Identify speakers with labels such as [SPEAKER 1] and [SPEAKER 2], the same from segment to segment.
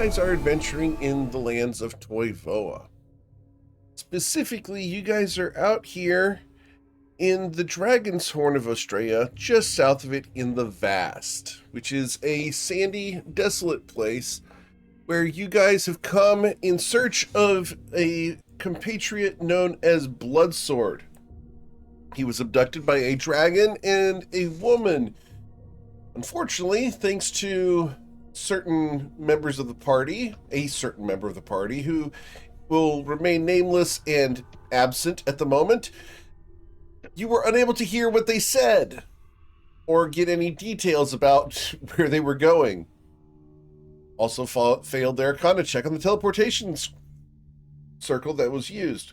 [SPEAKER 1] guys are adventuring in the lands of Toivoa. Specifically, you guys are out here in the Dragon's Horn of Australia, just south of it in the Vast, which is a sandy, desolate place where you guys have come in search of a compatriot known as Bloodsword. He was abducted by a dragon and a woman. Unfortunately, thanks to certain members of the party, a certain member of the party who will remain nameless and absent at the moment, you were unable to hear what they said or get any details about where they were going. Also failed their Arcana check on the teleportation circle that was used.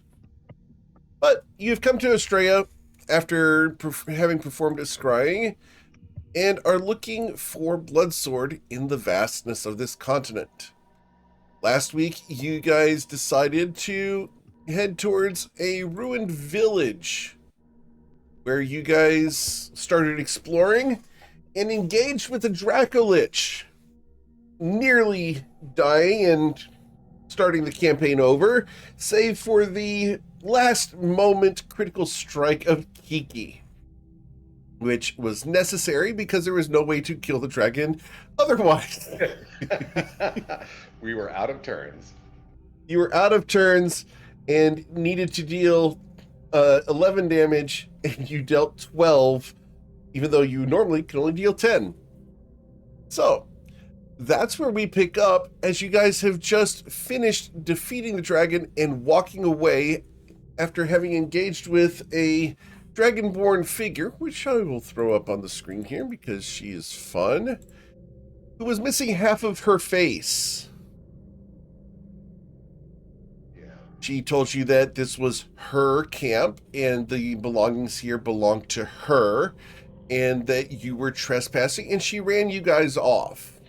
[SPEAKER 1] But you've come to Australia after having performed a scrying and are looking for Bloodsword in the vastness of this continent. Last week, you guys decided to head towards a ruined village where you guys started exploring and engaged with a Dracolich, nearly dying and starting the campaign over, save for the last moment critical strike of Kiki, which was necessary because there was no way to kill the dragon otherwise.
[SPEAKER 2] We were out of turns.
[SPEAKER 1] You were out of turns and needed to deal 11 damage, and you dealt 12, even though you normally can only deal 10. So, that's where we pick up, as you guys have just finished defeating the dragon and walking away after having engaged with a dragonborn figure, which I will throw up on the screen here because she is fun, who was missing half of her face.
[SPEAKER 2] Yeah.
[SPEAKER 1] She told you that this was her camp and the belongings here belonged to her and that you were trespassing, and she ran you guys off.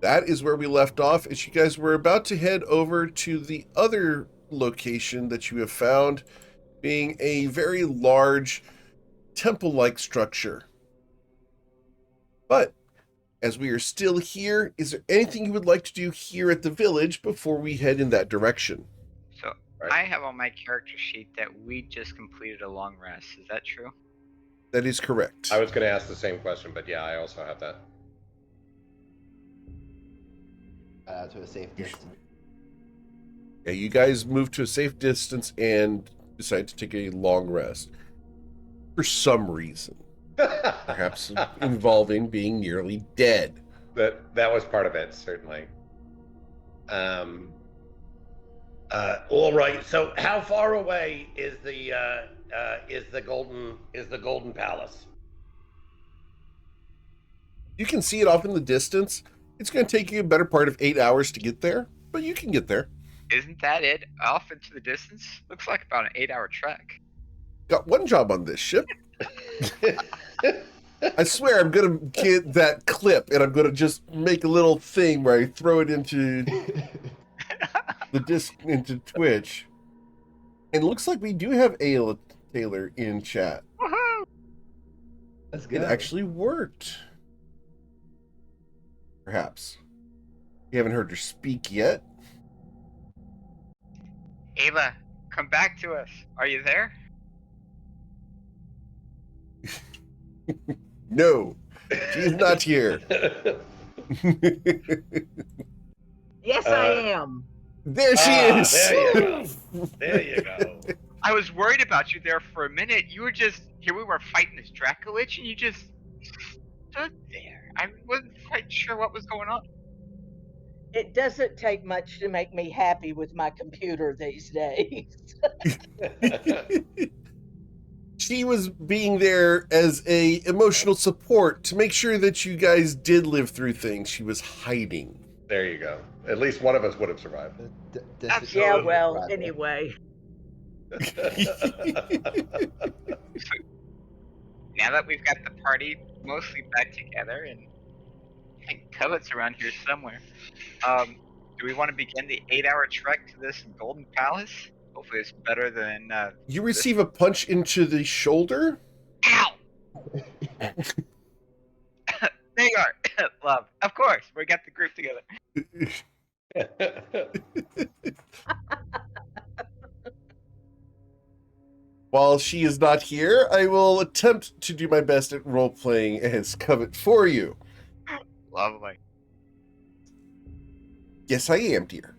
[SPEAKER 1] That is where we left off, as you guys were about to head over to the other location that you have found, being a very large temple-like structure. But as we are still here, is there anything you would like to do here at the village before we head in that direction?
[SPEAKER 3] So
[SPEAKER 2] Right.
[SPEAKER 3] I have on my character sheet that we just completed a long rest. Is that true?
[SPEAKER 1] That is correct.
[SPEAKER 2] I was going to ask the same question, but yeah, I also have that.
[SPEAKER 4] To a safe distance.
[SPEAKER 1] Yeah, you guys moved to a safe distance and decided to take a long rest. For some reason. Perhaps involving being nearly dead.
[SPEAKER 2] That was part of it, certainly. All right. So, how far away is the Golden Palace?
[SPEAKER 1] You can see it off in the distance. It's going to take you a better part of 8 hours to get there, but you can get there.
[SPEAKER 3] Isn't that it? Off into the distance? Looks like about an 8-hour trek.
[SPEAKER 1] Got one job on this ship. I swear I'm going to get that clip and I'm going to just make a little thing where I throw it into the disc, into Twitch. And it looks like we do have Ayla Taylor in chat.
[SPEAKER 3] Woohoo!
[SPEAKER 4] That's
[SPEAKER 1] It
[SPEAKER 4] good.
[SPEAKER 1] actually worked. Perhaps. You haven't heard her speak yet.
[SPEAKER 3] Ava, come back to us. Are you there?
[SPEAKER 1] No, she is not here.
[SPEAKER 5] Yes, I am.
[SPEAKER 1] There she is.
[SPEAKER 2] There you go. There you go.
[SPEAKER 3] I was worried about you there for a minute. You were just here. We were fighting this Dracolich, and you just stood there. I wasn't quite sure what was going on.
[SPEAKER 5] It doesn't take much to make me happy with my computer these days.
[SPEAKER 1] She was being there as a emotional support to make sure that you guys did live through things. She was hiding.
[SPEAKER 2] There you go. At least one of us would have survived.
[SPEAKER 3] That's-
[SPEAKER 5] Yeah,
[SPEAKER 2] Absolutely.
[SPEAKER 5] well, anyway.
[SPEAKER 3] Now that we've got the party mostly back together, and I think Covet's around here somewhere, do we want to begin the 8-hour trek to this Golden Palace? Hopefully it's better than,
[SPEAKER 1] You receive a punch into the shoulder.
[SPEAKER 3] Ow! There you are. Love. Of course, we got the group together.
[SPEAKER 1] While she is not here, I will attempt to do my best at role-playing as Covet for you.
[SPEAKER 3] Lovely.
[SPEAKER 1] Yes, I am, dear.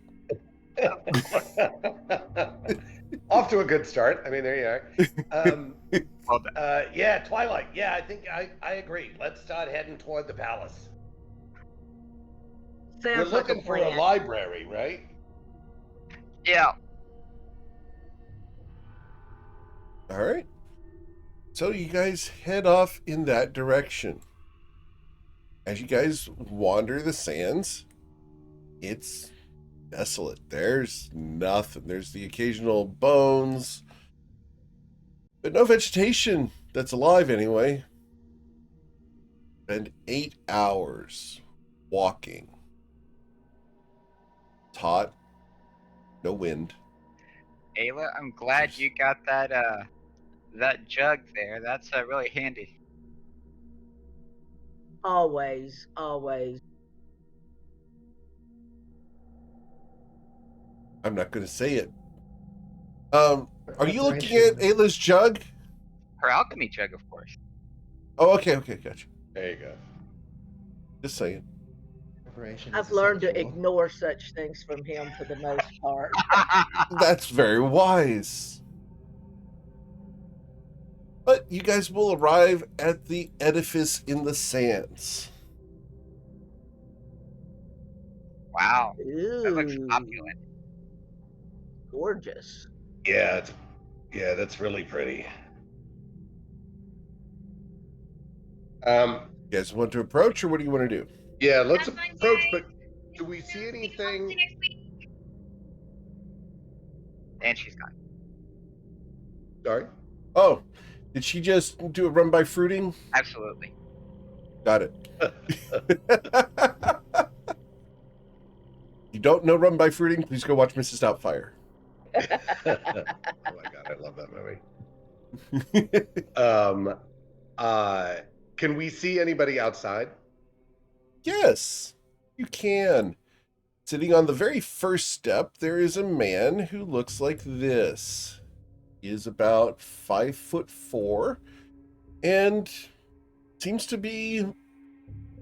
[SPEAKER 2] Off to a good start. I mean, there you are.
[SPEAKER 3] Well done.
[SPEAKER 2] Yeah, Twilight. Yeah, I think I agree. Let's start heading toward the palace.
[SPEAKER 5] Sounds
[SPEAKER 2] We're
[SPEAKER 5] like
[SPEAKER 2] looking for a
[SPEAKER 5] plan.
[SPEAKER 2] library, right?
[SPEAKER 3] Yeah.
[SPEAKER 1] All right. So you guys head off in that direction. As you guys wander the sands, it's desolate. There's nothing. There's the occasional bones, but no vegetation that's alive anyway. And 8 hours walking. It's hot. No wind.
[SPEAKER 3] Ayla, I'm glad you got that jug there. That's really handy.
[SPEAKER 5] Always, always.
[SPEAKER 1] I'm not going to say it. Are you looking at
[SPEAKER 4] Preparation-
[SPEAKER 1] Ayla's jug?
[SPEAKER 3] Her alchemy jug, of course.
[SPEAKER 1] Oh, okay, gotcha.
[SPEAKER 2] There you go.
[SPEAKER 1] Just saying.
[SPEAKER 4] Preparation
[SPEAKER 5] I've
[SPEAKER 4] is
[SPEAKER 5] learned to
[SPEAKER 4] essential.
[SPEAKER 5] ignore such things from him for the most part.
[SPEAKER 1] That's very wise. But you guys will arrive at the edifice in the sands.
[SPEAKER 3] Wow. That looks
[SPEAKER 5] Ooh,
[SPEAKER 3] opulent.
[SPEAKER 5] gorgeous.
[SPEAKER 2] Yeah, that's really pretty.
[SPEAKER 1] You guys want to approach, or what do you want to do?
[SPEAKER 2] Yeah, let's approach. But do we see anything?
[SPEAKER 3] And she's gone.
[SPEAKER 2] Sorry.
[SPEAKER 1] Oh, did she just do a run by fruiting?
[SPEAKER 3] Absolutely.
[SPEAKER 1] Got it. You don't know Run by Fruiting? Please go watch Mrs. Doubtfire.
[SPEAKER 2] Oh my god, I love that movie. Can we see anybody outside?
[SPEAKER 1] Yes, you can. Sitting on the very first step, there is a man who looks like this. He is about 5'4" and seems to be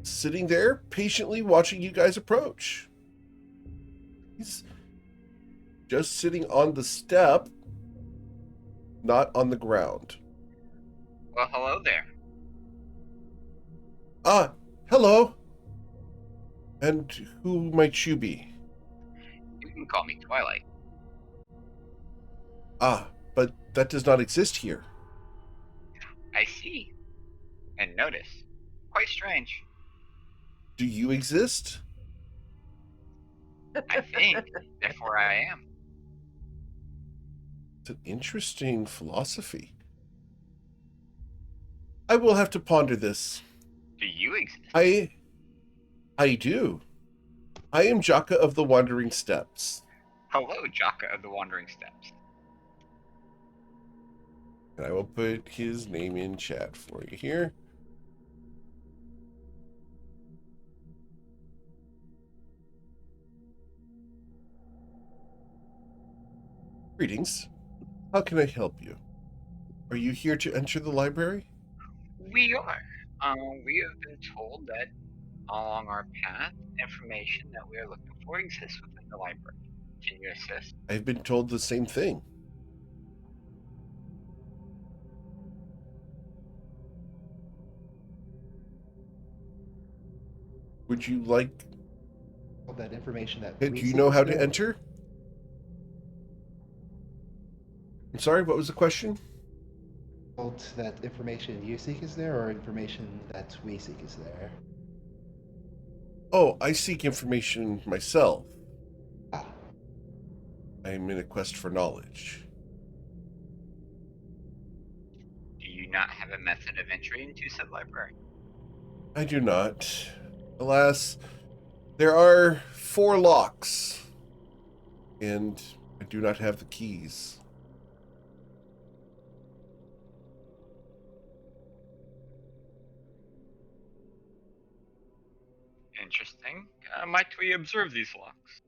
[SPEAKER 1] sitting there patiently watching you guys approach. He's just sitting on the step, not on the ground.
[SPEAKER 3] Well, hello there.
[SPEAKER 1] Ah, hello. And who might you be?
[SPEAKER 3] You can call me Twilight.
[SPEAKER 1] Ah, but that does not exist here.
[SPEAKER 3] I see. And notice. Quite strange.
[SPEAKER 1] Do you exist?
[SPEAKER 3] I think. Therefore I am.
[SPEAKER 1] It's an interesting philosophy. I will have to ponder this.
[SPEAKER 3] Do you exist?
[SPEAKER 1] I do. I am Jaka of the Wandering Steps.
[SPEAKER 3] Hello, Jaka of the Wandering Steps.
[SPEAKER 1] And I will put his name in chat for you here. Greetings. How can I help you? Are you here to enter the library?
[SPEAKER 3] We are. We have been told that along our path, information that we are looking for exists within the library. Can you assist?
[SPEAKER 1] I've been told the same thing. Would you like...
[SPEAKER 4] All that information that
[SPEAKER 1] Do
[SPEAKER 4] we
[SPEAKER 1] you
[SPEAKER 4] seek
[SPEAKER 1] know
[SPEAKER 4] is
[SPEAKER 1] how to
[SPEAKER 4] there.
[SPEAKER 1] enter? I'm sorry, what was the question?
[SPEAKER 4] All that information you seek is there, or information that we seek is there.
[SPEAKER 1] Oh, I seek information myself.
[SPEAKER 4] Ah,
[SPEAKER 1] I am in a quest for knowledge.
[SPEAKER 3] Do you not have a method of entry into said library?
[SPEAKER 1] I do not. Alas, there are 4 locks, and I do not have the keys.
[SPEAKER 3] Interesting. Might we observe these locks?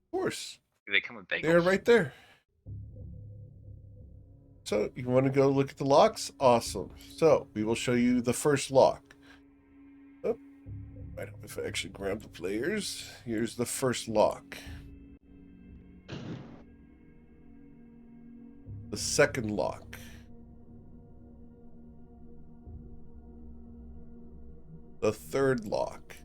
[SPEAKER 1] Of course.
[SPEAKER 3] Do they come with bagels?
[SPEAKER 1] They're right there. So, you want to go look at the locks? Awesome. So, we will show you the first lock. Oh, I don't know if I actually grab the players. Here's the first lock. The second lock. The third lock.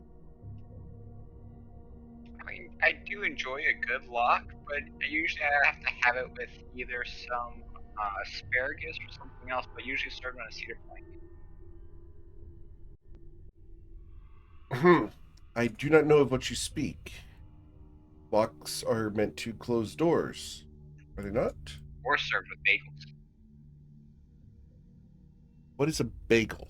[SPEAKER 3] I mean, I do enjoy a good lock, but usually I have to have it with either some asparagus or something else, but usually served on a cedar plank.
[SPEAKER 1] I do not know of what you speak. Locks are meant to close doors, are they not?
[SPEAKER 3] Or served with bagels.
[SPEAKER 1] What is a bagel?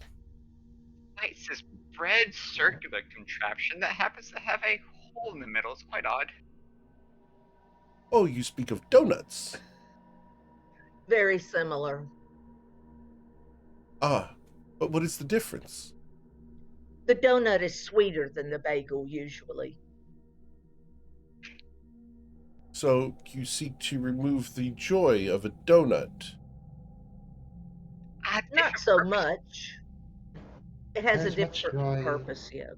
[SPEAKER 3] It's this bread circular contraption that happens to have a hole in the middle. It's quite odd.
[SPEAKER 1] Oh, you speak of donuts.
[SPEAKER 5] Very similar.
[SPEAKER 1] Ah, but what is the difference?
[SPEAKER 5] The donut is sweeter than the bagel usually.
[SPEAKER 1] So you seek to remove the joy of a donut.
[SPEAKER 5] Not so much. It has a
[SPEAKER 4] There's much
[SPEAKER 5] different
[SPEAKER 4] joy.
[SPEAKER 5] purpose, yeah.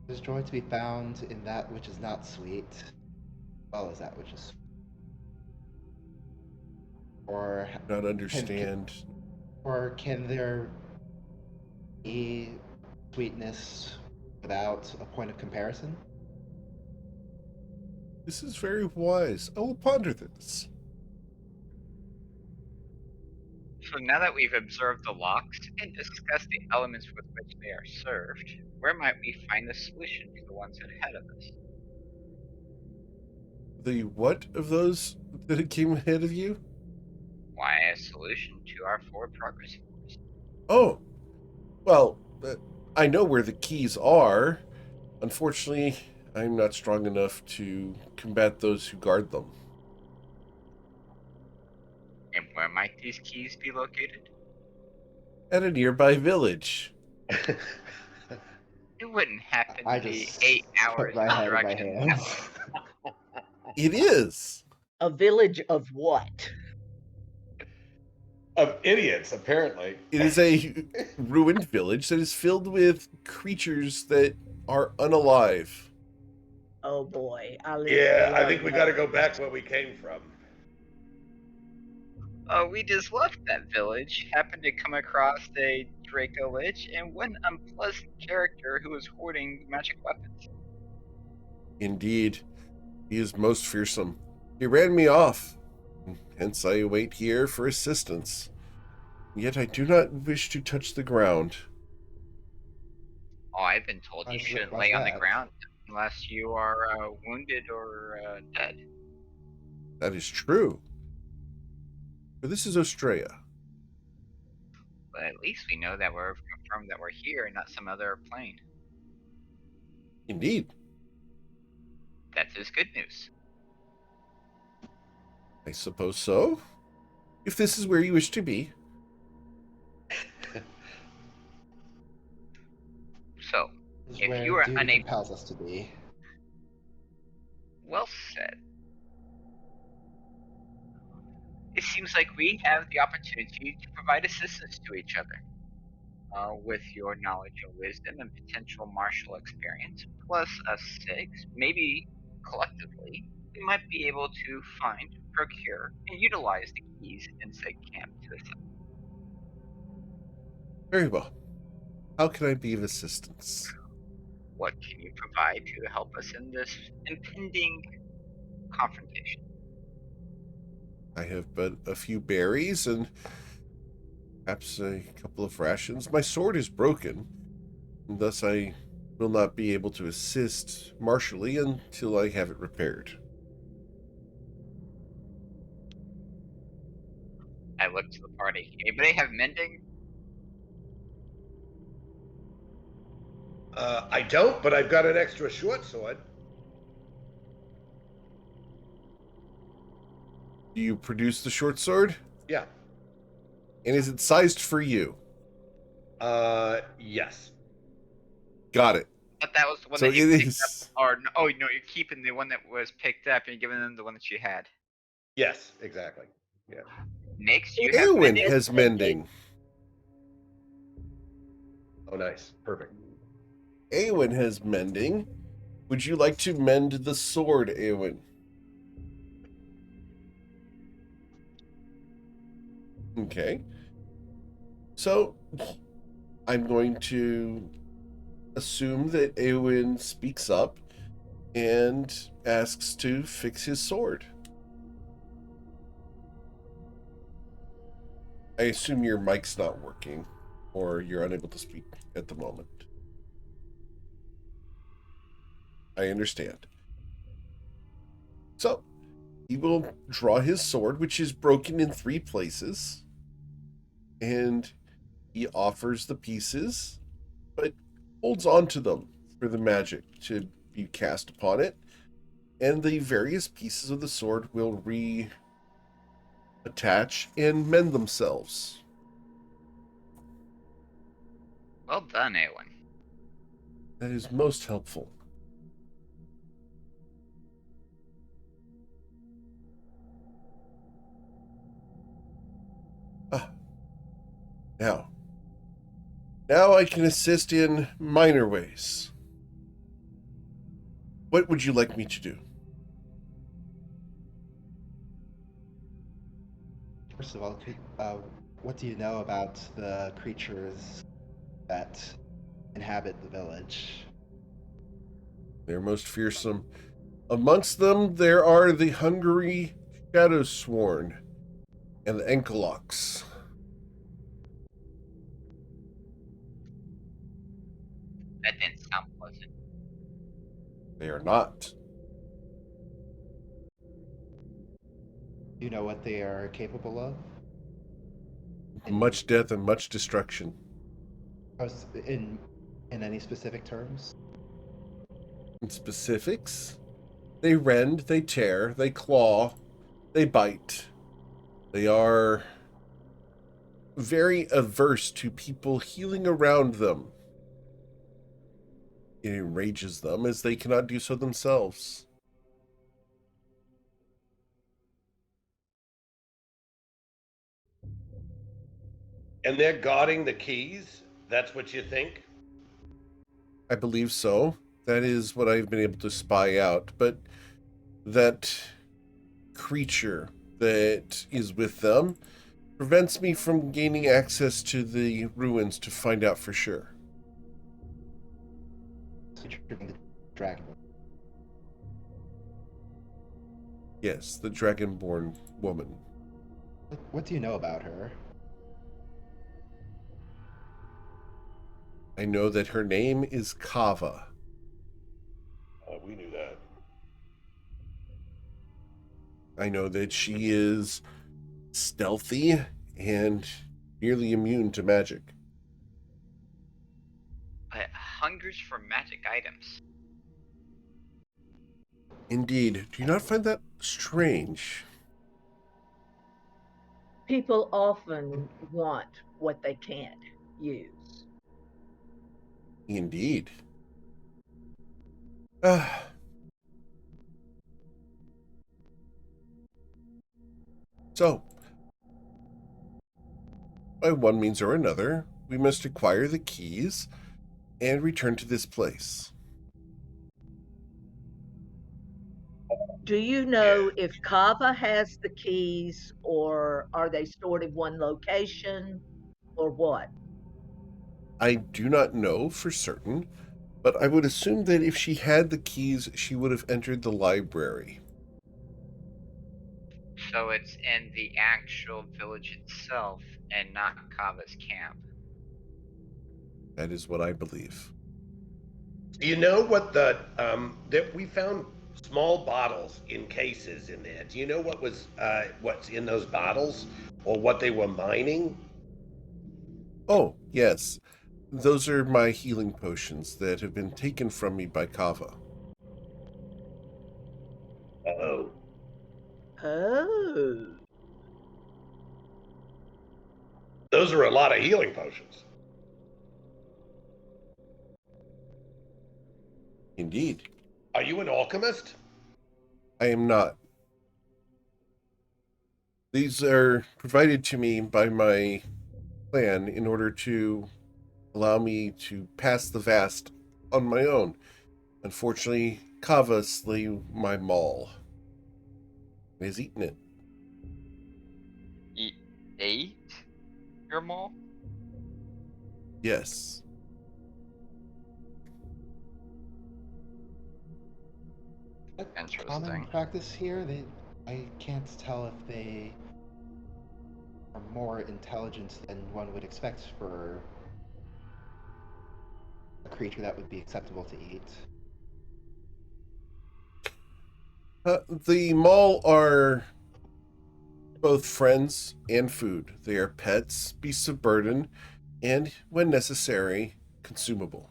[SPEAKER 4] There's joy to be found in that which is not sweet, as well as that which is sweet. Or
[SPEAKER 1] Not understand.
[SPEAKER 4] Or can there be sweetness without a point of comparison?
[SPEAKER 1] This is very wise. I will ponder this.
[SPEAKER 3] So now that we've observed the locks and discussed the elements with which they are served, where might we find the solution to the ones ahead of us?
[SPEAKER 1] The what of those that came ahead of you?
[SPEAKER 3] Why, a solution to our forward progress.
[SPEAKER 1] Oh, well, I know where the keys are. Unfortunately, I'm not strong enough to combat those who guard them.
[SPEAKER 3] And where might these keys be located?
[SPEAKER 1] At a nearby village.
[SPEAKER 3] It wouldn't happen
[SPEAKER 4] I
[SPEAKER 3] to be
[SPEAKER 4] just
[SPEAKER 3] 8 hours
[SPEAKER 4] put my head in my
[SPEAKER 3] direction.
[SPEAKER 4] hands.
[SPEAKER 1] It is.
[SPEAKER 5] A village of what?
[SPEAKER 2] Of idiots, apparently.
[SPEAKER 1] It is a ruined village that is filled with creatures that are unalive.
[SPEAKER 5] Oh boy.
[SPEAKER 2] Yeah, I think we got to go back where we came from.
[SPEAKER 3] We just left that village, happened to come across a Draco Lich, and one unpleasant character who was hoarding magic weapons.
[SPEAKER 1] Indeed, he is most fearsome. He ran me off. Hence I wait here for assistance. Yet I do not wish to touch the ground.
[SPEAKER 3] Oh, I've been told you shouldn't lay on the ground unless you are wounded or dead.
[SPEAKER 1] That is true. But this is Australia.
[SPEAKER 3] But at least we know that we're confirmed that we're here and not some other plane.
[SPEAKER 1] Indeed.
[SPEAKER 3] That is good news.
[SPEAKER 1] I suppose so. If this is where you wish to be.
[SPEAKER 3] So,
[SPEAKER 4] This is
[SPEAKER 3] if
[SPEAKER 4] where
[SPEAKER 3] you are
[SPEAKER 4] duty
[SPEAKER 3] unable,
[SPEAKER 4] compels us to be.
[SPEAKER 3] well said. It seems like we have the opportunity to provide assistance to each other. With your knowledge and wisdom and potential martial experience, plus us 6, maybe collectively, we might be able to find, procure, and utilize the keys in said camp to the south.
[SPEAKER 1] Very well. How can I be of assistance?
[SPEAKER 3] What can you provide to help us in this impending confrontation?
[SPEAKER 1] I have but a few berries and perhaps a couple of rations. My sword is broken, and thus I will not be able to assist martially until I have it repaired.
[SPEAKER 3] I look to the party. Anybody have mending?
[SPEAKER 2] I don't, but I've got an extra short sword.
[SPEAKER 1] Do you produce the short sword?
[SPEAKER 2] Yeah.
[SPEAKER 1] And is it sized for you?
[SPEAKER 2] Yes.
[SPEAKER 1] Got it.
[SPEAKER 3] But that was the one
[SPEAKER 1] So
[SPEAKER 3] that you
[SPEAKER 1] it
[SPEAKER 3] picked
[SPEAKER 1] is.
[SPEAKER 3] up, or oh no, you're keeping the one that was picked up and giving them the one that you had.
[SPEAKER 2] Yes, exactly. Yeah.
[SPEAKER 3] Next, you have
[SPEAKER 1] Eowyn
[SPEAKER 3] mending.
[SPEAKER 1] has mending.
[SPEAKER 2] Oh, nice. Perfect.
[SPEAKER 1] Eowyn has mending. Would you like to mend the sword, Eowyn? Okay. So I'm going to assume that Eowyn speaks up and asks to fix his sword. I assume your mic's not working, or you're unable to speak at the moment. I understand. So, he will draw his sword, which is broken in 3 places, and he offers the pieces, but holds on to them for the magic to be cast upon it, and the various pieces of the sword will reattach and mend themselves.
[SPEAKER 3] Well done, Eowyn.
[SPEAKER 1] That is most helpful. Ah, now I can assist in minor ways. What would you like me to do?
[SPEAKER 4] First of all, what do you know about the creatures that inhabit the village?
[SPEAKER 1] They're most fearsome. Amongst them, there are the hungry Shadowsworn and the Enkelocks.
[SPEAKER 3] That didn't sound pleasant.
[SPEAKER 1] They are not.
[SPEAKER 4] Do you know what they are capable of?
[SPEAKER 1] Much death and much destruction.
[SPEAKER 4] In any specific terms?
[SPEAKER 1] In specifics, they rend, they tear, they claw, they bite. They are very averse to people healing around them. It enrages them as they cannot do so themselves.
[SPEAKER 2] And they're guarding the keys? That's what you think?
[SPEAKER 1] I believe so. That is what I've been able to spy out. But that creature that is with them prevents me from gaining access to the ruins to find out for sure.
[SPEAKER 4] The dragon.
[SPEAKER 1] Yes, the dragonborn woman.
[SPEAKER 4] What do you know about her?
[SPEAKER 1] I know that her name is Kava.
[SPEAKER 2] We knew that.
[SPEAKER 1] I know that she is stealthy and nearly immune to magic.
[SPEAKER 3] But hungers for magic items.
[SPEAKER 1] Indeed. Do you not find that strange?
[SPEAKER 5] People often want what they can't use.
[SPEAKER 1] Indeed. So, by one means or another, we must acquire the keys and return to this place.
[SPEAKER 5] Do you know if Kava has the keys, or are they stored in one location, or what?
[SPEAKER 1] I do not know for certain, but I would assume that if she had the keys, she would have entered the library.
[SPEAKER 3] So it's in the actual village itself and not Kava's camp.
[SPEAKER 1] That is what I believe.
[SPEAKER 2] Do you know what that we found small bottles in cases in there? Do you know what's in those bottles or what they were mining?
[SPEAKER 1] Oh, yes. Those are my healing potions that have been taken from me by Kava.
[SPEAKER 2] Oh.
[SPEAKER 5] Oh.
[SPEAKER 2] Those are a lot of healing potions.
[SPEAKER 1] Indeed.
[SPEAKER 2] Are you an alchemist?
[SPEAKER 1] I am not. These are provided to me by my clan in order to allow me to pass the vast on my own. Unfortunately, Kava slew my maul. He has eaten it.
[SPEAKER 3] He ate your mall?
[SPEAKER 1] Yes.
[SPEAKER 4] What common
[SPEAKER 3] Interesting.
[SPEAKER 4] practice here? I can't tell if they are more intelligent than one would expect for a creature that would be acceptable to eat.
[SPEAKER 1] The maul are both friends and food. They are pets, beasts of burden, and, when necessary, consumable.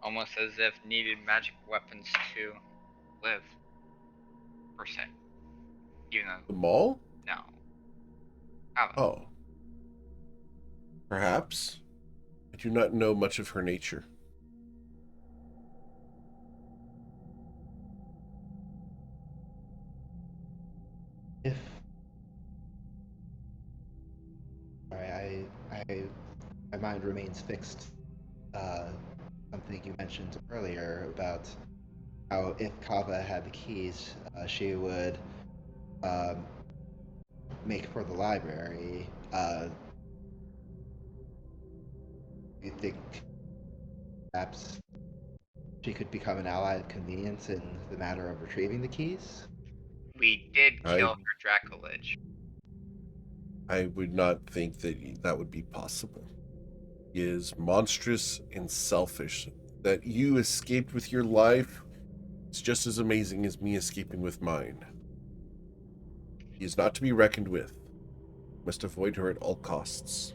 [SPEAKER 3] Almost as if needed magic weapons to live, per se. Even though,
[SPEAKER 1] The maul?
[SPEAKER 3] no. Kava.
[SPEAKER 1] Oh. Perhaps. I do not know much of her nature.
[SPEAKER 4] If sorry, my mind remains fixed. Something you mentioned earlier about how if Kava had the keys, she would um, make for the library. You think perhaps she could become an ally of convenience in the matter of retrieving the keys?
[SPEAKER 3] We did
[SPEAKER 1] I
[SPEAKER 3] kill her Dracolich.
[SPEAKER 1] I would not think that that would be possible. He is monstrous and selfish. That you escaped with your life is just as amazing as me escaping with mine. He is not to be reckoned with. Must avoid her at all costs.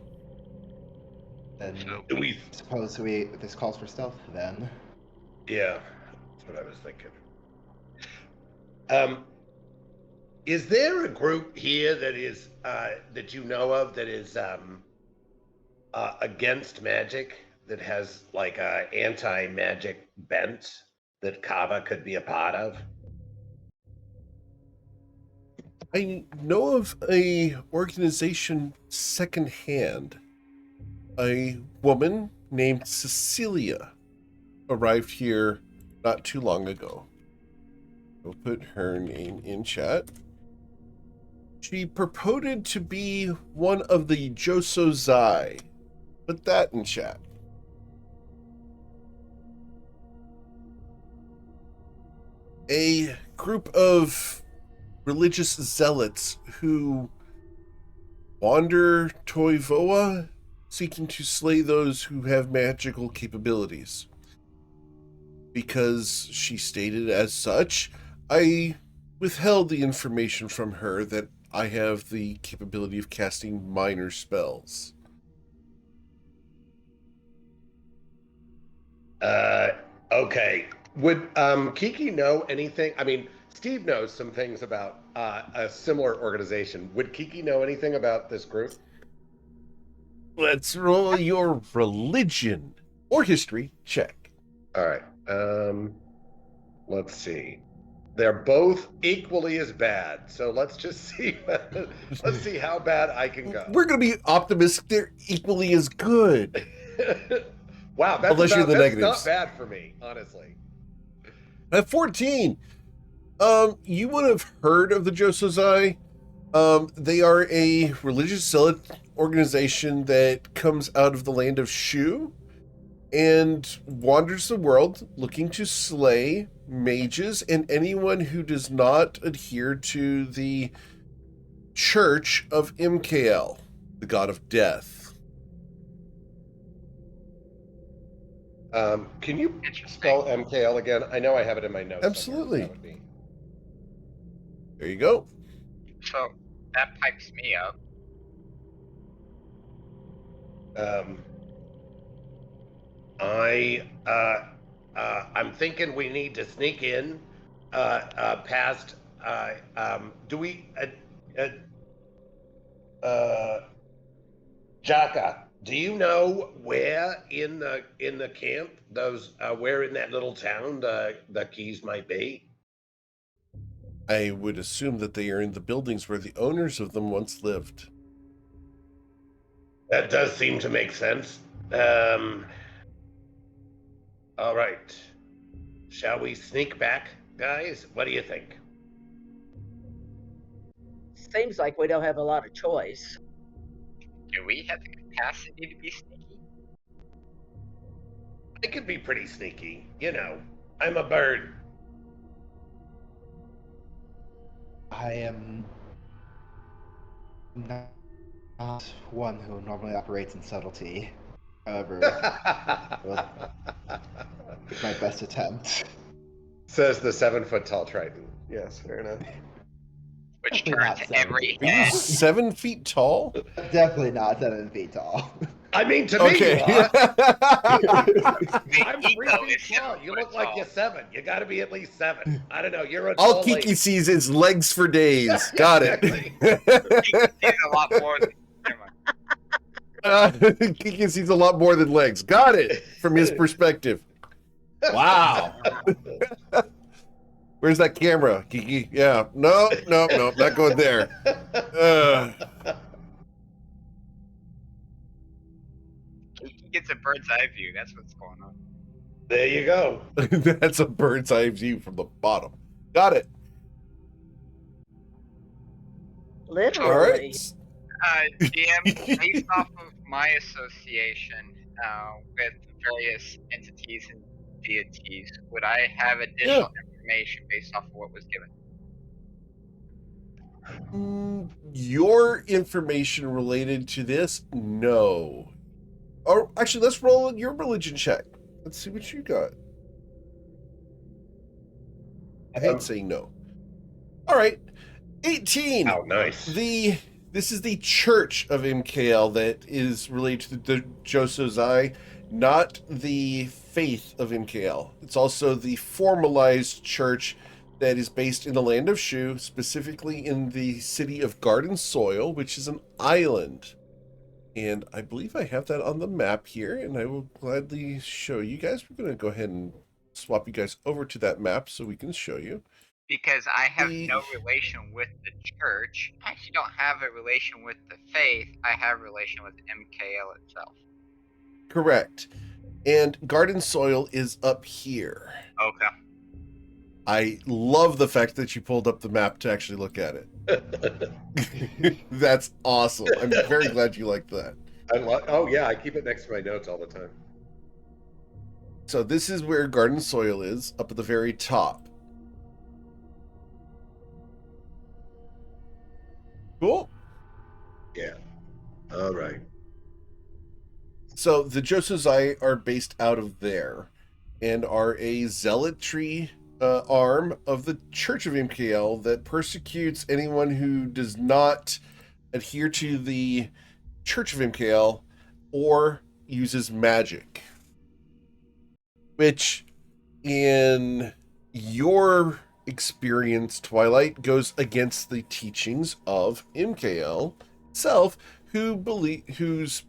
[SPEAKER 4] Then
[SPEAKER 3] So
[SPEAKER 2] Do we?
[SPEAKER 4] suppose this calls for stealth then.
[SPEAKER 2] Yeah, that's what I was thinking. Um, is there a group here that is that you know of that is against magic, that has like a anti-magic bent that Kava could be a part of?
[SPEAKER 1] I know of a organization secondhand. A woman named Cecilia arrived here not too long ago. We'll put her name in chat. She purported to be one of the Joso Zai. Put that in chat. A group of religious zealots who wander Toivoa seeking to slay those who have magical capabilities. Because she stated as such, I withheld the information from her that I have the capability of casting minor spells.
[SPEAKER 2] Okay. Would Kiki know anything? I mean, Steve knows some things about a similar organization. Would Kiki know anything about this group?
[SPEAKER 1] Let's roll your religion or history check.
[SPEAKER 2] All right. Let's see. They're both equally as bad. So let's just see. Let's see how bad I can go.
[SPEAKER 1] We're going to be optimistic they're equally as good.
[SPEAKER 2] Wow, that's
[SPEAKER 1] Unless you're the
[SPEAKER 2] that's
[SPEAKER 1] negatives.
[SPEAKER 2] not bad for me, honestly.
[SPEAKER 1] At 14, you would have heard of the Josozai. They are a religious zealot organization that comes out of the land of Shu and wanders the world looking to slay mages and anyone who does not adhere to the Church of MKL, the god of death.
[SPEAKER 2] Can you
[SPEAKER 3] Interesting.
[SPEAKER 2] spell MKL again? I know I have it in my notes.
[SPEAKER 1] Absolutely.
[SPEAKER 2] That would be.
[SPEAKER 1] There you go.
[SPEAKER 3] So that pipes me up.
[SPEAKER 2] I'm thinking we need to sneak in past. Do we? Jaka, do you know where in the camp those where in that little town the keys might be?
[SPEAKER 1] I would assume that they are in the buildings where the owners of them once lived.
[SPEAKER 2] That does seem to make sense. All right. Shall we sneak back, guys? What do you think?
[SPEAKER 5] Seems like we don't have a lot of choice.
[SPEAKER 3] Do we have the capacity to be sneaky?
[SPEAKER 2] I could be pretty sneaky. You know, I'm a bird.
[SPEAKER 4] I am not one who normally operates in subtlety. However, it's my best attempt.
[SPEAKER 2] Says the 7-foot tall Triton. Yes, fair enough.
[SPEAKER 3] Which
[SPEAKER 4] Definitely not
[SPEAKER 3] turns
[SPEAKER 4] 7
[SPEAKER 3] every
[SPEAKER 4] feet
[SPEAKER 1] Are you
[SPEAKER 3] head.
[SPEAKER 1] 7 feet tall?
[SPEAKER 4] Definitely not 7 feet tall.
[SPEAKER 2] I mean, to me,
[SPEAKER 1] Okay.
[SPEAKER 2] you are.
[SPEAKER 3] The
[SPEAKER 2] I'm 3
[SPEAKER 3] ego
[SPEAKER 2] feet
[SPEAKER 3] is
[SPEAKER 2] tall.
[SPEAKER 3] 7
[SPEAKER 2] You
[SPEAKER 3] foot
[SPEAKER 2] look like
[SPEAKER 3] tall.
[SPEAKER 2] you're 7. You got to be at least 7. I don't know. You're a
[SPEAKER 1] All
[SPEAKER 2] tall
[SPEAKER 1] Kiki
[SPEAKER 2] lady.
[SPEAKER 1] sees is legs for days. Got it.
[SPEAKER 3] He's a lot more than. Never mind.
[SPEAKER 1] Kiki sees a lot more than legs. Got it from his perspective. Wow. Where's that camera, Kiki? Yeah. No, not going there.
[SPEAKER 3] He gets a bird's eye view. That's what's going on.
[SPEAKER 2] There you go.
[SPEAKER 1] That's a bird's eye view from the bottom. Got it.
[SPEAKER 5] Literally.
[SPEAKER 1] All right.
[SPEAKER 3] DM, based off of my association with various entities and deities, would I have additional information based off of what was given?
[SPEAKER 1] Your information related to this? No. Or actually, let's roll your religion check. Let's see what you got. I hate saying no. All right. 18.
[SPEAKER 2] Oh, nice.
[SPEAKER 1] This is the church of MKL that is related to the Josozai, not the faith of MKL. It's also the formalized church that is based in the land of Shu, specifically in the city of Garden Soil, which is an island. And I believe I have that on the map here, and I will gladly show you guys. We're going to go ahead and swap you guys over to that map so we can show you.
[SPEAKER 3] Because I have no relation with the church. I actually don't have a relation with the faith. I have a relation with MKL itself.
[SPEAKER 1] Correct. And Garden Soil is up here.
[SPEAKER 3] Okay.
[SPEAKER 1] I love the fact that you pulled up the map to actually look at it. That's awesome. I'm very glad you like that.
[SPEAKER 2] Oh, yeah. I keep it next to my notes all the time.
[SPEAKER 1] So this is where Garden Soil is, up at the very top. Cool.
[SPEAKER 2] Yeah. All right.
[SPEAKER 1] So the Josozai are based out of there and are a zealotry arm of the Church of MKL that persecutes anyone who does not adhere to the Church of MKL or uses magic. Which, in your experience, Twilight, goes against the teachings of MKL itself, whose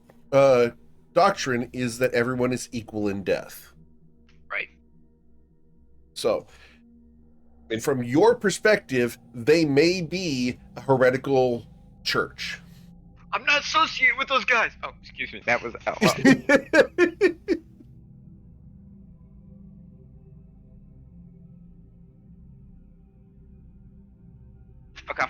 [SPEAKER 1] doctrine is that everyone is equal in death.
[SPEAKER 3] Right.
[SPEAKER 1] So, and from your perspective, they may be a heretical church.
[SPEAKER 3] I'm not associated with those guys. Oh, excuse me. That was out loud. Okay.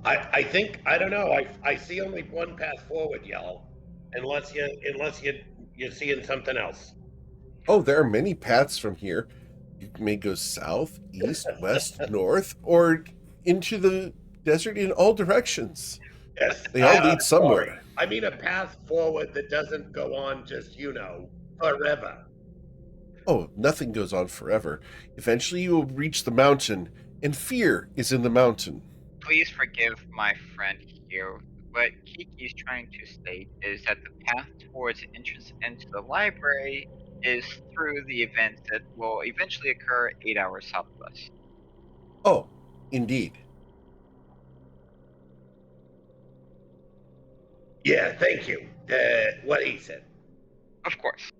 [SPEAKER 2] I think I don't know. I see only one path forward, y'all. Unless you're seeing something else.
[SPEAKER 1] Oh, there are many paths from here. You may go south, east, west, north, or into the desert in all directions.
[SPEAKER 2] Yes.
[SPEAKER 1] They all lead somewhere.
[SPEAKER 2] Sorry. I mean a path forward that doesn't go on just, forever.
[SPEAKER 1] Oh, nothing goes on forever. Eventually you will reach the mountain, and fear is in the mountain.
[SPEAKER 3] Please forgive my friend here. What Kiki's trying to state is that the path towards entrance into the library is through the events that will eventually occur 8 hours south of us.
[SPEAKER 1] Oh, indeed.
[SPEAKER 2] Yeah, thank you. What he said.
[SPEAKER 3] Of course.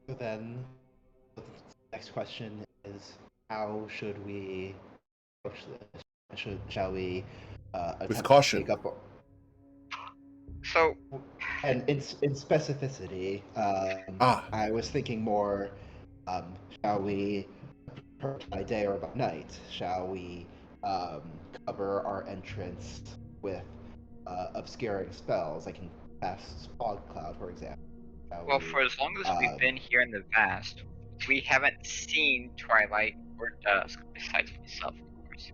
[SPEAKER 4] So then, the next question is, how should we approach this? Shall we
[SPEAKER 1] With
[SPEAKER 4] attempt to
[SPEAKER 1] caution.
[SPEAKER 4] take up?
[SPEAKER 3] So,
[SPEAKER 4] And in specificity,
[SPEAKER 1] Ah,
[SPEAKER 4] I was thinking more, shall we approach by day or by night? Shall we um, cover our entrance with obscuring spells, like in cast fog cloud, for example? Shall
[SPEAKER 3] well,
[SPEAKER 4] we,
[SPEAKER 3] for as long as we've been here in the Vast, we haven't seen twilight or dusk, besides myself, of course,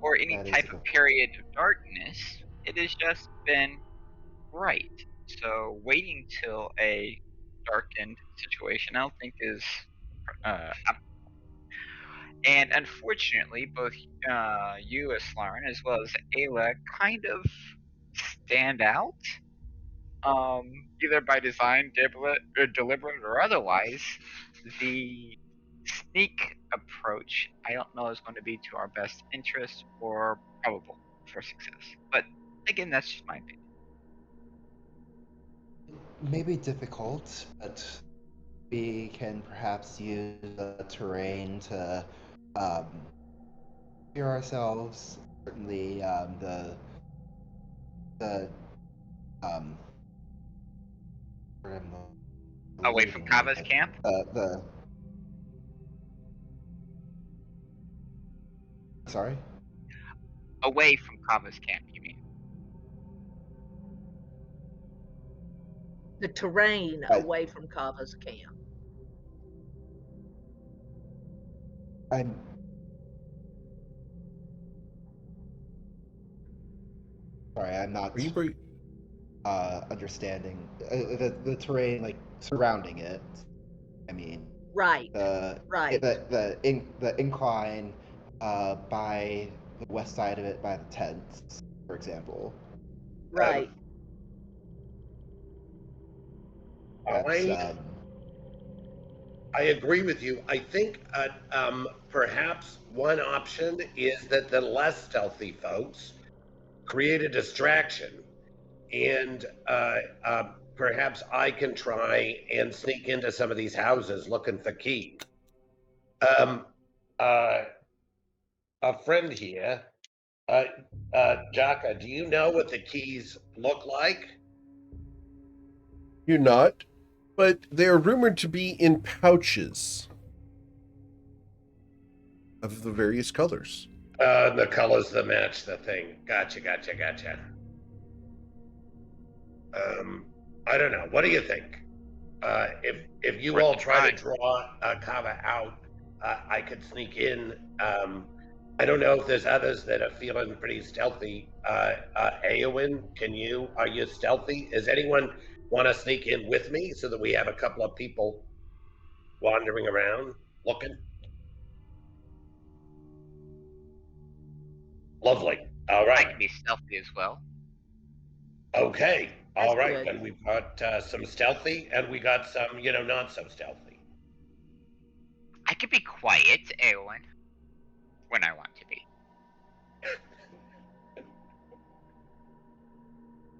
[SPEAKER 3] or any
[SPEAKER 4] that is
[SPEAKER 3] type of period of darkness. It has just been bright. So waiting till a darkened situation, I don't think is. And unfortunately, both you, Aslarin, as well as Ayla, kind of stand out. Either by design, deliberate or otherwise, the sneak approach I don't know is going to be to our best interest or probable for success. But again, that's just my opinion.
[SPEAKER 4] maybe difficult, but we can perhaps use the terrain to um, clear ourselves. Certainly, the um, where am I
[SPEAKER 3] Away from
[SPEAKER 4] leading me?
[SPEAKER 3] Kava's camp?
[SPEAKER 4] The sorry.
[SPEAKER 3] Away from Kava's camp, you mean?
[SPEAKER 5] The terrain
[SPEAKER 4] I,
[SPEAKER 5] away from Kava's camp.
[SPEAKER 4] I'm sorry. I'm not
[SPEAKER 1] are you bring,
[SPEAKER 4] understanding the terrain like surrounding it. I mean,
[SPEAKER 5] Right,
[SPEAKER 4] the
[SPEAKER 5] right,
[SPEAKER 4] the incline by the west side of it by the tents, for example.
[SPEAKER 5] right.
[SPEAKER 4] That's
[SPEAKER 2] I agree with you. I think perhaps one option is that the less stealthy folks create a distraction, and perhaps I can try and sneak into some of these houses looking for keys. Um, uh, a friend here, uh, Jaka, do you know what the keys look like?
[SPEAKER 1] you're not, but they are rumored to be in pouches of the various colors.
[SPEAKER 2] The colors that match the thing. Gotcha. I don't know. What do you think? If you
[SPEAKER 3] Worth
[SPEAKER 2] all
[SPEAKER 3] a
[SPEAKER 2] try to
[SPEAKER 3] try.
[SPEAKER 2] draw Kava out, I could sneak in. I don't know if there's others that are feeling pretty stealthy. Eowyn, are you stealthy? Does anyone want to sneak in with me so that we have a couple of people wandering around looking? Lovely. All
[SPEAKER 3] I
[SPEAKER 2] right.
[SPEAKER 3] can be stealthy as well.
[SPEAKER 2] Okay.
[SPEAKER 5] That's
[SPEAKER 2] All right.
[SPEAKER 5] good.
[SPEAKER 2] Then we've got some stealthy and we got some, not so stealthy.
[SPEAKER 3] I can be quiet, Eowyn, when I want to be.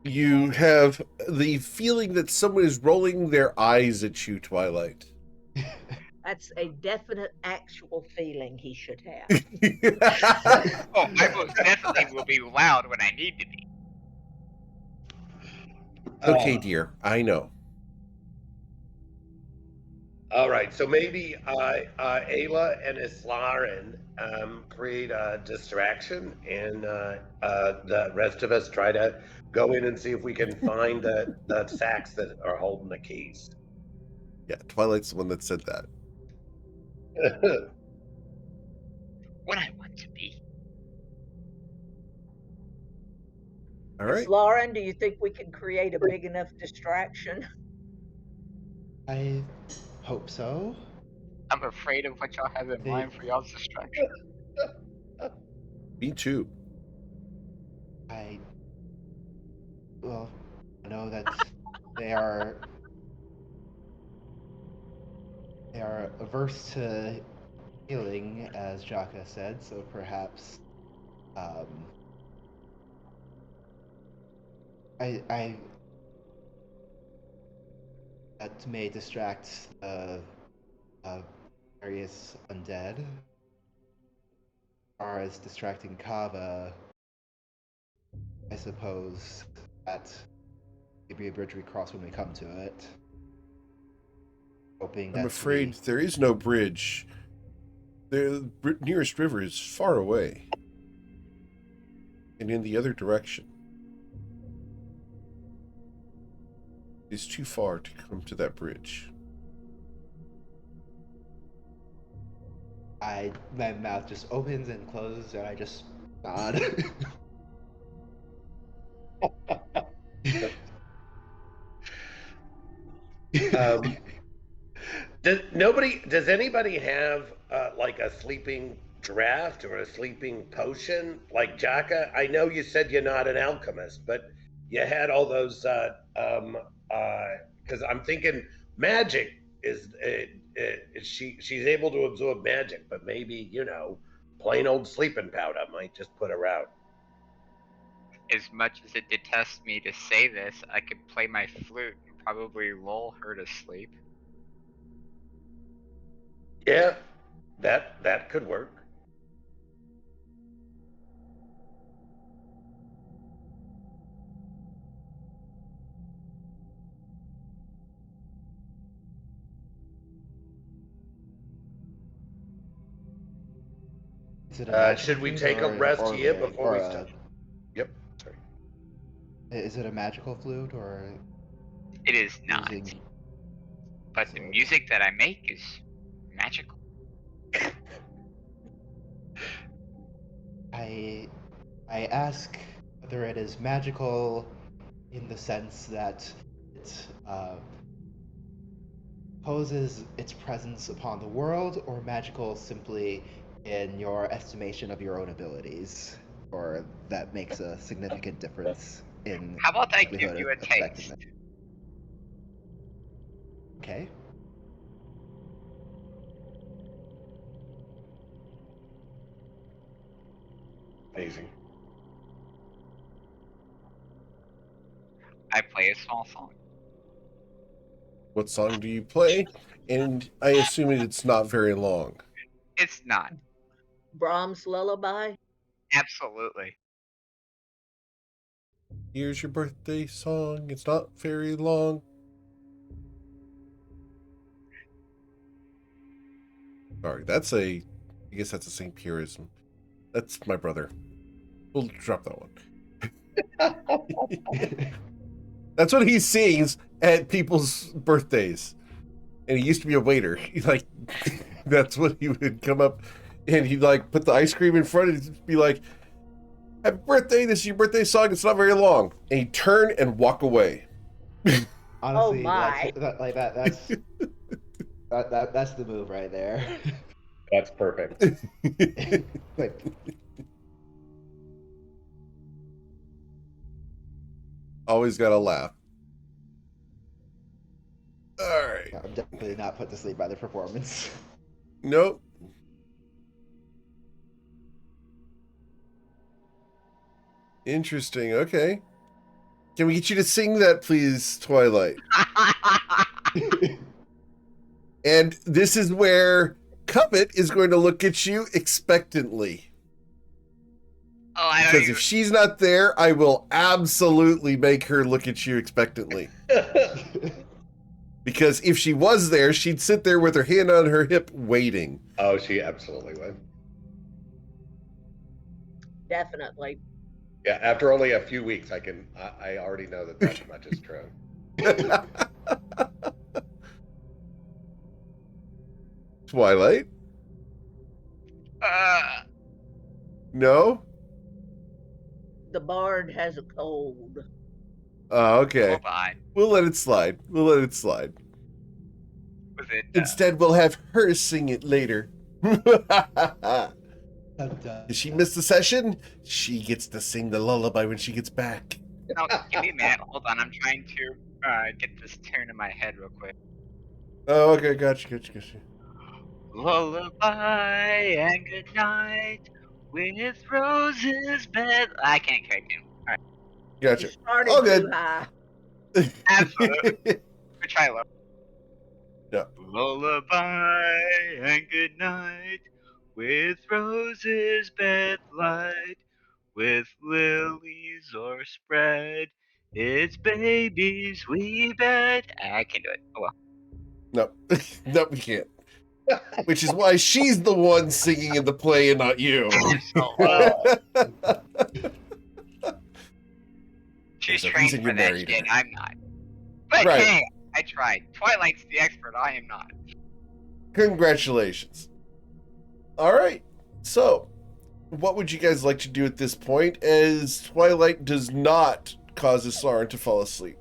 [SPEAKER 1] You have the feeling that someone is rolling their eyes at you, Twilight.
[SPEAKER 5] That's a definite actual feeling he should have.
[SPEAKER 3] Oh, I most definitely will be loud when I need to be.
[SPEAKER 1] Okay, dear, I know.
[SPEAKER 2] All right, so maybe Ayla and Islarin create a distraction, and the rest of us try to go in and see if we can find the sacks that are holding the keys.
[SPEAKER 1] Yeah, Twilight's the one that said that.
[SPEAKER 3] When I want to be.
[SPEAKER 1] All right.
[SPEAKER 5] Lauren, do you think we can create a big enough distraction?
[SPEAKER 4] I hope so.
[SPEAKER 3] I'm afraid of what y'all have in mind for y'all's distraction.
[SPEAKER 1] Me too.
[SPEAKER 4] I know that they are averse to healing, as Jaka said. So perhaps I that may distract the various undead. As far as distracting Kava, I suppose that maybe a bridge we cross when we come to it. Hoping
[SPEAKER 1] I'm
[SPEAKER 4] that
[SPEAKER 1] afraid there is no bridge. The nearest river is far away. And in the other direction. It's too far to come to that bridge.
[SPEAKER 4] my mouth just opens and closes, and I just nod.
[SPEAKER 2] Um, does anybody have like a sleeping draft or a sleeping potion? Like Jaka, I know you said you're not an alchemist, but you had all those. Because I'm thinking magic she's able to absorb magic, but maybe plain old sleeping powder might just put her out.
[SPEAKER 3] As much as it detests me to say this, I could play my flute and probably lull her to sleep.
[SPEAKER 2] Yeah, that could work.
[SPEAKER 4] Is it a
[SPEAKER 2] Should we
[SPEAKER 4] magical
[SPEAKER 2] take a
[SPEAKER 4] flute
[SPEAKER 2] rest
[SPEAKER 4] or
[SPEAKER 2] here before
[SPEAKER 4] or
[SPEAKER 2] we
[SPEAKER 4] a-
[SPEAKER 2] start? Yep. Sorry.
[SPEAKER 4] Is it a magical flute or
[SPEAKER 3] It is not,
[SPEAKER 4] using?
[SPEAKER 3] but the music that I make is magical.
[SPEAKER 4] I ask whether it is magical in the sense that it poses its presence upon the world, or magical simply in your estimation of your own abilities, or that makes a significant difference in
[SPEAKER 3] How about I give
[SPEAKER 4] likelihood
[SPEAKER 3] you a
[SPEAKER 4] of affecting
[SPEAKER 3] taste?
[SPEAKER 4] them. Okay.
[SPEAKER 2] Amazing.
[SPEAKER 3] I play a small song.
[SPEAKER 1] What song do you play? And I assume it's not very long.
[SPEAKER 3] It's not.
[SPEAKER 5] Brahms' lullaby.
[SPEAKER 3] Absolutely.
[SPEAKER 1] Here's your birthday song. It's not very long. Sorry, I guess that's a St. Pierreism. That's my brother. We'll drop that one. That's what he sings at people's birthdays. And he used to be a waiter. That's what he would come up and he'd put the ice cream in front and he'd be like, "Happy birthday, this is your birthday song, it's not very long." And he'd turn and walk away.
[SPEAKER 4] Honestly,
[SPEAKER 5] my.
[SPEAKER 4] that's the move right there.
[SPEAKER 2] That's perfect.
[SPEAKER 4] Like,
[SPEAKER 1] Always gotta laugh. Alright.
[SPEAKER 4] I'm definitely not put to sleep by the performance.
[SPEAKER 1] Nope. Interesting. Okay. Can we get you to sing that, please, Twilight? And this is where Covet is going to look at you expectantly.
[SPEAKER 3] Oh, I don't
[SPEAKER 1] Because
[SPEAKER 3] even...
[SPEAKER 1] if she's not there, I will absolutely make her look at you expectantly. Because if she was there, she'd sit there with her hand on her hip waiting.
[SPEAKER 2] Oh, she absolutely would.
[SPEAKER 5] Definitely.
[SPEAKER 2] Yeah, after only a few weeks, I already know that much is true.
[SPEAKER 1] Twilight? No?
[SPEAKER 5] The bard has a cold.
[SPEAKER 1] Oh, okay.
[SPEAKER 3] Hold on.
[SPEAKER 1] We'll let it slide.
[SPEAKER 3] Was it...
[SPEAKER 1] Instead, we'll have her sing it later. Did she miss the session? She gets to sing the lullaby when she gets back.
[SPEAKER 3] No, give me a minute. Hold on. I'm trying to get this tune in my head real quick.
[SPEAKER 1] Oh, okay. Gotcha.
[SPEAKER 3] Lullaby and good night with roses bed. I can't carry tune. All right.
[SPEAKER 1] Gotcha.
[SPEAKER 5] You started
[SPEAKER 1] All
[SPEAKER 5] too
[SPEAKER 1] good.
[SPEAKER 5] high.
[SPEAKER 3] Absolutely. We try low.
[SPEAKER 1] Yeah.
[SPEAKER 3] Lullaby and good night, with roses bed light, with lilies o'erspread. It's baby's wee bed. I can do it. Oh well.
[SPEAKER 1] No, no, we can't. Which is why she's the one singing in the play and not you.
[SPEAKER 3] So low. She's
[SPEAKER 1] There's a
[SPEAKER 3] trained
[SPEAKER 1] reason
[SPEAKER 3] for
[SPEAKER 1] you're
[SPEAKER 3] that
[SPEAKER 1] married
[SPEAKER 3] shit.
[SPEAKER 1] her.
[SPEAKER 3] I'm not. But
[SPEAKER 1] Right.
[SPEAKER 3] hey, I tried. Twilight's the expert. I am not.
[SPEAKER 1] Congratulations. All right. So, what would you guys like to do at this point, as Twilight does not cause Asarin to fall asleep?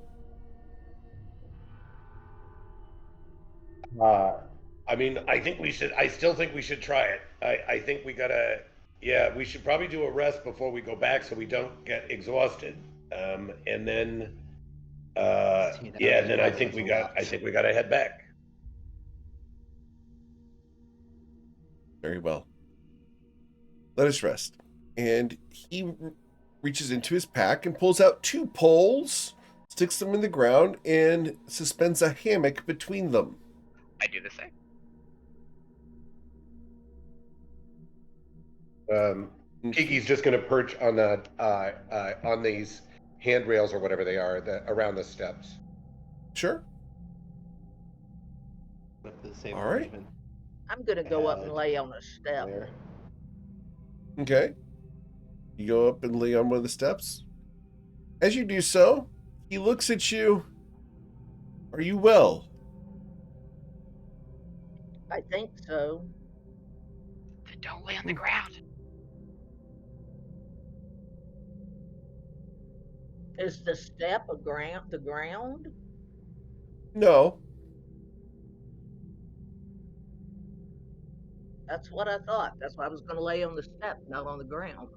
[SPEAKER 2] I mean, I think we should. I still think we should try it. I think we gotta. Yeah, we should probably do a rest before we go back, so we don't get exhausted. And then,
[SPEAKER 4] 16
[SPEAKER 2] yeah,
[SPEAKER 4] hours
[SPEAKER 2] and then I
[SPEAKER 4] drive
[SPEAKER 2] think
[SPEAKER 4] is
[SPEAKER 2] we
[SPEAKER 4] a
[SPEAKER 2] got.
[SPEAKER 4] lot.
[SPEAKER 2] I think we gotta head back.
[SPEAKER 1] Very well. Let us rest. And he reaches into his pack and pulls out 2 poles, sticks them in the ground, and suspends a hammock between them.
[SPEAKER 3] I do the same.
[SPEAKER 2] Kiki's just gonna perch on the on these handrails or whatever they are around the steps.
[SPEAKER 1] Sure.
[SPEAKER 4] With the same
[SPEAKER 1] All right.
[SPEAKER 4] arrangement
[SPEAKER 5] I'm gonna go up and lay on a step.
[SPEAKER 4] there.
[SPEAKER 1] Okay. You go up and lay on one of the steps. As you do so, he looks at you. Are you well?
[SPEAKER 5] I think so.
[SPEAKER 3] Then don't lay on the ground.
[SPEAKER 5] Is the step the ground?
[SPEAKER 1] No.
[SPEAKER 5] That's what I thought. That's why I was gonna lay on the step, not on the ground.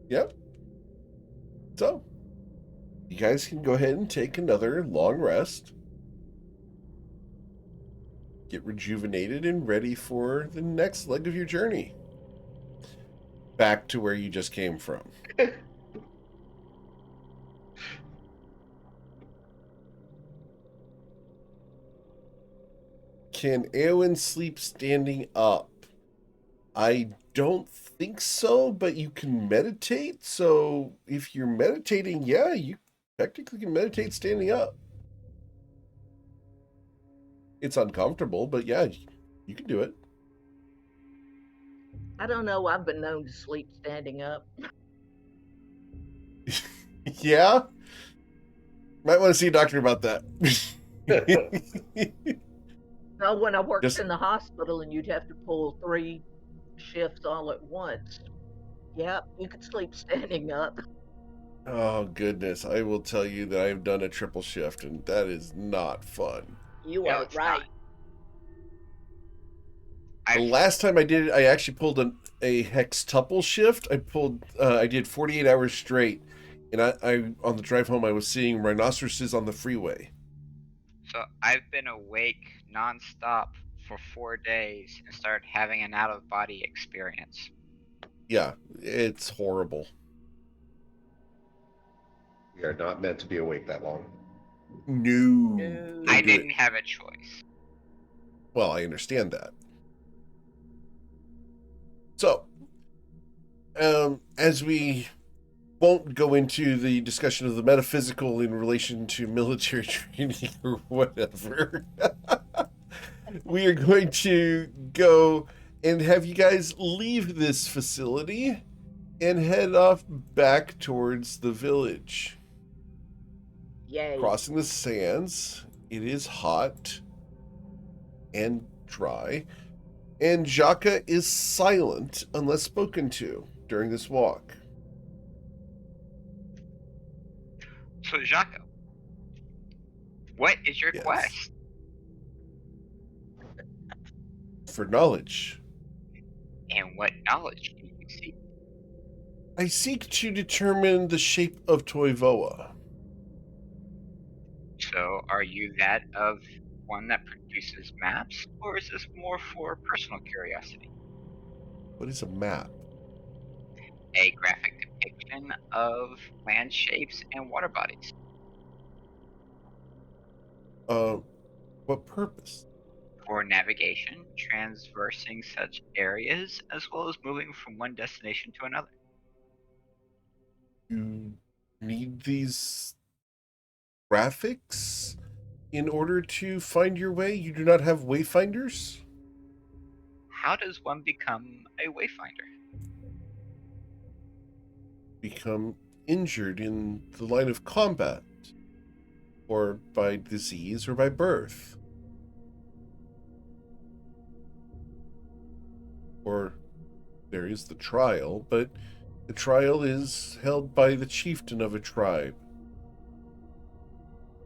[SPEAKER 1] Yep. So, you guys can go ahead and take another long rest. Get rejuvenated and ready for the next leg of your journey. Back to where you just came from. Can Eowyn sleep standing up? I don't think so, but you can meditate. So if you're meditating, yeah, you technically can meditate standing up. It's uncomfortable, but yeah, you can do it.
[SPEAKER 5] I don't know. I've been known to sleep standing up.
[SPEAKER 1] Yeah? Might want to see a doctor about that.
[SPEAKER 5] No, when I worked
[SPEAKER 1] Just-
[SPEAKER 5] in the hospital and you'd have to pull 3 shifts all at once. Yep, you could sleep standing up.
[SPEAKER 1] Oh, goodness. I will tell you that I've done a triple shift, and that is not fun.
[SPEAKER 5] You
[SPEAKER 3] No,
[SPEAKER 5] are
[SPEAKER 3] it's
[SPEAKER 5] right.
[SPEAKER 3] not.
[SPEAKER 1] The last time I did it, I actually pulled a hextuple shift. I did 48 hours straight, and I on the drive home, I was seeing rhinoceroses on the freeway.
[SPEAKER 3] So I've been awake nonstop for 4 days and started having an out-of-body experience.
[SPEAKER 1] Yeah, it's horrible.
[SPEAKER 2] We are not meant to be awake that long.
[SPEAKER 1] No.
[SPEAKER 5] No.
[SPEAKER 3] I
[SPEAKER 1] Don't do it.
[SPEAKER 3] didn't have a choice.
[SPEAKER 1] Well, I understand that. So, as we won't go into the discussion of the metaphysical in relation to military training or whatever, we are going to go and have you guys leave this facility and head off back towards the village.
[SPEAKER 5] Yay.
[SPEAKER 1] Crossing the sands, it is hot and dry, and Jaka is silent unless spoken to during this walk.
[SPEAKER 3] So, Jaco, what is your
[SPEAKER 1] Yes.
[SPEAKER 3] quest?
[SPEAKER 1] For knowledge.
[SPEAKER 3] And what knowledge do you seek?
[SPEAKER 1] I seek to determine the shape of Toivoa.
[SPEAKER 3] So, are you that of one that produces maps, or is this more for personal curiosity?
[SPEAKER 1] What is a map?
[SPEAKER 3] A graphic depiction of land shapes and water bodies
[SPEAKER 1] What purpose?
[SPEAKER 3] for navigation, traversing such areas, as well as moving from one destination to another.
[SPEAKER 1] You need these graphics in order to find your way? You do not have wayfinders?
[SPEAKER 3] How does one become a wayfinder?
[SPEAKER 1] Become injured in the line of combat, or by disease, or by birth, or there is the trial, but the trial is held by the chieftain of a tribe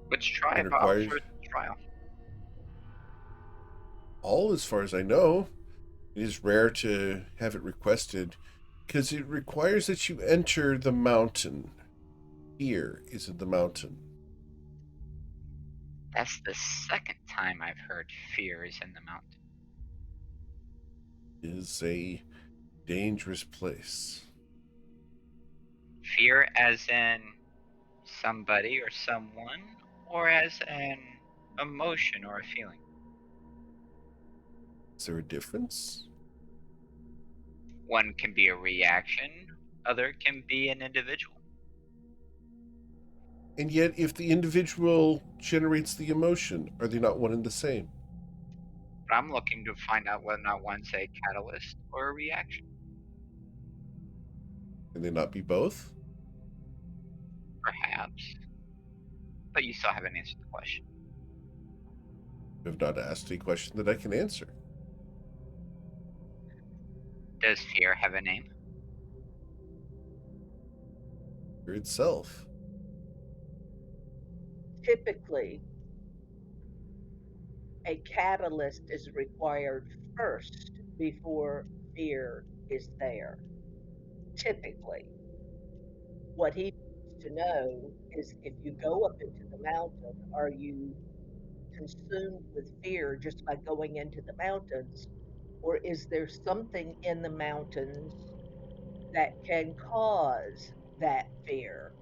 [SPEAKER 3] Which
[SPEAKER 1] and
[SPEAKER 3] tribe
[SPEAKER 1] requires
[SPEAKER 3] offers the trial?
[SPEAKER 1] all, as far as I know. It is rare to have it requested because it requires that you enter the mountain. Here is in the mountain.
[SPEAKER 3] That's the second time I've heard fear is in the mountain.
[SPEAKER 1] It is a dangerous place.
[SPEAKER 3] Fear as in somebody or someone, or as an emotion or a feeling?
[SPEAKER 1] Is there a difference?
[SPEAKER 3] One can be a reaction, other can be an individual.
[SPEAKER 1] And yet, if the individual generates the emotion, are they not one and the same?
[SPEAKER 3] But I'm looking to find out whether or not one's a catalyst or a reaction.
[SPEAKER 1] Can they not be both?
[SPEAKER 3] Perhaps. But you still haven't answered the question.
[SPEAKER 1] You have not asked a question that I can answer.
[SPEAKER 3] Does fear have a name?
[SPEAKER 1] For itself.
[SPEAKER 5] Typically, a catalyst is required first before fear is there. Typically, what he needs to know is if you go up into the mountain, are you consumed with fear just by going into the mountains? Or is there something in the mountains that can cause that fear?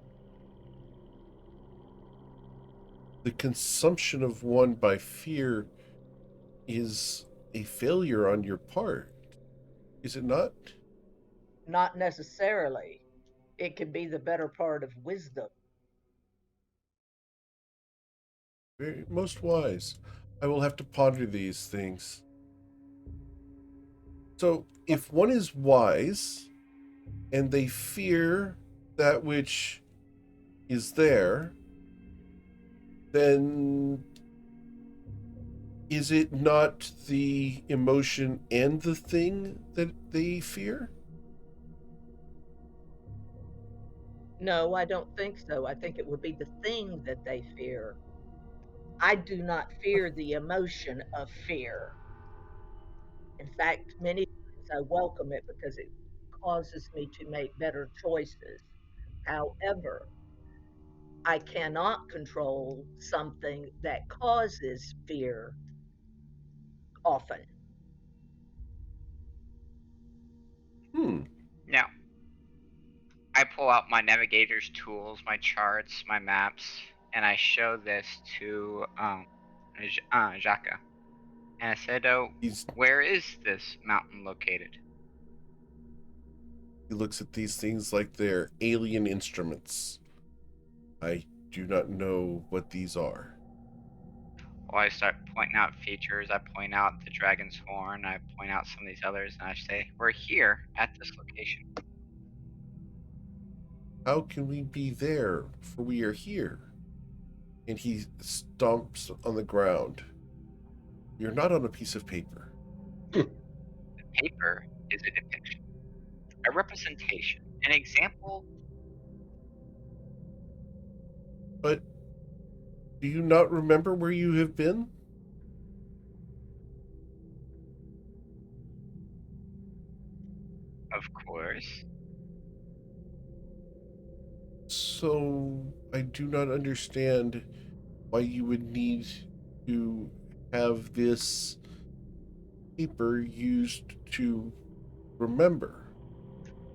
[SPEAKER 1] The consumption of one by fear is a failure on your part, is it not?
[SPEAKER 5] Not necessarily. It can be the better part of wisdom.
[SPEAKER 1] Very, most wise. I will have to ponder these things. So, if one is wise and they fear that which is there, then is it not the emotion and the thing that they fear?
[SPEAKER 5] No, I don't think so. I think it would be the thing that they fear. I do not fear the emotion of fear. In fact, many times I welcome it because it causes me to make better choices. However, I cannot control something that causes fear often.
[SPEAKER 1] Hmm.
[SPEAKER 3] Now, I pull out my navigator's tools, my charts, my maps, and I show this to Jaka. And I said, "Oh,
[SPEAKER 1] He's
[SPEAKER 3] where is this mountain located?"
[SPEAKER 1] he looks at these things like they're alien instruments. I do not know what these are.
[SPEAKER 3] Well, I start pointing out features. I point out the dragon's horn. I point out some of these others, and I say, "We're here at this location."
[SPEAKER 1] How can we be there, for we are here? And he stomps on the ground. You're not on a piece of paper.
[SPEAKER 3] The paper is a depiction, a representation, an example.
[SPEAKER 1] But do you not remember where you have been?
[SPEAKER 3] Of course.
[SPEAKER 1] So I do not understand why you would need to have this paper used to remember.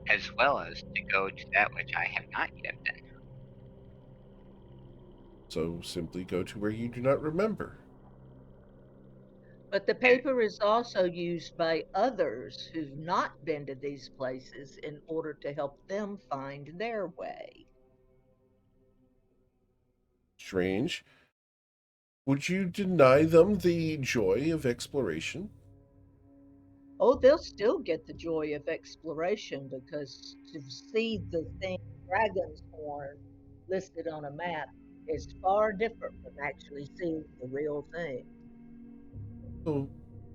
[SPEAKER 3] as well as to go to that which I have not yet been.
[SPEAKER 1] So simply go to where you do not remember.
[SPEAKER 5] But the
[SPEAKER 3] And
[SPEAKER 5] paper is also used by others who've not been to these places in order to help them find their way.
[SPEAKER 1] Strange. Would you deny them the joy of exploration?
[SPEAKER 5] Oh, they'll still get the joy of exploration because to see the thing, dragon's horn, listed on a map is far different from actually seeing the real thing.
[SPEAKER 1] Oh,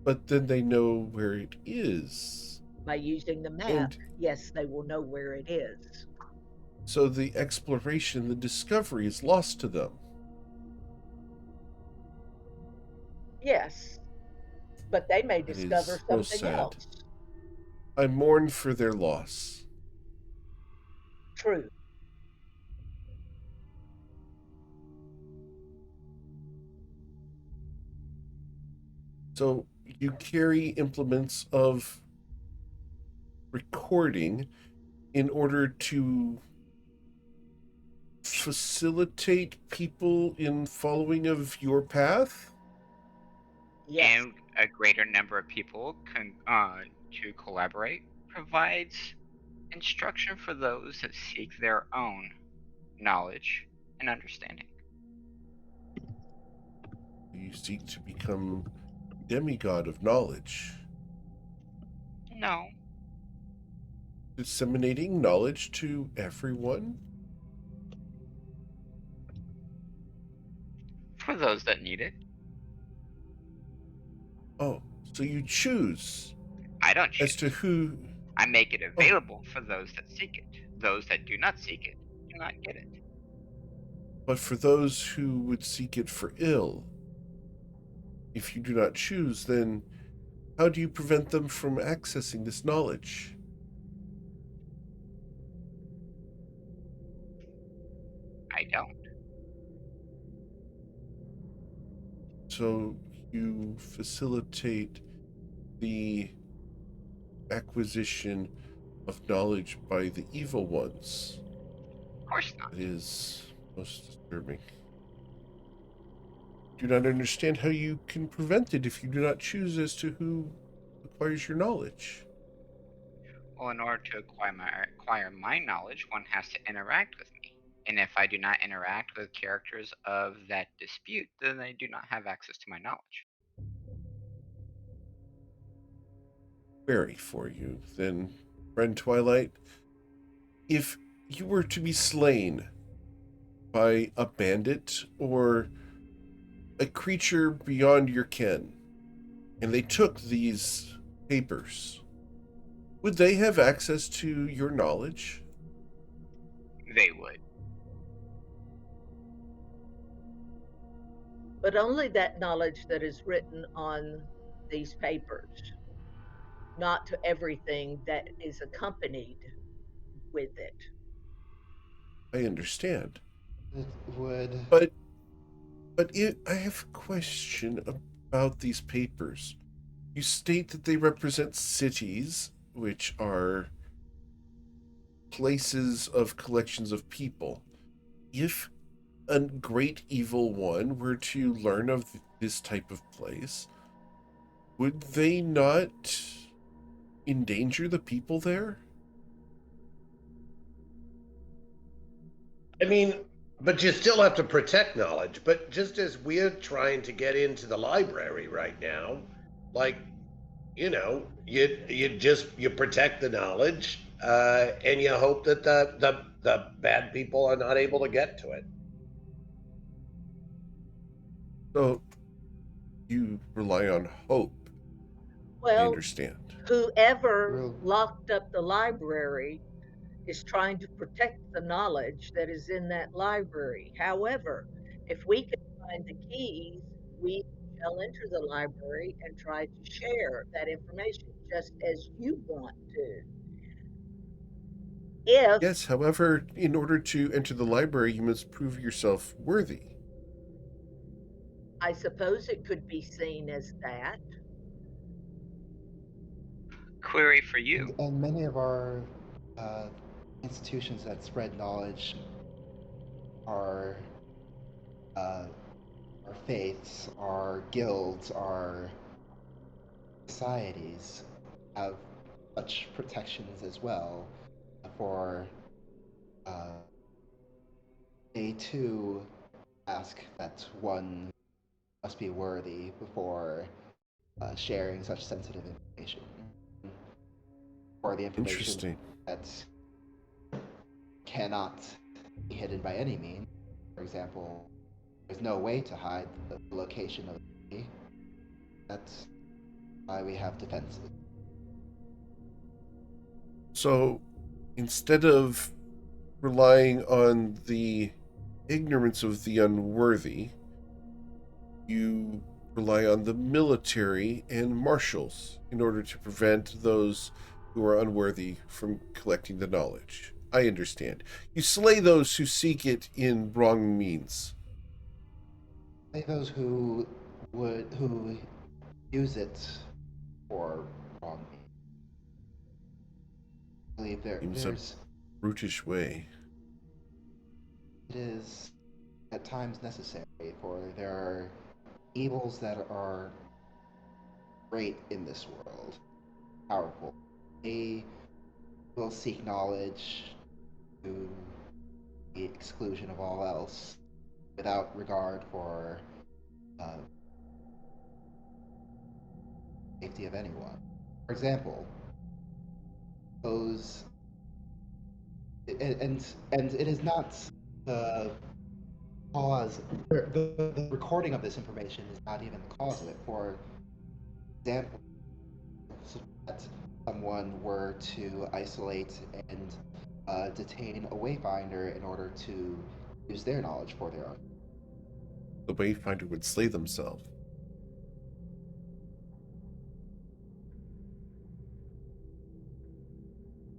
[SPEAKER 1] but then they know where it is.
[SPEAKER 5] By using the map,
[SPEAKER 1] And
[SPEAKER 5] yes, they will know where it is.
[SPEAKER 1] so the exploration, the discovery is lost to them.
[SPEAKER 5] Yes, but they may
[SPEAKER 1] That
[SPEAKER 5] discover
[SPEAKER 1] is most
[SPEAKER 5] something
[SPEAKER 1] sad.
[SPEAKER 5] else.
[SPEAKER 1] I mourn for their loss.
[SPEAKER 5] True.
[SPEAKER 1] So you carry implements of recording in order to facilitate people in following of your path?
[SPEAKER 5] Yes.
[SPEAKER 3] and a greater number of people to collaborate provides instruction for those that seek their own knowledge and understanding.
[SPEAKER 1] You seek to become demigod of knowledge,
[SPEAKER 3] No,
[SPEAKER 1] disseminating knowledge to everyone?
[SPEAKER 3] for those that need it.
[SPEAKER 1] Oh, so you choose
[SPEAKER 3] I don't
[SPEAKER 1] as to
[SPEAKER 3] choose.
[SPEAKER 1] who.
[SPEAKER 3] I make it
[SPEAKER 1] Oh,
[SPEAKER 3] available for those that seek it. Those that do not seek it do not get it.
[SPEAKER 1] but for those who would seek it for ill, if you do not choose, then how do you prevent them from accessing this knowledge?
[SPEAKER 3] I don't.
[SPEAKER 1] So you facilitate the acquisition of knowledge by the evil ones.
[SPEAKER 3] Of course not.
[SPEAKER 1] It is most disturbing. Do not understand how you can prevent it if you do not choose as to who acquires your knowledge.
[SPEAKER 3] Well, in order to acquire my knowledge, one has to interact with me. And if I do not interact with characters of that dispute, then they do not have access to my knowledge.
[SPEAKER 1] Query for you, then, friend Twilight. If you were to be slain by a bandit or a creature beyond your ken, and they took these papers, would they have access to your knowledge?
[SPEAKER 3] They would.
[SPEAKER 5] But only that knowledge that is written on these papers, not to everything that is accompanied with it.
[SPEAKER 1] I understand.
[SPEAKER 4] It would.
[SPEAKER 1] But I have a question about these papers. You state that they represent cities, which are places of collections of people. If a great evil one were to learn of this type of place, would they not endanger the people there?
[SPEAKER 2] I mean, but you still have to protect knowledge. But just as we're trying to get into the library right now, like, you protect the knowledge, and you hope that the bad people are not able to get to it.
[SPEAKER 1] So you rely on hope. I
[SPEAKER 5] Well,
[SPEAKER 1] understand.
[SPEAKER 5] whoever
[SPEAKER 4] Real.
[SPEAKER 5] locked up the library is trying to protect the knowledge that is in that library. However, if we can find the keys, we shall enter the library and try to share that information just as you want to. If
[SPEAKER 1] Yes, however, in order to enter the library, you must prove yourself worthy.
[SPEAKER 5] I suppose it could be seen as that.
[SPEAKER 3] Query for you.
[SPEAKER 4] And many of our uh, institutions that spread knowledge are uh, our faiths, our guilds, our societies have such protections as well for uh, they too ask that one must be worthy before sharing such sensitive information or the information
[SPEAKER 1] Interesting.
[SPEAKER 4] that cannot be hidden by any means. For example, there's no way to hide the location of the city. That's why we have defenses.
[SPEAKER 1] So instead of relying on the ignorance of the unworthy, you rely on the military and marshals in order to prevent those who are unworthy from collecting the knowledge. I understand. You slay those who seek it in wrong means.
[SPEAKER 4] Those who use it for wrong means. I believe
[SPEAKER 1] Seems a
[SPEAKER 4] there's
[SPEAKER 1] brutish way.
[SPEAKER 4] it is at times necessary, for there are evils that are great in this world, powerful. They will seek knowledge to the exclusion of all else, without regard for uh, safety of anyone. For example, those and it is not the cause. The recording of this information is not even the cause of it. For example, so that someone were to isolate and detain a wayfinder in order to use their knowledge for their own.
[SPEAKER 1] The Wayfinder would slay themselves.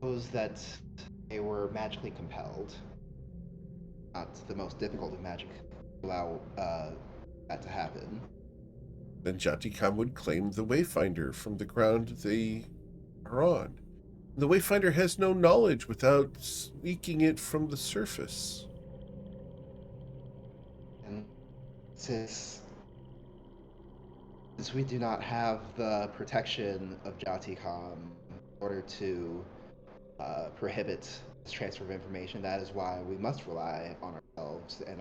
[SPEAKER 4] Suppose that they were magically compelled. Not the most difficult of magic to allow that to happen.
[SPEAKER 1] Then Jatikam would claim the Wayfinder from the ground they are on. The Wayfinder has no knowledge without seeking it from the surface.
[SPEAKER 4] And since we do not have the protection of Jatikam in order to prohibit this transfer of information, that is why we must rely on ourselves and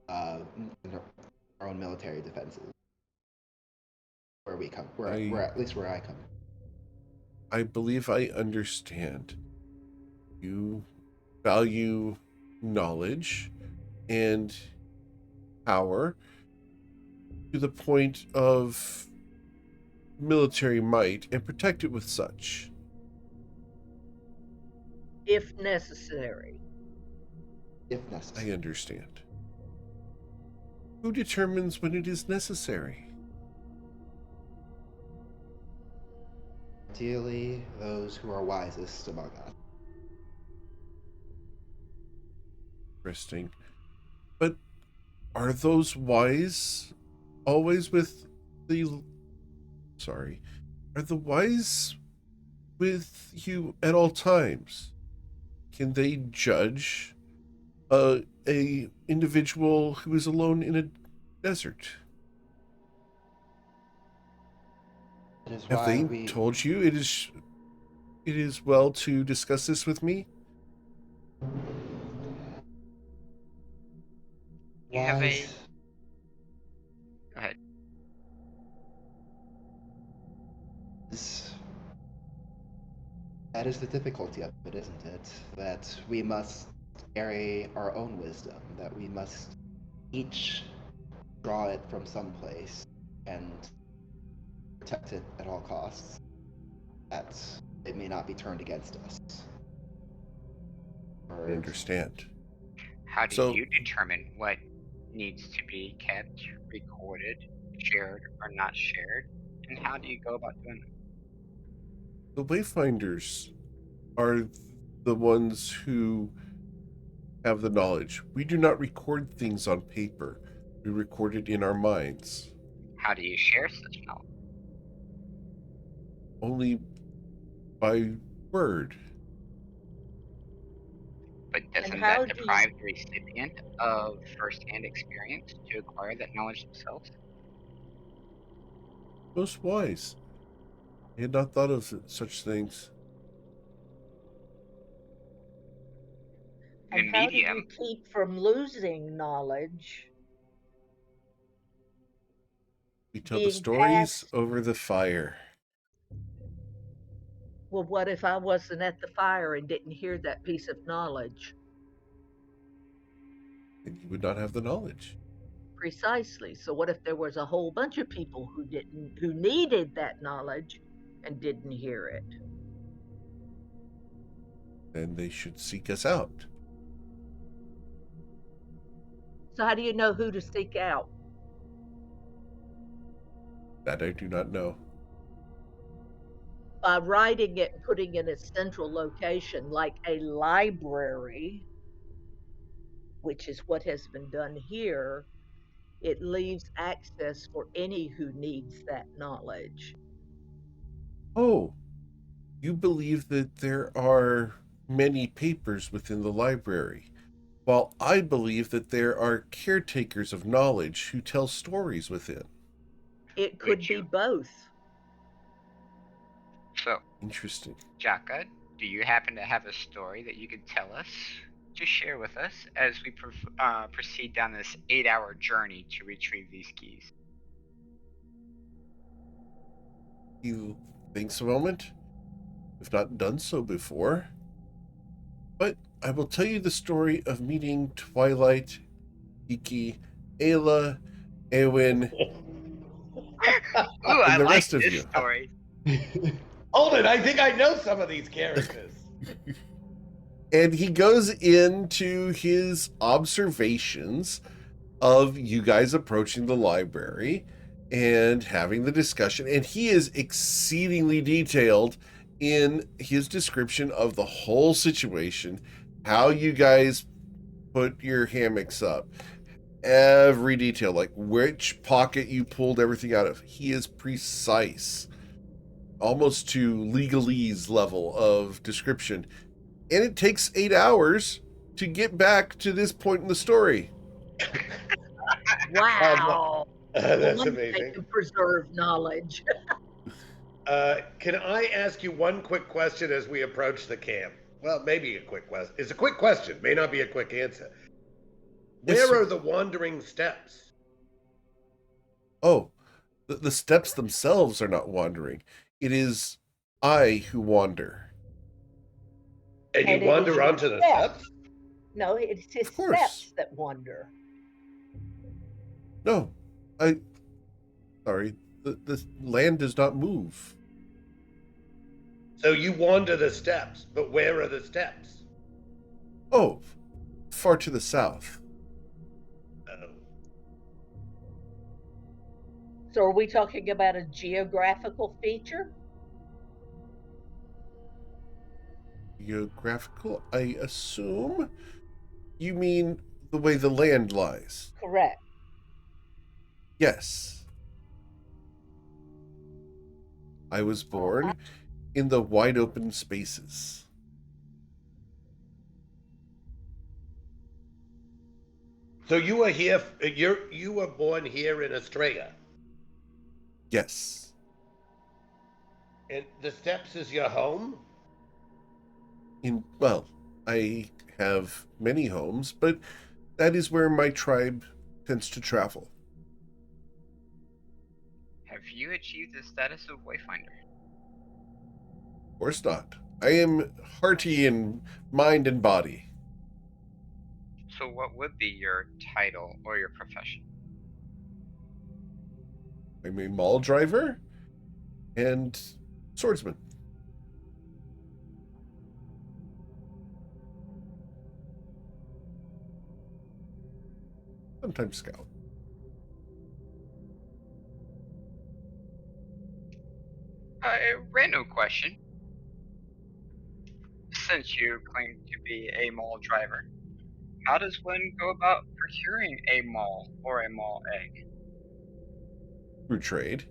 [SPEAKER 4] uh, our own military defenses. Where we come, where
[SPEAKER 1] I
[SPEAKER 4] at least where I come.
[SPEAKER 1] I believe I understand. You value knowledge and power to the point of military might and protect it with such.
[SPEAKER 5] if necessary.
[SPEAKER 4] If
[SPEAKER 1] I
[SPEAKER 4] necessary.
[SPEAKER 1] understand. Who determines when it is necessary?
[SPEAKER 4] Ideally, those who are wisest among us.
[SPEAKER 1] Interesting. But are those wise always with the. Sorry. Are the wise with you at all times? Can they judge a individual who is alone in a desert?
[SPEAKER 4] That is
[SPEAKER 1] Have
[SPEAKER 4] why
[SPEAKER 1] they
[SPEAKER 4] we
[SPEAKER 1] told you it is well to discuss this with me?
[SPEAKER 3] You have a.
[SPEAKER 4] wise.
[SPEAKER 3] Go ahead.
[SPEAKER 4] Is, that is the difficulty of it, isn't it? That we must carry our own wisdom. That we must each draw it from someplace and protect it at all costs. That it may not be turned against us.
[SPEAKER 1] I
[SPEAKER 4] Or
[SPEAKER 1] understand.
[SPEAKER 3] How do
[SPEAKER 1] So
[SPEAKER 3] you determine what needs to be kept, recorded, shared, or not shared? And how do you go about doing that?
[SPEAKER 1] the Wayfinders are the ones who have the knowledge. We do not record things on paper. We record it in our minds.
[SPEAKER 3] How do you share such knowledge?
[SPEAKER 1] Only by word.
[SPEAKER 3] Doesn't
[SPEAKER 5] how
[SPEAKER 3] that
[SPEAKER 5] do you,
[SPEAKER 3] deprive the recipient of first-hand experience to acquire that knowledge themselves?
[SPEAKER 1] Most wise. I had not thought of such things.
[SPEAKER 3] The
[SPEAKER 5] and how do you
[SPEAKER 3] medium,
[SPEAKER 5] keep from losing knowledge
[SPEAKER 1] We tell the
[SPEAKER 5] being
[SPEAKER 1] stories
[SPEAKER 5] passed?
[SPEAKER 1] over the fire.
[SPEAKER 5] Well, what if I wasn't at the fire and didn't hear that piece of knowledge?
[SPEAKER 1] And you would not have the knowledge.
[SPEAKER 5] Precisely. So what if there was a whole bunch of people who needed that knowledge and didn't hear it?
[SPEAKER 1] Then they should seek us out.
[SPEAKER 5] So how do you know who to seek out?
[SPEAKER 1] That I do not know.
[SPEAKER 5] By writing it and putting it in a central location like a library, which is what has been done here, it leaves access for any who needs that knowledge.
[SPEAKER 1] Oh, you believe that there are many papers within the library, while I believe that there are caretakers of knowledge who tell stories within.
[SPEAKER 5] It
[SPEAKER 3] would
[SPEAKER 5] could be
[SPEAKER 3] you?
[SPEAKER 5] both.
[SPEAKER 3] So,
[SPEAKER 1] Interesting.
[SPEAKER 3] Jaka, do you happen to have a story that you could tell us, to share with us, as we proceed down this 8-hour journey to retrieve these keys?
[SPEAKER 1] You thinks a moment? We've not done so before. But I will tell you the story of meeting Twilight, Iki, Ayla, Eowyn,
[SPEAKER 3] Ooh, I
[SPEAKER 1] and the
[SPEAKER 3] like
[SPEAKER 1] rest of
[SPEAKER 3] this
[SPEAKER 1] you.
[SPEAKER 3] story.
[SPEAKER 2] Hold it, I think I know some of these characters.
[SPEAKER 1] And he goes into his observations of you guys approaching the library and having the discussion. And he is exceedingly detailed in his description of the whole situation, how you guys put your hammocks up, every detail, like which pocket you pulled everything out of. He is precise, almost to legalese level of description. And it takes 8 hours to get back to this point in the story.
[SPEAKER 5] Wow. No
[SPEAKER 2] That's
[SPEAKER 5] wonder they
[SPEAKER 2] amazing.
[SPEAKER 5] can preserve knowledge.
[SPEAKER 2] Can I ask you one quick question as we approach the camp? Well, maybe a quick question. It's a quick question, may not be a quick answer.
[SPEAKER 1] Yes,
[SPEAKER 2] Where
[SPEAKER 1] sir.
[SPEAKER 2] are the wandering steps?
[SPEAKER 1] Oh, the steps themselves are not wandering. It is I who wander.
[SPEAKER 2] And you
[SPEAKER 5] And it is
[SPEAKER 2] wander
[SPEAKER 5] your
[SPEAKER 2] onto the
[SPEAKER 5] steps.
[SPEAKER 2] steps?
[SPEAKER 5] No, it's his
[SPEAKER 1] Of course.
[SPEAKER 5] steps that wander.
[SPEAKER 1] No, sorry, the land does not move.
[SPEAKER 2] So you wander the steps, but where are the steps?
[SPEAKER 1] Oh, far to the south.
[SPEAKER 2] Oh.
[SPEAKER 5] So are we talking about a geographical feature?
[SPEAKER 1] Geographical, I assume? You mean the way the land lies?
[SPEAKER 5] Correct.
[SPEAKER 1] Yes. I was
[SPEAKER 5] I-
[SPEAKER 1] born in the wide open spaces.
[SPEAKER 2] So you were here, you were born here in Australia,
[SPEAKER 1] Yes.
[SPEAKER 2] and the steps is your home?
[SPEAKER 1] Well, I have many homes, but that is where my tribe tends to travel.
[SPEAKER 3] Have you achieved the status of Wayfinder?
[SPEAKER 1] Of course not. I am hearty in mind and body.
[SPEAKER 3] So what would be your title or your profession?
[SPEAKER 1] I'm a mall driver and swordsman. Sometimes scout.
[SPEAKER 3] A random question. Since you claim to be a mall driver, how does one go about procuring a mall or a mall egg?
[SPEAKER 1] Through trade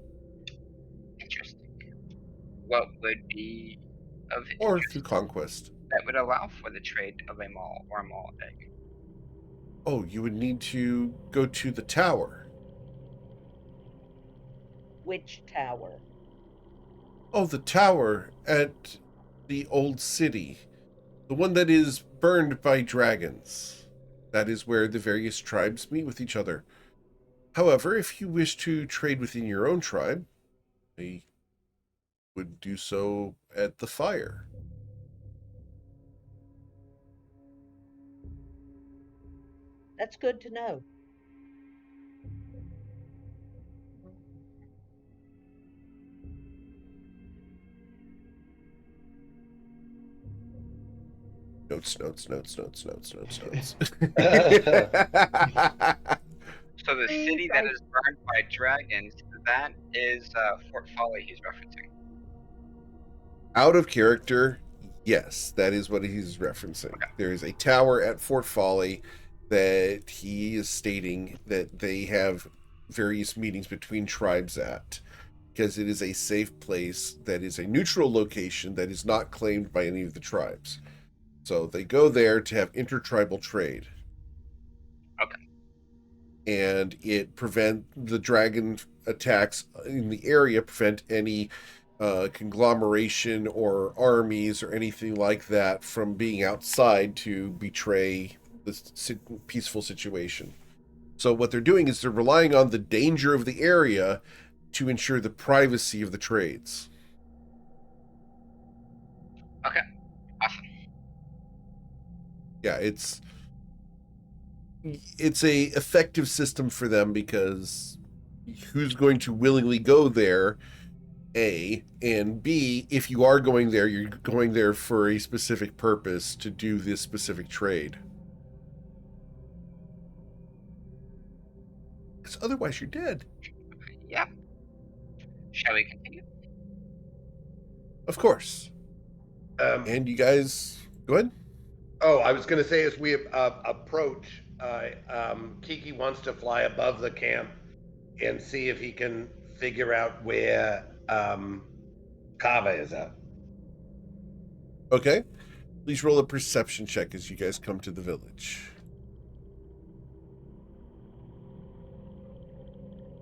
[SPEAKER 3] Interesting. What would be of
[SPEAKER 1] or through
[SPEAKER 3] interest?
[SPEAKER 1] conquest.
[SPEAKER 3] that would allow for the trade of a mole or a mole egg?
[SPEAKER 1] Oh, you would need to go to the tower.
[SPEAKER 5] Which tower?
[SPEAKER 1] Oh, the tower at the old city. The one that is burned by dragons. That is where the various tribes meet with each other. However, if you wish to trade within your own tribe, they would do so at the fire.
[SPEAKER 5] That's good to know.
[SPEAKER 1] Notes, notes, notes, notes, notes, notes, notes.
[SPEAKER 3] So the
[SPEAKER 5] Please,
[SPEAKER 3] city that is burned by dragons, that is Fort Folly he's referencing.
[SPEAKER 1] Out of character, yes, that is what he's referencing.
[SPEAKER 3] Okay.
[SPEAKER 1] There is a tower at Fort Folly that he is stating that they have various meetings between tribes at, because it is a safe place that is a neutral location that is not claimed by any of the tribes. So they go there to have intertribal trade.
[SPEAKER 3] Okay.
[SPEAKER 1] And it prevent the dragon attacks in the area, prevent any conglomeration or armies or anything like that from being outside to betray the peaceful situation. So what they're doing is they're relying on the danger of the area to ensure the privacy of the trades.
[SPEAKER 3] Okay. Awesome.
[SPEAKER 1] Yeah, it's a effective system for them because who's going to willingly go there? A, and B, if you are going there, you're going there for a specific purpose to do this specific trade. Because otherwise you're dead.
[SPEAKER 3] Yep. Shall we continue?
[SPEAKER 1] Of course. And you guys, go ahead.
[SPEAKER 2] Oh, I was going to say as we approach, Kiki wants to fly above the camp and see if he can figure out where Kava is at.
[SPEAKER 1] Okay. Please roll a perception check as you guys come to the village.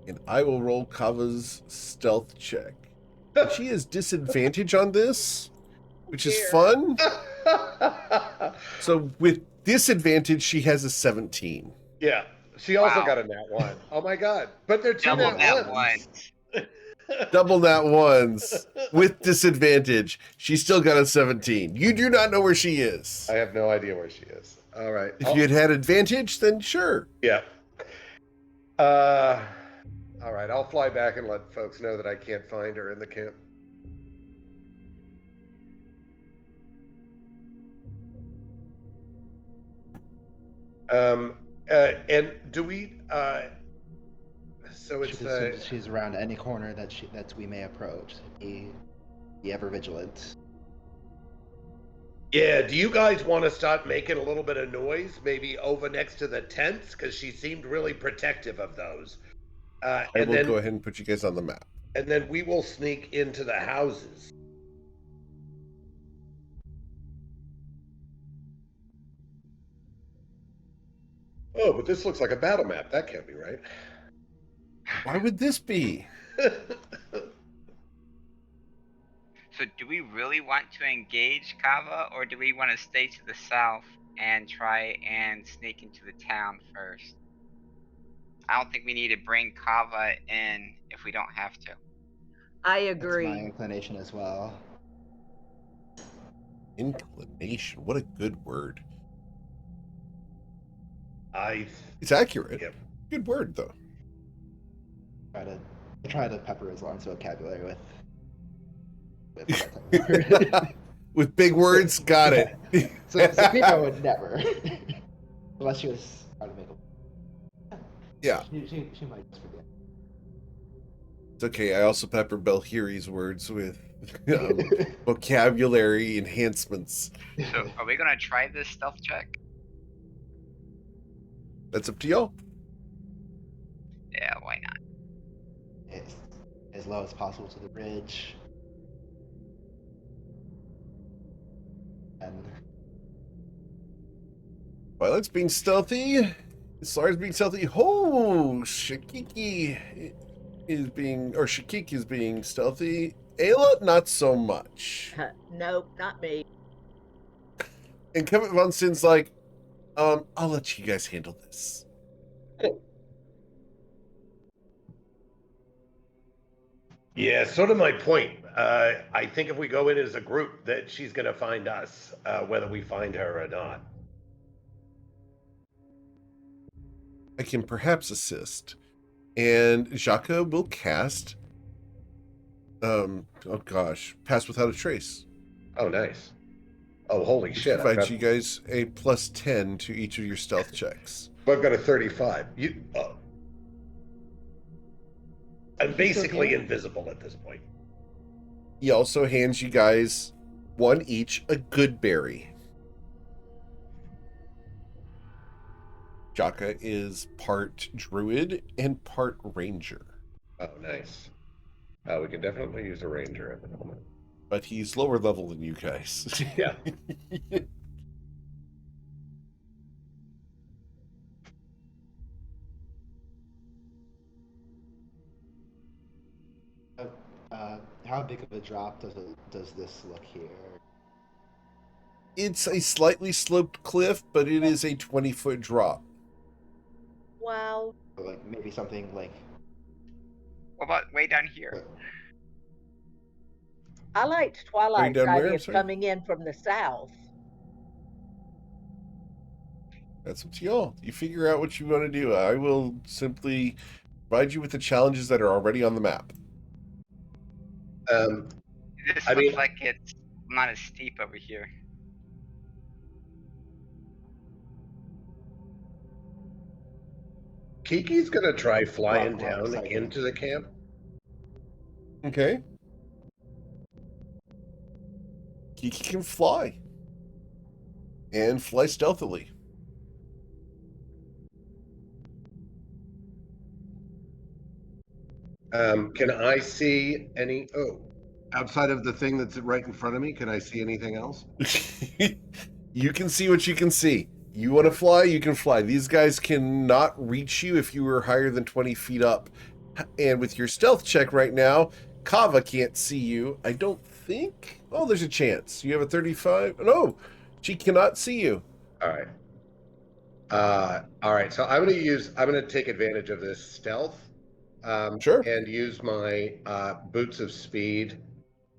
[SPEAKER 1] And I will roll Kava's stealth check. And she has disadvantage on this, which is fun. So with disadvantage, she has a 17.
[SPEAKER 2] Yeah. She also
[SPEAKER 3] Wow.
[SPEAKER 2] got a nat 1. Oh my god. But they're two
[SPEAKER 3] Double
[SPEAKER 2] nat
[SPEAKER 3] that
[SPEAKER 2] ones.
[SPEAKER 3] one.
[SPEAKER 1] Double nat ones with disadvantage. She's still got a 17. You do not know where she is.
[SPEAKER 2] I have no idea where she is. All right.
[SPEAKER 1] If you had had advantage, then sure.
[SPEAKER 2] Yeah. All right. I'll fly back and let folks know that I can't find her in the camp. And do we? So it's
[SPEAKER 4] she's around any corner that we may approach. Be ever vigilant.
[SPEAKER 2] Yeah. Do you guys want to start making a little bit of noise, maybe over next to the tents, because she seemed really protective of those.
[SPEAKER 1] I will go ahead and put you guys on the map.
[SPEAKER 2] And then we will sneak into the houses. Oh, but this looks like a battle map. That can't be right.
[SPEAKER 1] Why would this be?
[SPEAKER 3] So do we really want to engage Kava, or do we want to stay to the south and try and sneak into the town first? I don't think we need to bring Kava in if we don't have to.
[SPEAKER 5] I
[SPEAKER 4] That's
[SPEAKER 5] agree.
[SPEAKER 4] my inclination as well.
[SPEAKER 1] Inclination. What a good word.
[SPEAKER 2] It's
[SPEAKER 1] accurate.
[SPEAKER 2] Yep.
[SPEAKER 1] Good word, though.
[SPEAKER 4] Try to pepper his Lawrence vocabulary with
[SPEAKER 1] with big words. Got it.
[SPEAKER 4] so Pico would never, unless she was trying to make a.
[SPEAKER 1] Yeah.
[SPEAKER 4] She might just forget.
[SPEAKER 1] It's okay. I also pepper Belhiri's words with vocabulary enhancements.
[SPEAKER 3] So are we gonna try this stealth check?
[SPEAKER 1] That's up to y'all.
[SPEAKER 3] Yeah, why not?
[SPEAKER 4] It's as low as possible to the bridge.
[SPEAKER 1] Violet's being stealthy. Slar's being stealthy. Oh, Shakiki is being stealthy. Ayla, not so much.
[SPEAKER 5] Nope, not me.
[SPEAKER 1] And Kevin Von Sin's like, I'll let you guys handle this.
[SPEAKER 2] Yeah, sort of my point. I think if we go in as a group, that she's going to find us, whether we find her or not.
[SPEAKER 1] I can perhaps assist. And Jaka will cast, Pass Without a Trace.
[SPEAKER 2] Oh, nice. Oh, holy shit.
[SPEAKER 1] Provides you guys a +10 to each of your stealth checks.
[SPEAKER 2] I've got a 35. I'm basically invisible at this point.
[SPEAKER 1] He also hands you guys one each a good berry. Jaka is part druid and part ranger.
[SPEAKER 2] Oh, nice. We can definitely use a ranger at the moment.
[SPEAKER 1] But he's lower level than you guys.
[SPEAKER 2] Yeah.
[SPEAKER 4] How big of a drop does this look here?
[SPEAKER 1] It's a slightly sloped cliff, but it is a 20-foot drop.
[SPEAKER 5] Wow.
[SPEAKER 4] Like maybe something like.
[SPEAKER 3] What about way down here?
[SPEAKER 5] I liked Twilight's
[SPEAKER 1] down where?
[SPEAKER 5] idea
[SPEAKER 1] I'm
[SPEAKER 5] of
[SPEAKER 1] sorry?
[SPEAKER 5] coming in from the south.
[SPEAKER 1] That's up to y'all. You figure out what you want to do. I will simply provide you with the challenges that are already on the map.
[SPEAKER 3] This looks like it's not as steep over here.
[SPEAKER 2] Kiki's going to try flying
[SPEAKER 4] Rock
[SPEAKER 2] down
[SPEAKER 4] I
[SPEAKER 2] into the camp.
[SPEAKER 1] Okay. Kiki can fly. And fly stealthily.
[SPEAKER 2] Can I see any... Oh, outside of the thing that's right in front of me, can I see anything else?
[SPEAKER 1] You can see what you can see. You want to fly, you can fly. These guys cannot reach you if you were higher than 20 feet up. And with your stealth check right now, Kava can't see you. I don't think... Oh, there's a chance. You have a 35... No, she cannot see you.
[SPEAKER 2] All right. All right, so I'm going to take advantage of this stealth.
[SPEAKER 1] Sure.
[SPEAKER 2] And use my boots of speed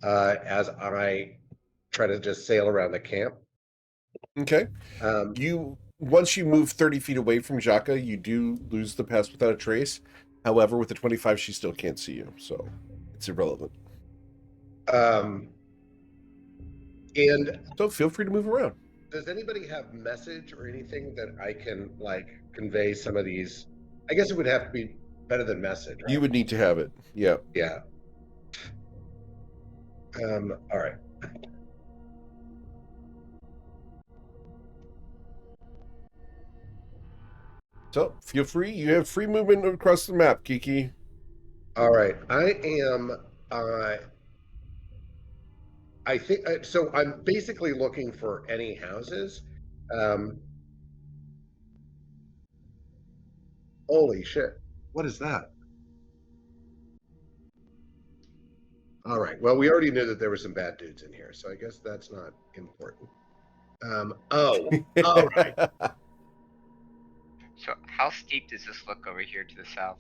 [SPEAKER 2] as I try to just sail around the camp.
[SPEAKER 1] Okay. Once you move 30 feet away from Jaka, you do lose the Pass Without a Trace. However, with the 25, she still can't see you, so it's irrelevant.
[SPEAKER 2] And
[SPEAKER 1] so feel free to move around.
[SPEAKER 2] Does anybody have message or anything that I can convey some of these? I guess it would have to be better than message, right?
[SPEAKER 1] You would need to have it. Yeah.
[SPEAKER 2] Yeah. All right.
[SPEAKER 1] So feel free. You have free movement across the map, Kiki.
[SPEAKER 2] All right. I am. I think so. I'm basically looking for any houses. Holy shit! What is that? All right. Well, we already knew that there were some bad dudes in here, so I guess that's not important. All right.
[SPEAKER 3] So how steep does this look over here to the south?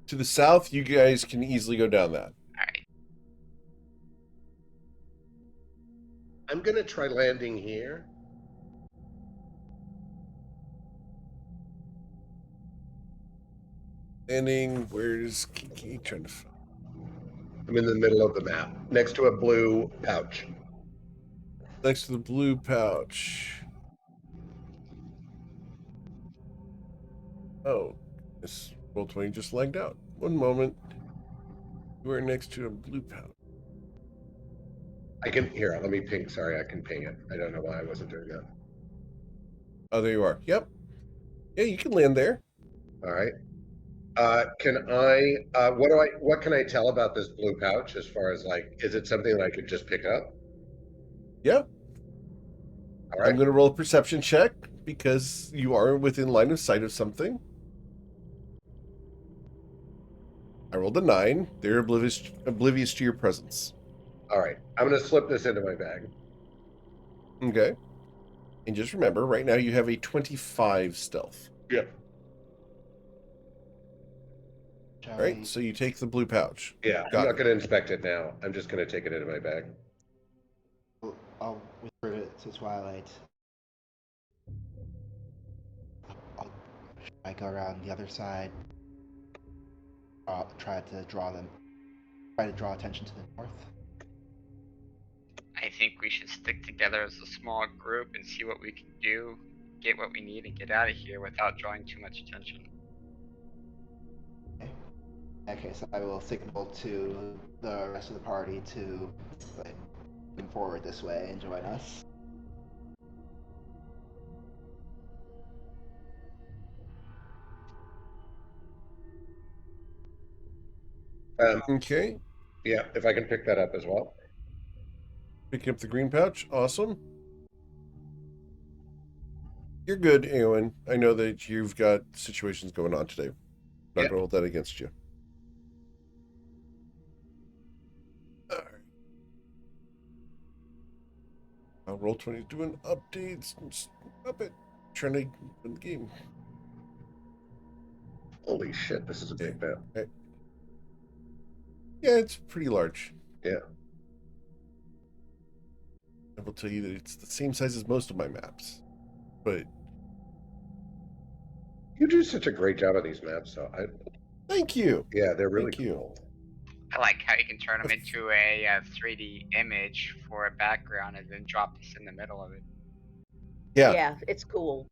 [SPEAKER 1] To the south, you guys can easily go down that.
[SPEAKER 3] All right.
[SPEAKER 2] I'm going to try landing here.
[SPEAKER 1] Landing, where's Kiki trying to find?
[SPEAKER 2] I'm in the middle of the map, next to a blue pouch.
[SPEAKER 1] Next to the blue pouch. Oh, this Roll20 just lagged out. One moment. You are next to a blue pouch.
[SPEAKER 2] I can, here, let me ping. Sorry, I can ping it. I don't know why I wasn't doing that.
[SPEAKER 1] Oh, there you are. Yep. Yeah, you can land there.
[SPEAKER 2] All right. Can I, what can I tell about this blue pouch as far as is it something that I could just pick up?
[SPEAKER 1] Yeah.
[SPEAKER 2] All
[SPEAKER 1] I'm
[SPEAKER 2] right.
[SPEAKER 1] going to roll a perception check because you are within line of sight of something. I rolled a 9. They're oblivious to your presence.
[SPEAKER 2] All right. I'm going to slip this into my bag.
[SPEAKER 1] Okay. And just remember, right now you have a 25 stealth.
[SPEAKER 2] Yep.
[SPEAKER 4] Shall
[SPEAKER 1] All right,
[SPEAKER 4] we-
[SPEAKER 1] so you take the blue pouch.
[SPEAKER 2] Yeah. I'm
[SPEAKER 1] Got
[SPEAKER 2] not
[SPEAKER 1] it.
[SPEAKER 2] going to inspect it now. I'm just going to take it into my bag.
[SPEAKER 4] I'll whisper it to Twilight. Should I go around the other side? Try to draw attention to the north.
[SPEAKER 3] I think we should stick together as a small group and see what we can do, get what we need, and get out of here without drawing too much attention.
[SPEAKER 4] Okay. In that case, I will signal to the rest of the party to come forward this way and join us.
[SPEAKER 1] Okay.
[SPEAKER 2] Yeah. If I can pick that up as well.
[SPEAKER 1] Picking up the green pouch. Awesome. You're good, Eowyn. I know that you've got situations going on today. Not
[SPEAKER 2] Yep.
[SPEAKER 1] going to hold that against you. All right. Roll 20 doing updates. Stop it. Trying to win the game.
[SPEAKER 2] Holy shit. This is a big map.
[SPEAKER 1] Okay. Yeah, it's pretty large.
[SPEAKER 2] Yeah.
[SPEAKER 1] I will tell you that it's the same size as most of my maps. But
[SPEAKER 2] You do such a great job on these maps. So
[SPEAKER 1] thank you.
[SPEAKER 2] yeah, they're really
[SPEAKER 1] Thank you.
[SPEAKER 2] cool.
[SPEAKER 3] I like how you can turn them into a 3D image for a background and then drop this in the middle of it.
[SPEAKER 1] Yeah,
[SPEAKER 5] it's cool.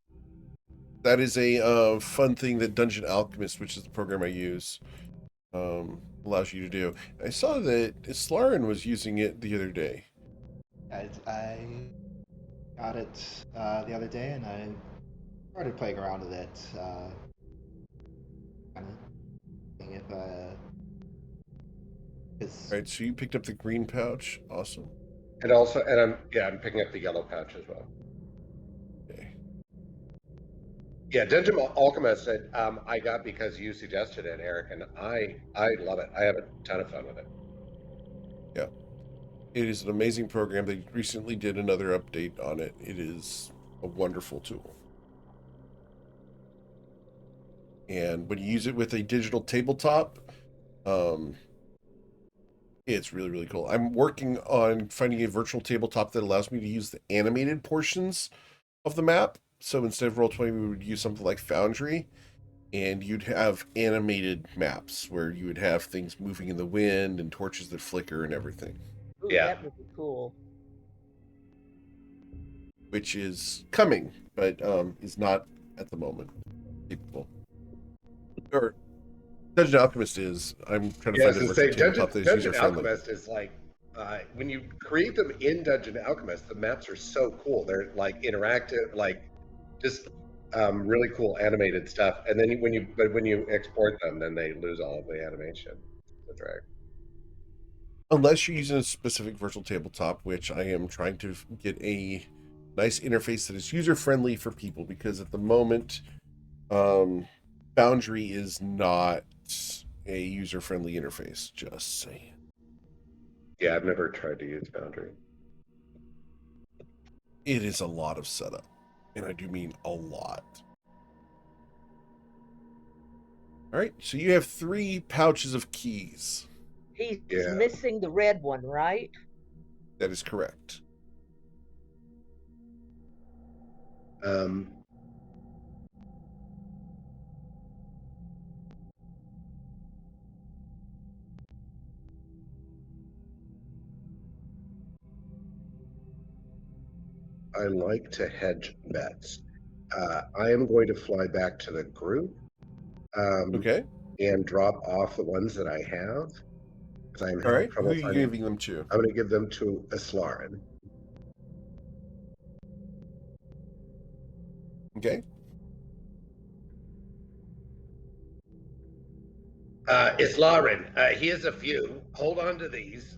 [SPEAKER 1] that is a fun thing that Dungeon Alchemist, which is the program I use, allows you to do. I saw that Islarin was using it the other day.
[SPEAKER 4] I got it the other day, and I started playing around with it. Kind of seeing if
[SPEAKER 1] All right, so you picked up the green pouch. Awesome.
[SPEAKER 2] And also, and I'm picking up the yellow pouch as well.
[SPEAKER 1] Okay.
[SPEAKER 2] Yeah, Dungeon Alchemist I got because you suggested it, Eric, and I love it. I have a ton of fun with it.
[SPEAKER 1] Yeah. It is an amazing program. They recently did another update on it. It is a wonderful tool. And when you use it with a digital tabletop, it's really, really cool. I'm working on finding a virtual tabletop that allows me to use the animated portions of the map. So instead of Roll20, we would use something like Foundry, and you'd have animated maps where you would have things moving in the wind and torches that flicker and everything.
[SPEAKER 5] Ooh,
[SPEAKER 2] Yeah.
[SPEAKER 5] that would be cool.
[SPEAKER 1] Which is coming, but is not at the moment capable. Or Dungeon Alchemist is. I'm trying to
[SPEAKER 2] Yeah,
[SPEAKER 1] find a
[SPEAKER 2] so
[SPEAKER 1] virtual
[SPEAKER 2] say
[SPEAKER 1] tabletop that is
[SPEAKER 2] Dungeon
[SPEAKER 1] user-friendly.
[SPEAKER 2] Alchemist is like when you create them in Dungeon Alchemist, the maps are so cool. They're like interactive, like just really cool animated stuff. And then when you export them, then they lose all of the animation. That's right.
[SPEAKER 1] Unless you're using a specific virtual tabletop, which I am trying to get a nice interface that is user-friendly for people, because at the moment, Foundry is not a user-friendly interface. Just saying.
[SPEAKER 2] Yeah, I've never tried to use Foundry.
[SPEAKER 1] It is a lot of setup, and I do mean a lot. All right, so you have 3 pouches of keys.
[SPEAKER 5] He's
[SPEAKER 2] Yeah.
[SPEAKER 5] missing the red one, right?
[SPEAKER 1] That is correct.
[SPEAKER 2] I like to hedge bets. I am going to fly back to the group
[SPEAKER 1] Okay.
[SPEAKER 2] and drop off the ones that I have because I'm
[SPEAKER 1] All
[SPEAKER 2] having
[SPEAKER 1] right. Who
[SPEAKER 2] trouble
[SPEAKER 1] are you
[SPEAKER 2] finding.
[SPEAKER 1] giving them to?
[SPEAKER 2] I'm going to give them to Islarin.
[SPEAKER 1] Okay.
[SPEAKER 2] Islarin, he has a few. Hold on to these.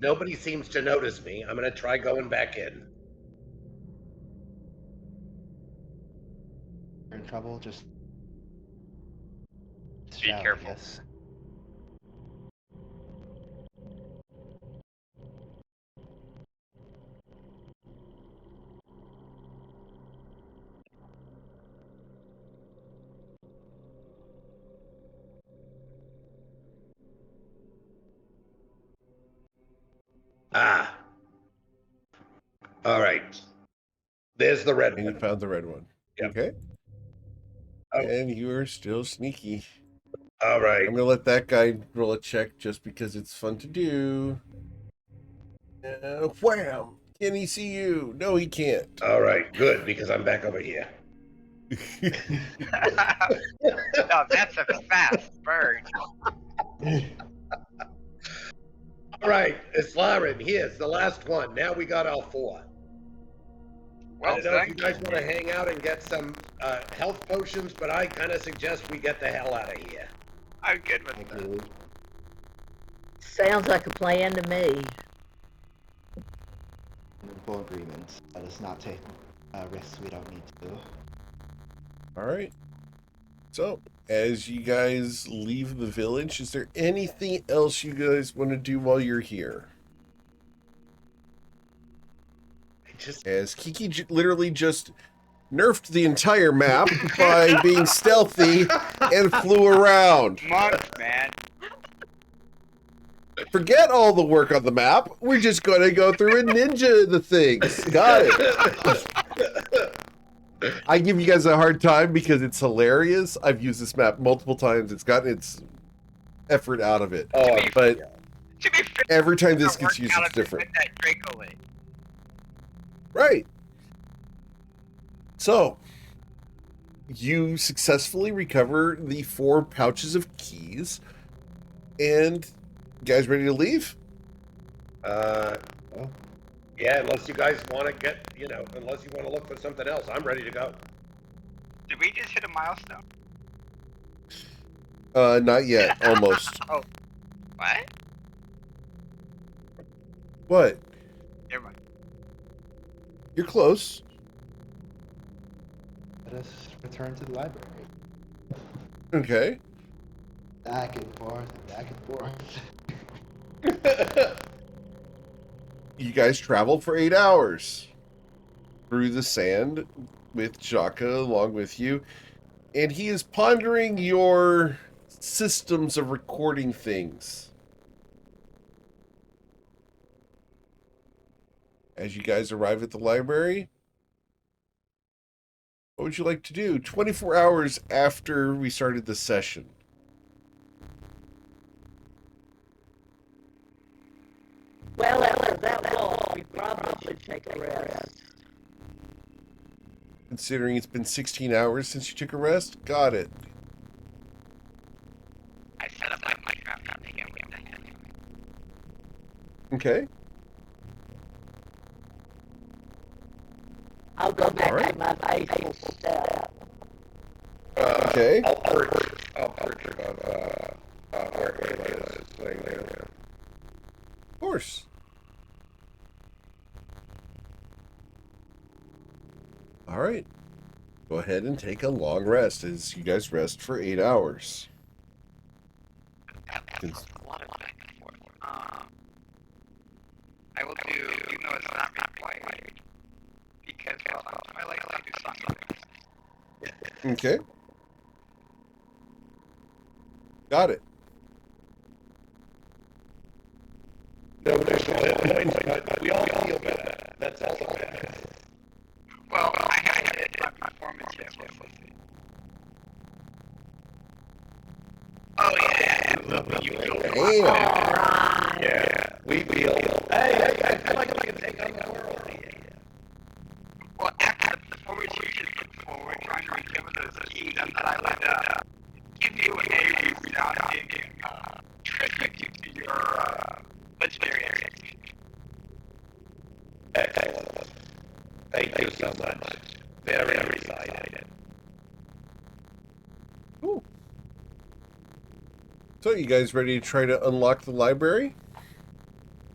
[SPEAKER 2] Nobody seems to notice me. I'm going to try going back in.
[SPEAKER 4] in trouble, just
[SPEAKER 3] Be
[SPEAKER 4] shout, I
[SPEAKER 3] careful.
[SPEAKER 4] guess.
[SPEAKER 2] Ah. All right. There's the red
[SPEAKER 1] And you
[SPEAKER 2] one.
[SPEAKER 1] found the red one.
[SPEAKER 2] Yep.
[SPEAKER 1] Okay.
[SPEAKER 2] Oh.
[SPEAKER 1] And you are still sneaky.
[SPEAKER 2] All right.
[SPEAKER 1] I'm gonna let that guy roll a check just because it's fun to do. Wham! Can he see you? No, he can't.
[SPEAKER 2] All right. Good, because I'm back over here.
[SPEAKER 3] Oh, that's a fast burn.
[SPEAKER 2] All right, Islarin, here's the last one. Now we got all four. I
[SPEAKER 3] Well
[SPEAKER 2] don't know if you
[SPEAKER 3] done.
[SPEAKER 2] guys want to hang out and get some health potions, but I kind of suggest we get the hell out of here.
[SPEAKER 3] I'm good with
[SPEAKER 4] Thank
[SPEAKER 3] that.
[SPEAKER 4] you.
[SPEAKER 5] Sounds like a plan to me.
[SPEAKER 4] In full agreement. Let us not take risks we don't need to.
[SPEAKER 1] All right. So, as you guys leave the village, is there anything else you guys want to do while you're here? As Kiki literally just nerfed the entire map by being stealthy and flew around.
[SPEAKER 3] Monks, man.
[SPEAKER 1] Forget all the work on the map. We're just going to go through and ninja the things. Got it. I give you guys a hard time because it's hilarious. I've used this map multiple times. It's gotten its effort out of it.
[SPEAKER 2] Oh,
[SPEAKER 1] But
[SPEAKER 3] To be fair,
[SPEAKER 1] every time this
[SPEAKER 3] it
[SPEAKER 1] gets
[SPEAKER 3] worked
[SPEAKER 1] used,
[SPEAKER 3] out
[SPEAKER 1] it's
[SPEAKER 3] if you
[SPEAKER 1] different.
[SPEAKER 3] win that Draco Lake.
[SPEAKER 1] Right. So, you successfully recover the 4 pouches of keys. And you guys ready to leave?
[SPEAKER 2] Yeah, unless you guys want to get, unless you want to look for something else, I'm ready to go.
[SPEAKER 3] Did we just hit a milestone?
[SPEAKER 1] Not yet. Almost.
[SPEAKER 3] Oh. What?
[SPEAKER 1] What?
[SPEAKER 3] Never mind.
[SPEAKER 1] You're close.
[SPEAKER 4] Let us return to the library.
[SPEAKER 1] Okay.
[SPEAKER 4] Back and forth, back and forth.
[SPEAKER 1] You guys travel for 8 hours through the sand with Jaka along with you, and he is pondering your systems of recording things. As you guys arrive at the library, what would you like to do 24 hours after we started the session?
[SPEAKER 5] Well, after that walk, we probably take a rest.
[SPEAKER 1] Considering it's been 16 hours since you took a rest? Got it.
[SPEAKER 3] I set up my Minecraft again.
[SPEAKER 1] Okay.
[SPEAKER 5] I'll go back
[SPEAKER 1] All right.
[SPEAKER 5] to my faithful step.
[SPEAKER 1] Okay.
[SPEAKER 2] I'll perch above, where Ayla is laying there.
[SPEAKER 1] Of course. All right. Go ahead and take a long rest as you guys rest for 8 hours.
[SPEAKER 3] That's a lot of back and forth. I will do, even though it's not required, because, well, I like to do something.
[SPEAKER 1] Okay. Got it.
[SPEAKER 2] No additional hit points, but we all feel better. That's all that matters.
[SPEAKER 3] Well, I haven't hit my performance yet. Let's see. Oh, yeah.
[SPEAKER 1] Damn.
[SPEAKER 2] Yeah, we feel. Hey, I feel like we can take on the world.
[SPEAKER 3] Well, after the performance you just put forward, trying to recover those keys, I thought I would give you a resounding tribute to your legendary execution.
[SPEAKER 2] Excellent. Thank you so much. Very excited.
[SPEAKER 1] Cool. So, you guys ready to try to unlock the library?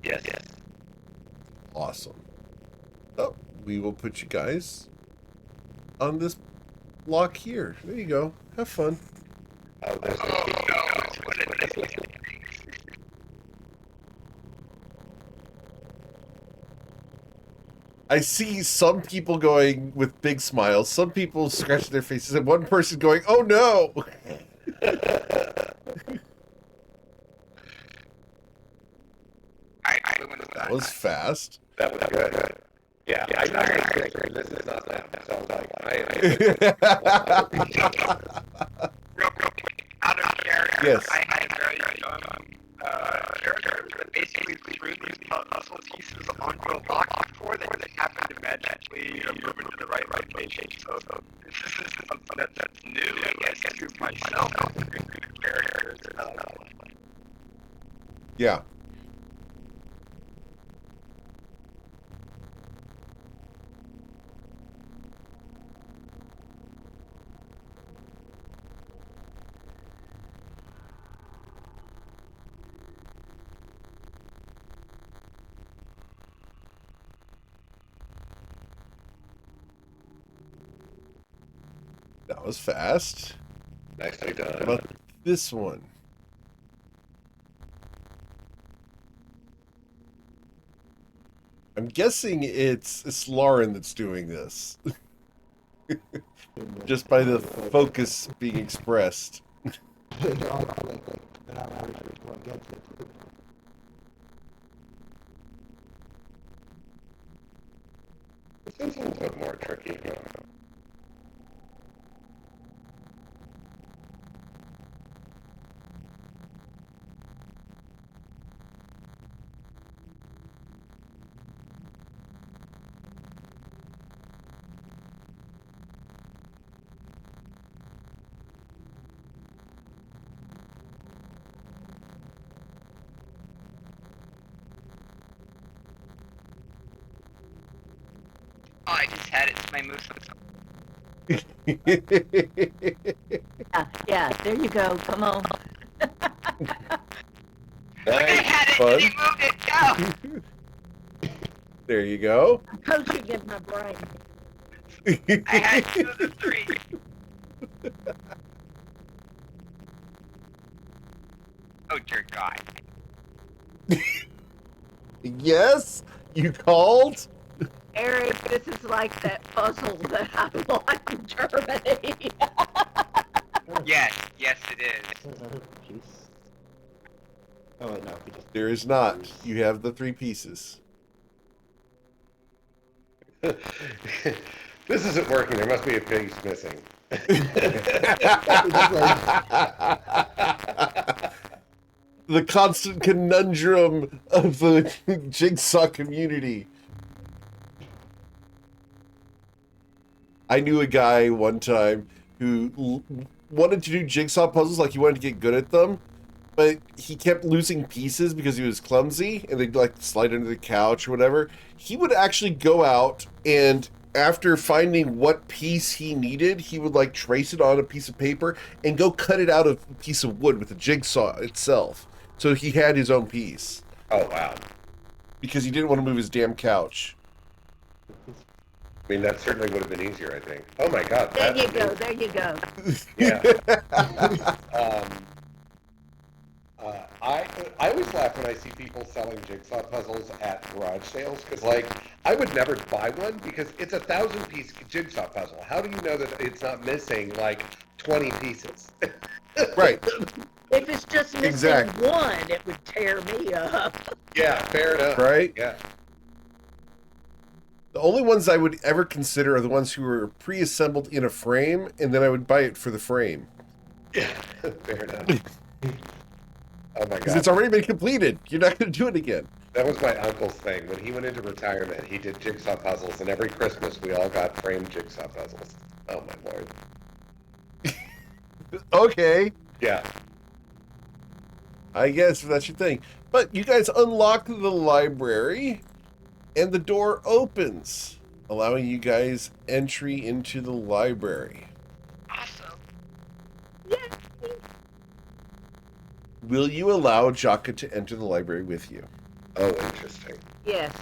[SPEAKER 2] Yes.
[SPEAKER 1] Awesome. So, we will put you guys on this lock here. There you go. Have fun.
[SPEAKER 2] Oh, there's the
[SPEAKER 3] Oh
[SPEAKER 2] key.
[SPEAKER 3] no, it's one of these things.
[SPEAKER 1] I see some people going with big smiles, some people scratching their faces, and one person going, "Oh no!"
[SPEAKER 3] I went with
[SPEAKER 1] That was fast.
[SPEAKER 2] That was good. Yeah, I know this is not that. So like,
[SPEAKER 3] Real quick, out of character,
[SPEAKER 1] Yes.
[SPEAKER 3] I had a very young character that basically threw these puzzle pieces onto a block before they happened to magically move into the right location. So this is something that's new, I guess, to myself and the characters.
[SPEAKER 1] Yeah. That was fast.
[SPEAKER 2] nicely
[SPEAKER 1] How
[SPEAKER 2] done.
[SPEAKER 1] about this one? I'm guessing it's Lauren that's doing this, just by the focus being expressed.
[SPEAKER 4] They're all like, they're not really sure which one gets it.
[SPEAKER 2] This seems a little bit more tricky.
[SPEAKER 3] Oh, I just had it. It's my moose.
[SPEAKER 5] Yeah, there you go. Come on.
[SPEAKER 3] I
[SPEAKER 2] Nice.
[SPEAKER 3] had it
[SPEAKER 1] Fun.
[SPEAKER 3] and he moved it down.
[SPEAKER 1] There you go.
[SPEAKER 5] I'm coaching in my brain.
[SPEAKER 3] I had 2 of the 3. Oh dear God.
[SPEAKER 1] Yes, you called.
[SPEAKER 5] Eric, this is like that puzzle that I bought in Germany.
[SPEAKER 3] Yes, it is.
[SPEAKER 4] There's another piece. Oh wait, no, we just.
[SPEAKER 1] There is not. You have the 3 pieces.
[SPEAKER 2] This isn't working. There must be a piece missing.
[SPEAKER 1] The constant conundrum of the jigsaw community. I knew a guy one time who wanted to do jigsaw puzzles, like he wanted to get good at them, but he kept losing pieces because he was clumsy and they'd like slide under the couch or whatever. He would actually go out and after finding what piece he needed, he would like trace it on a piece of paper and go cut it out of a piece of wood with a jigsaw itself. So he had his own piece
[SPEAKER 2] Oh wow.
[SPEAKER 1] because he didn't want to move his damn couch.
[SPEAKER 2] I mean, that certainly would have been easier, I think. Oh my God.
[SPEAKER 5] There
[SPEAKER 2] that's
[SPEAKER 5] you go.
[SPEAKER 2] amazing.
[SPEAKER 5] There you go.
[SPEAKER 2] Yeah. I always laugh when I see people selling jigsaw puzzles at garage sales because, like, I would never buy one because it's a 1,000-piece jigsaw puzzle. How do you know that it's not missing like 20 pieces?
[SPEAKER 1] Right.
[SPEAKER 5] If it's just missing
[SPEAKER 1] Exactly.
[SPEAKER 5] one, it would tear me up.
[SPEAKER 2] Yeah, fair enough.
[SPEAKER 1] Right?
[SPEAKER 2] Yeah.
[SPEAKER 1] The only ones I would ever consider are the ones who were pre-assembled in a frame, and then I would buy it for the frame.
[SPEAKER 2] Yeah, fair enough. Oh my
[SPEAKER 1] Because
[SPEAKER 2] God.
[SPEAKER 1] it's already been completed. You're not going to do it again.
[SPEAKER 2] That was my uncle's thing. When he went into retirement, he did jigsaw puzzles, and every Christmas we all got framed jigsaw puzzles. Oh my Lord.
[SPEAKER 1] Okay.
[SPEAKER 2] Yeah.
[SPEAKER 1] I guess that's your thing. But you guys unlock the library, and the door opens, allowing you guys entry into the library.
[SPEAKER 3] Awesome.
[SPEAKER 5] Yay!
[SPEAKER 1] Will you allow Jaka to enter the library with you?
[SPEAKER 2] Oh, interesting.
[SPEAKER 5] Yes.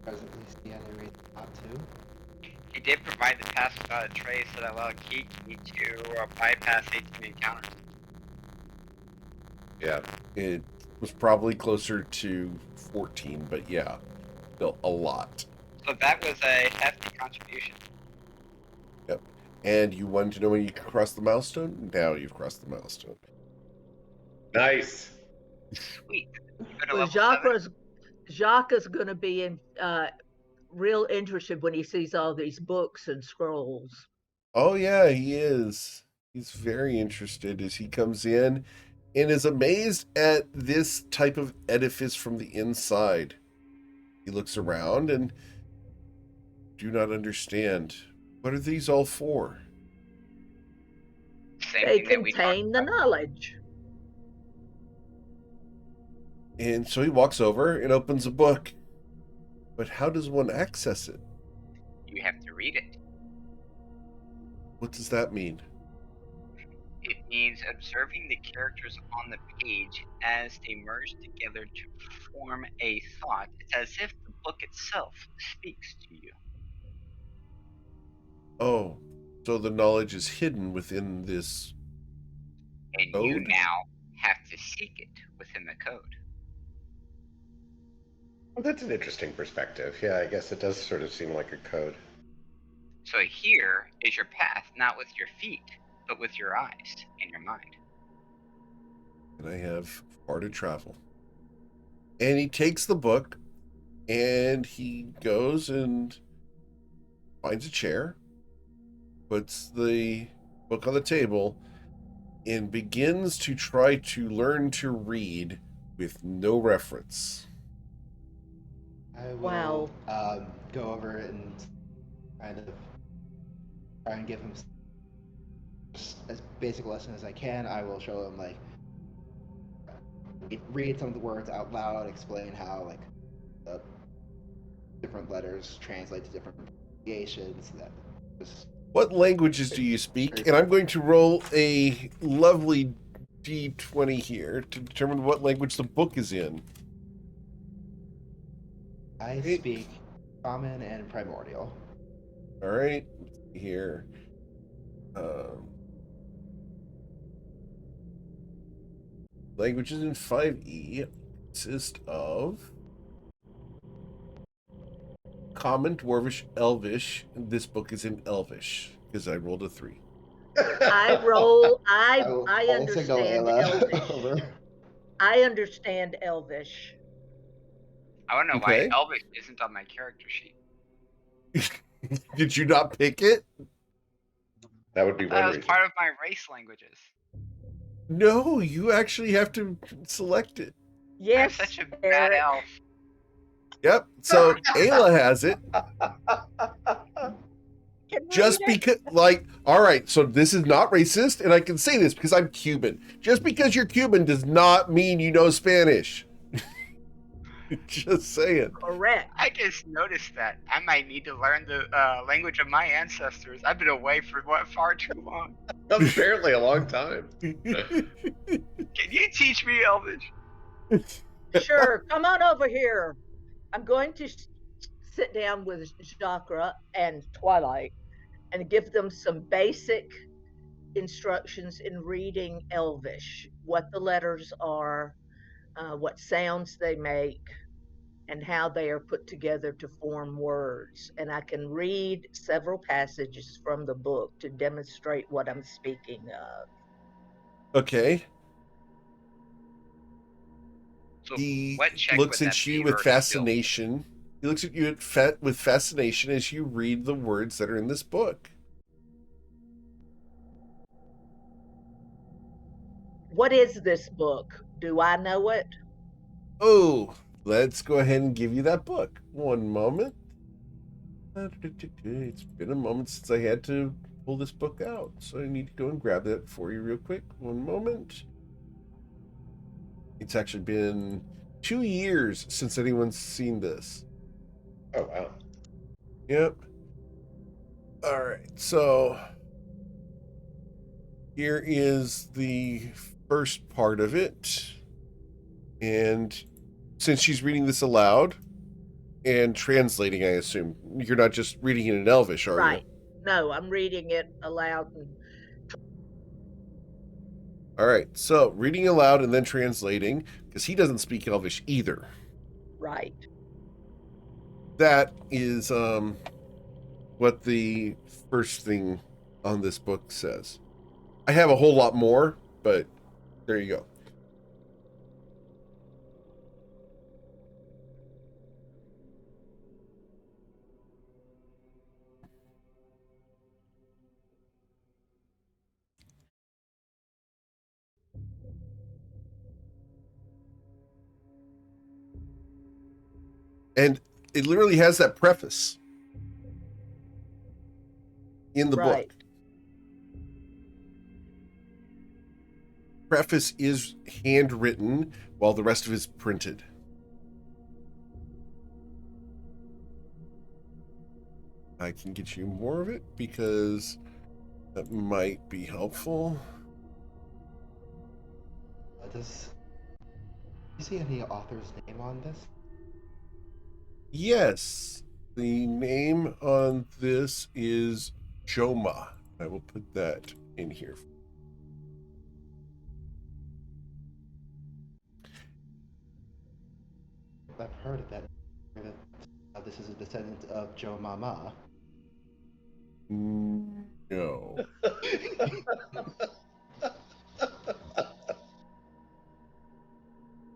[SPEAKER 4] Presently, the other rate not to.
[SPEAKER 3] He did provide the pass without a trace that allowed key to bypass 18 encounters.
[SPEAKER 2] Yeah.
[SPEAKER 1] It was probably closer to 14, but yeah, still a lot.
[SPEAKER 3] So that was a hefty contribution.
[SPEAKER 1] Yep. And you wanted to know when you could cross the milestone? Now you've crossed the milestone.
[SPEAKER 2] Nice.
[SPEAKER 3] Sweet. You go to
[SPEAKER 5] Well,
[SPEAKER 3] level 7?
[SPEAKER 5] Jacques is going to be real interested when he sees all these books and scrolls.
[SPEAKER 1] Oh, yeah, he is. He's very interested as he comes in and is amazed at this type of edifice from the inside. He looks around and do not understand. What are these all for?
[SPEAKER 3] Same
[SPEAKER 5] They
[SPEAKER 3] thing that we talked
[SPEAKER 5] contain the
[SPEAKER 3] about.
[SPEAKER 5] knowledge.
[SPEAKER 1] And so he walks over and opens a book. But how does one access it?
[SPEAKER 3] You have to read it.
[SPEAKER 1] What does that mean?
[SPEAKER 3] It means observing the characters on the page as they merge together to form a thought. It's as if the book itself speaks to you.
[SPEAKER 1] Oh, so the knowledge is hidden within this
[SPEAKER 3] And
[SPEAKER 1] code?
[SPEAKER 3] you now have to seek it within the code.
[SPEAKER 2] Well, that's an interesting perspective. Yeah, I guess it does sort of seem like a code.
[SPEAKER 3] So here is your path, not with your feet, but with your eyes and your mind.
[SPEAKER 1] And I have far to travel. And he takes the book and he goes and finds a chair, puts the book on the table, and begins to try to learn to read with no reference.
[SPEAKER 4] I will
[SPEAKER 5] Wow.
[SPEAKER 4] go over and kind of try and give him as basic a lesson as I can. I will show him like read some of the words out loud, explain how like the different letters translate to different pronunciations. That just
[SPEAKER 1] What languages do you speak? And I'm going to roll a lovely d20 here to determine what language the book is in.
[SPEAKER 4] I speak common and primordial.
[SPEAKER 1] All right, let's see here. Languages in 5e consist of Common, Dwarvish, Elvish. This book is in Elvish because I rolled a 3.
[SPEAKER 5] I
[SPEAKER 4] will signal
[SPEAKER 5] understand
[SPEAKER 4] Ayla
[SPEAKER 5] Elvish.
[SPEAKER 4] over.
[SPEAKER 5] I understand Elvish.
[SPEAKER 3] I don't know
[SPEAKER 1] Okay.
[SPEAKER 3] why Elvish isn't on my character sheet.
[SPEAKER 1] Did you not pick it?
[SPEAKER 2] That would be one
[SPEAKER 3] That was
[SPEAKER 2] reason.
[SPEAKER 3] part of my race languages.
[SPEAKER 1] No, you actually have to select it.
[SPEAKER 3] I'm
[SPEAKER 5] Yes,
[SPEAKER 3] such a bad
[SPEAKER 5] Eric.
[SPEAKER 3] elf.
[SPEAKER 1] Yep. So Ayla has it.
[SPEAKER 5] Can
[SPEAKER 1] Just
[SPEAKER 5] read it.
[SPEAKER 1] because, like, all right, so this is not racist, and I can say this because I'm Cuban. Just because you're Cuban does not mean you know Spanish. Just saying.
[SPEAKER 5] Correct.
[SPEAKER 3] I just noticed that. I might need to learn the language of my ancestors. I've been away for far too long.
[SPEAKER 2] Apparently a long time.
[SPEAKER 3] Can you teach me Elvish?
[SPEAKER 5] Sure, come on over here. I'm going to sit down with Jacques and Twilight and give them some basic instructions in reading Elvish, what the letters are, what sounds they make, and how they are put together to form words. And I can read several passages from the book to demonstrate what I'm speaking of.
[SPEAKER 1] Okay.
[SPEAKER 3] So
[SPEAKER 1] He
[SPEAKER 3] what check
[SPEAKER 1] looks
[SPEAKER 3] would
[SPEAKER 1] at
[SPEAKER 3] that
[SPEAKER 1] you
[SPEAKER 3] be,
[SPEAKER 1] with
[SPEAKER 3] or skill?
[SPEAKER 1] fascination. He looks at you with fascination as you read the words that are in this book.
[SPEAKER 5] What is this book? Do I know it?
[SPEAKER 1] Oh, let's go ahead and give you that book. One moment. It's been a moment since I had to pull this book out, so I need to go and grab that for you real quick. One moment. It's actually been 2 years since anyone's seen this.
[SPEAKER 2] Oh, wow.
[SPEAKER 1] Yep. All right, so here is the first part of it. And since she's reading this aloud, And translating, I assume. You're not just reading it in Elvish, are
[SPEAKER 5] Right.
[SPEAKER 1] you?
[SPEAKER 5] No, I'm reading it aloud.
[SPEAKER 1] All right, so reading aloud and then translating, because he doesn't speak Elvish either.
[SPEAKER 5] Right.
[SPEAKER 1] That is what the first thing on this book says. I have a whole lot more, but there you go. And it literally has that preface in the
[SPEAKER 5] Right.
[SPEAKER 1] book. Preface is handwritten while the rest of it is printed. I can get you more of it because that might be helpful.
[SPEAKER 4] Does you see any author's name on this?
[SPEAKER 1] Yes, the name on this is Joma. I will put that in here.
[SPEAKER 4] I've heard of that. This is a descendant of Joe Mama.
[SPEAKER 1] No.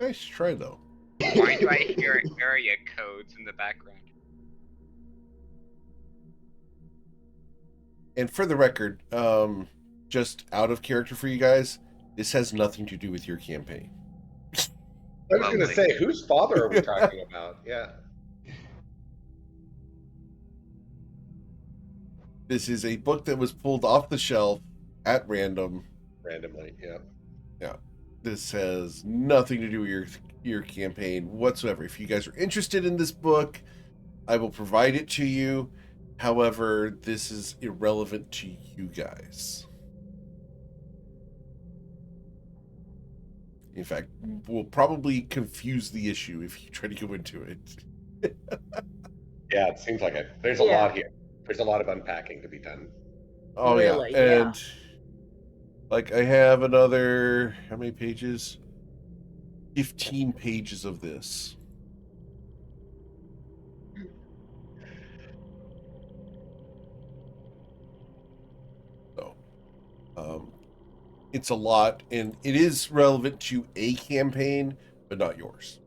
[SPEAKER 1] Nice try, though.
[SPEAKER 3] Why do I hear area codes in the background?
[SPEAKER 1] And for the record, just out of character for you guys, this has nothing to do with your campaign.
[SPEAKER 2] I was going to say, whose father are we talking about? Yeah.
[SPEAKER 1] This is a book that was pulled off the shelf at random.
[SPEAKER 2] Randomly, yeah.
[SPEAKER 1] Yeah. This has nothing to do with your campaign whatsoever. If you guys are interested in this book, I will provide it to you. However, this is irrelevant to you guys. In fact, we'll probably confuse the issue if you try to go into it.
[SPEAKER 2] Yeah, it seems like it. There's a lot here. There's a lot of unpacking to be done.
[SPEAKER 1] Oh,
[SPEAKER 5] Really,
[SPEAKER 1] yeah. And like I have another, how many pages? 15 pages of this. So, it's a lot, and it is relevant to a campaign, but not yours.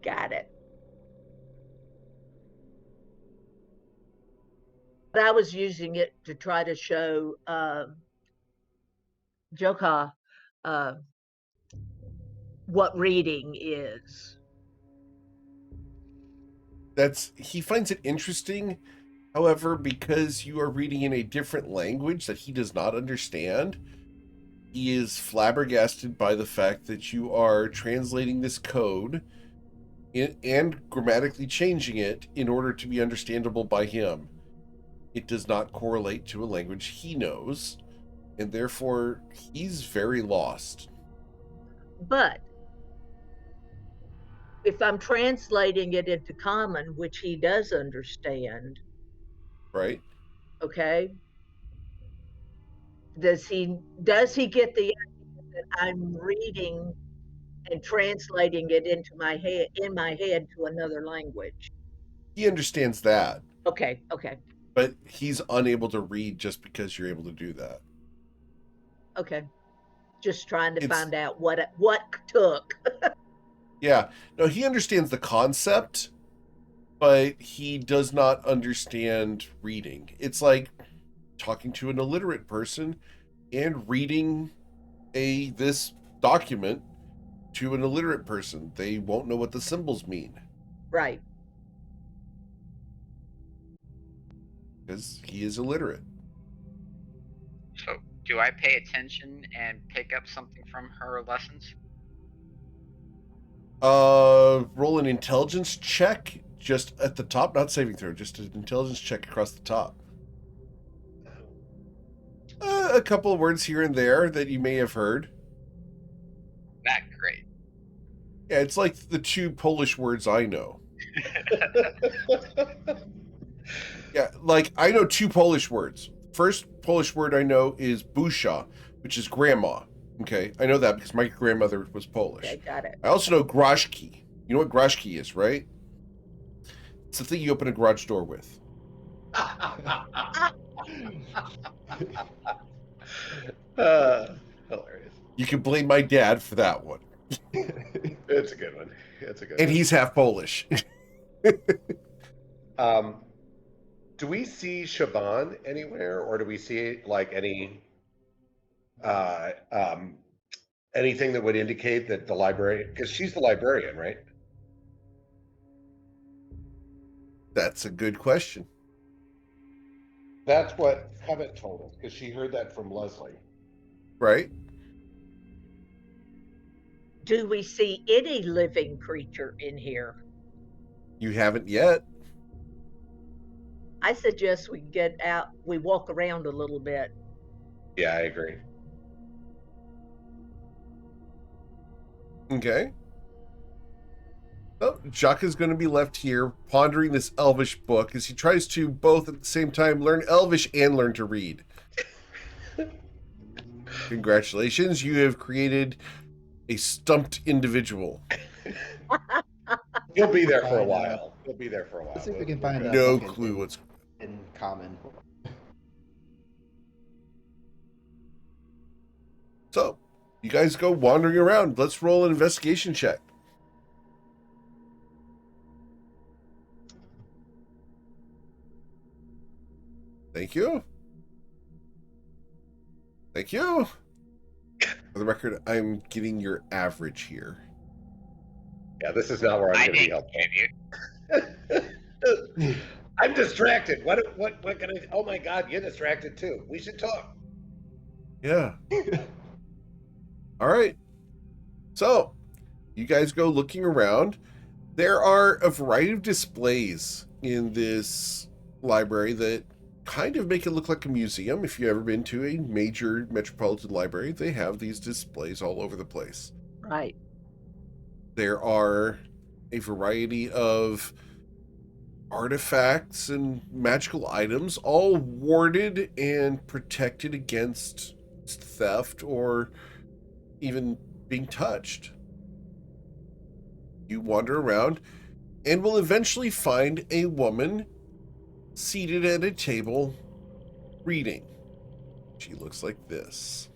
[SPEAKER 5] Got it. But I was using it to try to show Joka what reading is.
[SPEAKER 1] He finds it interesting. However, because you are reading in a different language that he does not understand, he is flabbergasted by the fact that you are translating this code and grammatically changing it in order to be understandable by him. It does not correlate to a language he knows, and therefore he's very lost.
[SPEAKER 5] But if I'm translating it into common, which he does understand,
[SPEAKER 1] Right?
[SPEAKER 5] okay, does he get the idea that I'm reading and translating it into my head to another language?
[SPEAKER 1] He understands that.
[SPEAKER 5] Okay.
[SPEAKER 1] But he's unable to read just because you're able to do that.
[SPEAKER 5] Okay. Just trying to find out what took.
[SPEAKER 1] Yeah. No, he understands the concept, but he does not understand reading. It's like talking to an illiterate person and reading this document to an illiterate person. They won't know what the symbols mean.
[SPEAKER 5] Right.
[SPEAKER 1] Because he is illiterate.
[SPEAKER 3] So, do I pay attention and pick up something from her lessons?
[SPEAKER 1] Roll an intelligence check just at the top, not saving throw, just an intelligence check across the top. A couple of words here and there that you may have heard.
[SPEAKER 3] Not great.
[SPEAKER 1] Yeah, it's like the two Polish words I know. Yeah, like I know 2 Polish words. First Polish word I know is busha, which is grandma. Okay, I know that because my grandmother was Polish.
[SPEAKER 5] Okay, got it.
[SPEAKER 1] I also know groszki. You know what groszki is, right? It's the thing you open a garage door with.
[SPEAKER 2] Hilarious.
[SPEAKER 1] You can blame my dad for that one.
[SPEAKER 2] It's a good one. It's a good
[SPEAKER 1] And
[SPEAKER 2] one.
[SPEAKER 1] he's half Polish.
[SPEAKER 2] Do we see Siobhan anywhere, or do we see like any anything that would indicate that the librarian, because she's the librarian, right?
[SPEAKER 1] That's a good question.
[SPEAKER 2] That's what Covet told us, because she heard that from Leslie.
[SPEAKER 1] Right?
[SPEAKER 5] Do we see any living creature in here?
[SPEAKER 1] You haven't yet.
[SPEAKER 5] I suggest we get out, we walk around a little bit.
[SPEAKER 2] Yeah, I agree.
[SPEAKER 1] Okay. Oh, Jacques is going to be left here pondering this Elvish book as he tries to both at the same time learn Elvish and learn to read. Congratulations, you have created a stumped individual.
[SPEAKER 2] He'll be there for a
[SPEAKER 4] Fine,
[SPEAKER 2] while. He'll be there for a while.
[SPEAKER 4] Let's see if we can find a
[SPEAKER 1] No
[SPEAKER 4] book
[SPEAKER 1] clue what's...
[SPEAKER 4] in common.
[SPEAKER 1] So, you guys go wandering around. Let's roll an investigation check. Thank you. Thank you. For the record, I'm getting your average here.
[SPEAKER 2] Yeah, this is not where I'm
[SPEAKER 3] I
[SPEAKER 2] going to be
[SPEAKER 3] didn't
[SPEAKER 2] helpful.
[SPEAKER 3] contribute.
[SPEAKER 2] I'm distracted. What can I? Oh my God, you're distracted too. We should talk.
[SPEAKER 1] Yeah. All right. So, you guys go looking around. There are a variety of displays in this library that kind of make it look like a museum. If you've ever been to a major metropolitan library, they have these displays all over the place.
[SPEAKER 5] Right.
[SPEAKER 1] There are a variety of artifacts and magical items, all warded and protected against theft or even being touched. You wander around and will eventually find a woman seated at a table reading. She looks like this.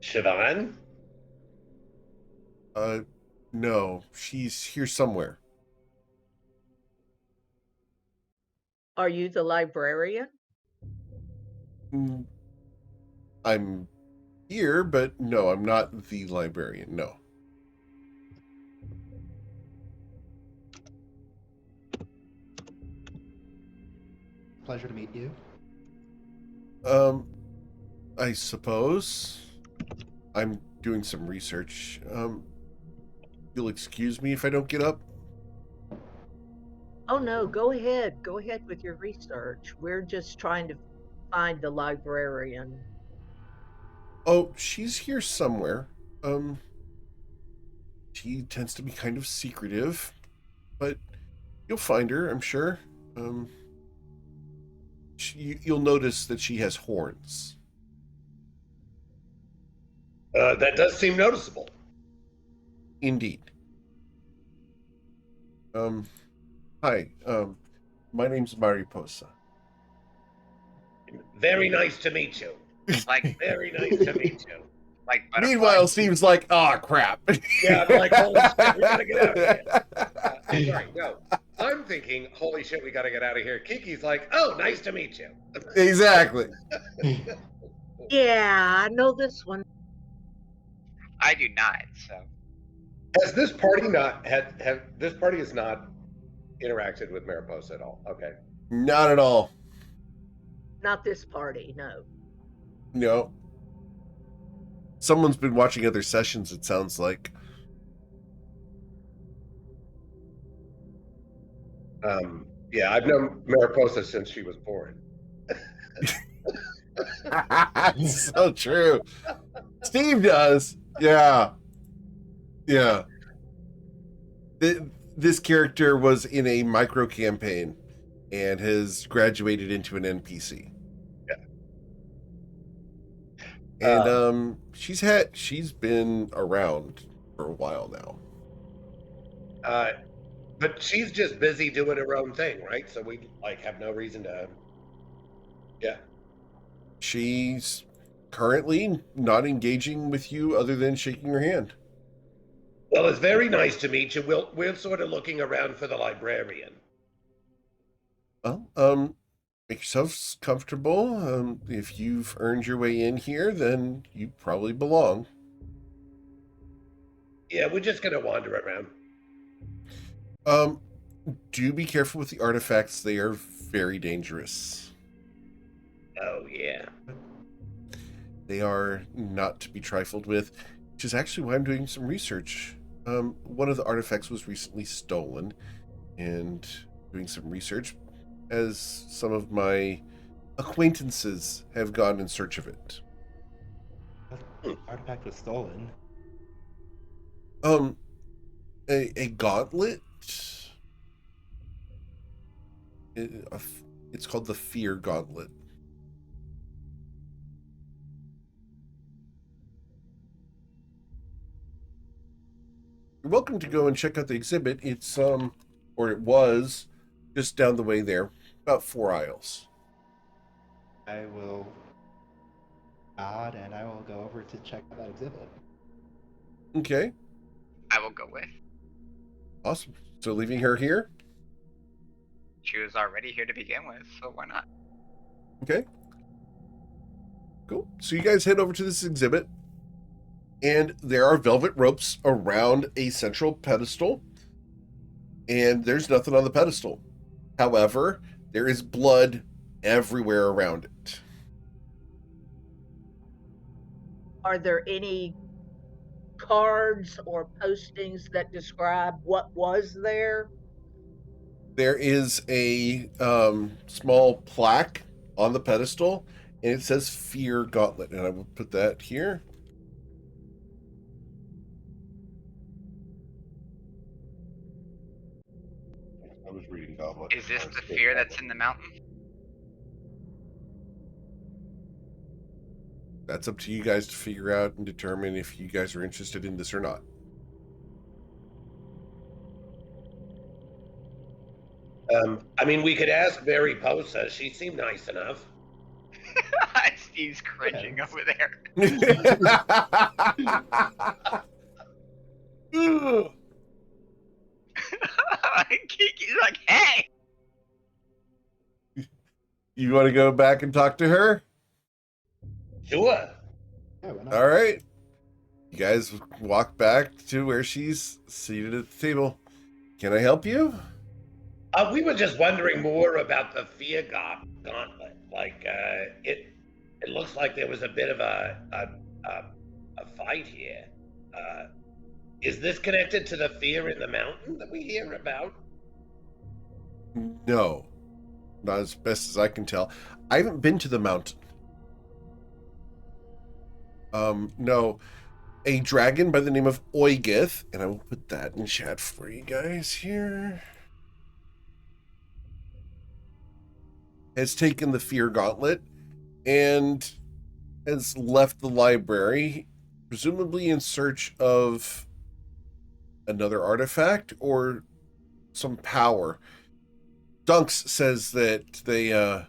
[SPEAKER 2] Siobhan?
[SPEAKER 1] No, she's here somewhere.
[SPEAKER 5] Are you the librarian?
[SPEAKER 1] Mm, I'm here, but no, I'm not the librarian. No.
[SPEAKER 4] Pleasure to meet you.
[SPEAKER 1] I suppose I'm doing some research. You'll excuse me if I don't get up?
[SPEAKER 5] Oh no, go ahead. Go ahead with your research. We're just trying to find the librarian.
[SPEAKER 1] Oh, she's here somewhere. She tends to be kind of secretive, but you'll find her, I'm sure. You'll notice that she has horns.
[SPEAKER 2] That does seem noticeable.
[SPEAKER 1] Indeed. Hi. My name's Mariposa.
[SPEAKER 2] Very nice to meet you.
[SPEAKER 3] Like,
[SPEAKER 2] Very nice to meet you.
[SPEAKER 3] like butterfly.
[SPEAKER 1] Meanwhile, Steve's like, "Ah, crap."
[SPEAKER 2] Yeah, I'm like, holy shit, we gotta get out of here. Sorry, no. I'm thinking, holy shit, we gotta get out of here. Kiki's like, oh, nice to meet you.
[SPEAKER 1] Exactly.
[SPEAKER 5] Yeah, I know this one.
[SPEAKER 3] I do not. So
[SPEAKER 2] Has this party not have this party has not interacted with Mariposa at all? Okay.
[SPEAKER 1] Not at all.
[SPEAKER 5] Not this party, no.
[SPEAKER 1] No. Someone's been watching other sessions, it sounds like.
[SPEAKER 2] Yeah, I've known Mariposa since she was born.
[SPEAKER 1] So true. Steve does. Yeah. Yeah. This character was in a micro campaign and has graduated into an NPC. And she's been around for a while now.
[SPEAKER 2] But she's just busy doing her own thing, right? So we like have no reason to. Yeah.
[SPEAKER 1] She's currently not engaging with you other than shaking her hand.
[SPEAKER 2] Well, it's very nice to meet you. We're sort of looking around for the librarian.
[SPEAKER 1] Well, make yourselves comfortable. If you've earned your way in here, then you probably belong.
[SPEAKER 2] Yeah, we're just gonna wander around.
[SPEAKER 1] Do be careful with the artifacts. They are very dangerous.
[SPEAKER 2] Oh yeah.
[SPEAKER 1] They are not to be trifled with, which is actually why I'm doing some research. One of the artifacts was recently stolen, and doing some research as some of my acquaintances have gone in search of it.
[SPEAKER 4] The artifact was stolen.
[SPEAKER 1] A gauntlet. It's called the Fear Gauntlet. You're welcome to go and check out the exhibit. It's or it was just down the way there, about 4 aisles.
[SPEAKER 4] I will nod and I will go over to check out that exhibit.
[SPEAKER 1] Okay,
[SPEAKER 3] I will go with.
[SPEAKER 1] awesome. So leaving her here.
[SPEAKER 3] She was already here to begin with, so why not?
[SPEAKER 1] Okay. Cool. So you guys head over to this exhibit, and there are velvet ropes around a central pedestal, and there's nothing on the pedestal. However, there is blood everywhere around it.
[SPEAKER 5] Are there any cards or postings that describe what was there?
[SPEAKER 1] There is a small plaque on the pedestal, and it says Fear Gauntlet, and I will put that here.
[SPEAKER 2] I was reading Goblet.
[SPEAKER 3] Is this the fear that's in the mountain?
[SPEAKER 1] That's up to you guys to figure out and determine if you guys are interested in this or not.
[SPEAKER 2] I mean, we could ask Mary Posa. She seemed nice enough.
[SPEAKER 3] Steve's cringing over there. Kiki's like, hey!
[SPEAKER 1] You want to go back and talk to her?
[SPEAKER 2] Sure.
[SPEAKER 4] Yeah, why not?
[SPEAKER 1] All right. You guys walk back to where she's seated at the table. Can I help you?
[SPEAKER 2] We were just wondering more about the Fear Gauntlet. Like, it looks like there was a bit of a fight here. Is this connected to the fear in the mountain that we hear about?
[SPEAKER 1] No. Not as best as I can tell. I haven't been to the mountain. No. A dragon by the name of Oigith, and I will put that in chat for you guys here, has taken the Fear Gauntlet and has left the library, presumably in search of another artifact or some power. Dunks says that they are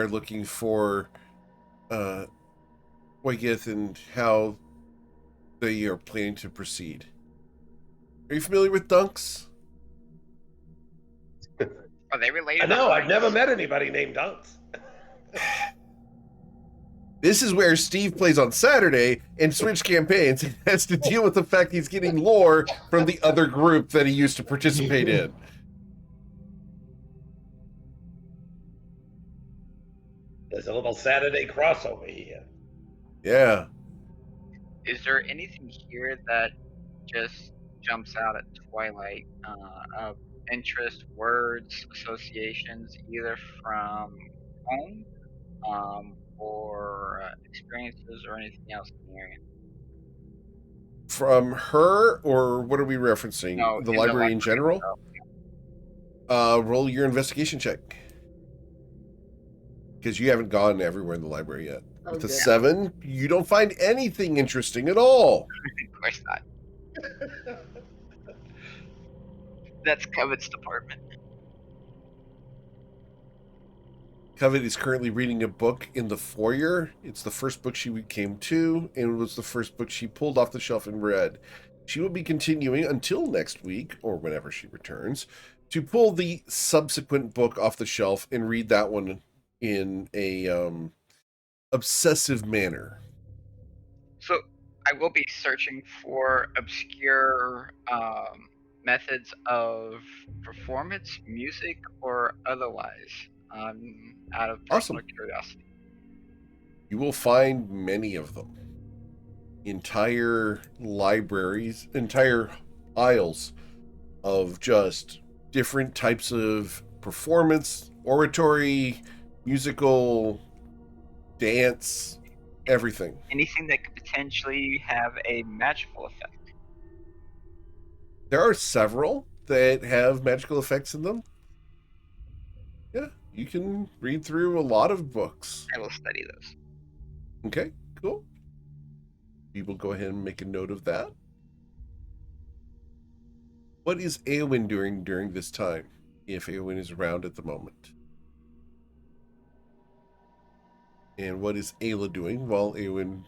[SPEAKER 1] looking for Oigith and how they are planning to proceed. Are you familiar with Dunks?
[SPEAKER 3] Are they related?
[SPEAKER 2] I know. I've never met anybody named Dunks.
[SPEAKER 1] This is where Steve plays on Saturday and Switch campaigns and has to deal with the fact he's getting lore from the other group that he used to participate in.
[SPEAKER 2] There's a little Saturday crossover here.
[SPEAKER 1] Yeah.
[SPEAKER 3] Is there anything here that just jumps out at Twilight of interest, words, associations, either from home or experiences or anything else in the area?
[SPEAKER 1] From her, or what are we referencing?
[SPEAKER 3] No,
[SPEAKER 1] The
[SPEAKER 3] in the
[SPEAKER 1] library in general?
[SPEAKER 3] itself.
[SPEAKER 1] Roll your investigation check. Because you haven't gone everywhere in the library yet.
[SPEAKER 5] Oh,
[SPEAKER 1] With a
[SPEAKER 5] good.
[SPEAKER 1] 7, you don't find anything interesting at all.
[SPEAKER 3] Of course not. That's Covet's department.
[SPEAKER 1] Covet is currently reading a book in the foyer. It's the first book she came to, and it was the first book she pulled off the shelf and read. She will be continuing until next week, or whenever she returns, to pull the subsequent book off the shelf and read that one in a obsessive manner.
[SPEAKER 3] So I will be searching for obscure methods of performance, music, or otherwise, out of personal
[SPEAKER 1] Awesome.
[SPEAKER 3] curiosity.
[SPEAKER 1] You will find many of them. Entire libraries, entire aisles of just different types of performance, oratory, musical, dance, everything.
[SPEAKER 3] Anything that could potentially have a magical effect.
[SPEAKER 1] There are several that have magical effects in them. Yeah, you can read through a lot of books.
[SPEAKER 3] I will study those.
[SPEAKER 1] Okay, cool. We will go ahead and make a note of that. What is Eowyn doing during this time, if Eowyn is around at the moment? And what is Ayla doing while Eowyn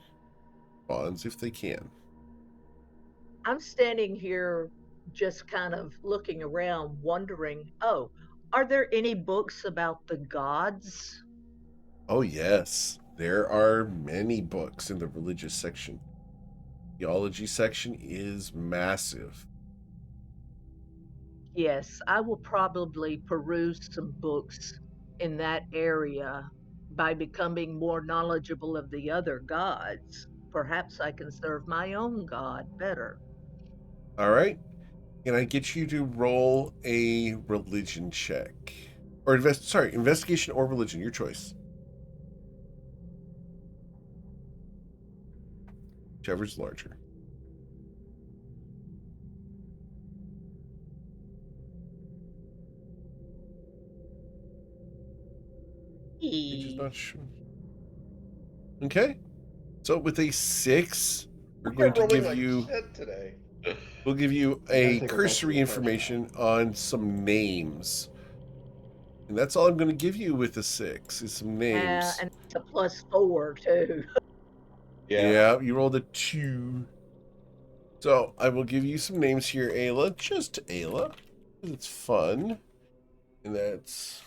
[SPEAKER 1] bonds, if they can?
[SPEAKER 5] I'm standing here just kind of looking around, wondering, oh, are there any books about the gods?
[SPEAKER 1] Oh, yes. There are many books in the religious section. Theology section is massive.
[SPEAKER 5] Yes, I will probably peruse some books in that area by becoming more knowledgeable of the other gods. Perhaps I can serve my own god better.
[SPEAKER 1] All right. Can I get you to roll a religion check? Or investigation or religion, your choice. Whichever's larger. Which is not sure. Okay. So with a 6, we're going to give you
[SPEAKER 2] today.
[SPEAKER 1] we'll give you
[SPEAKER 4] gotta
[SPEAKER 1] a
[SPEAKER 4] take a
[SPEAKER 1] cursory
[SPEAKER 4] rest of the
[SPEAKER 1] information on some names. And that's all I'm going to give you with a 6 is some names.
[SPEAKER 5] And it's a +4 too.
[SPEAKER 1] Yeah, you rolled a 2. So I will give you some names here, Ayla. Just Ayla. Because it's fun. And that's...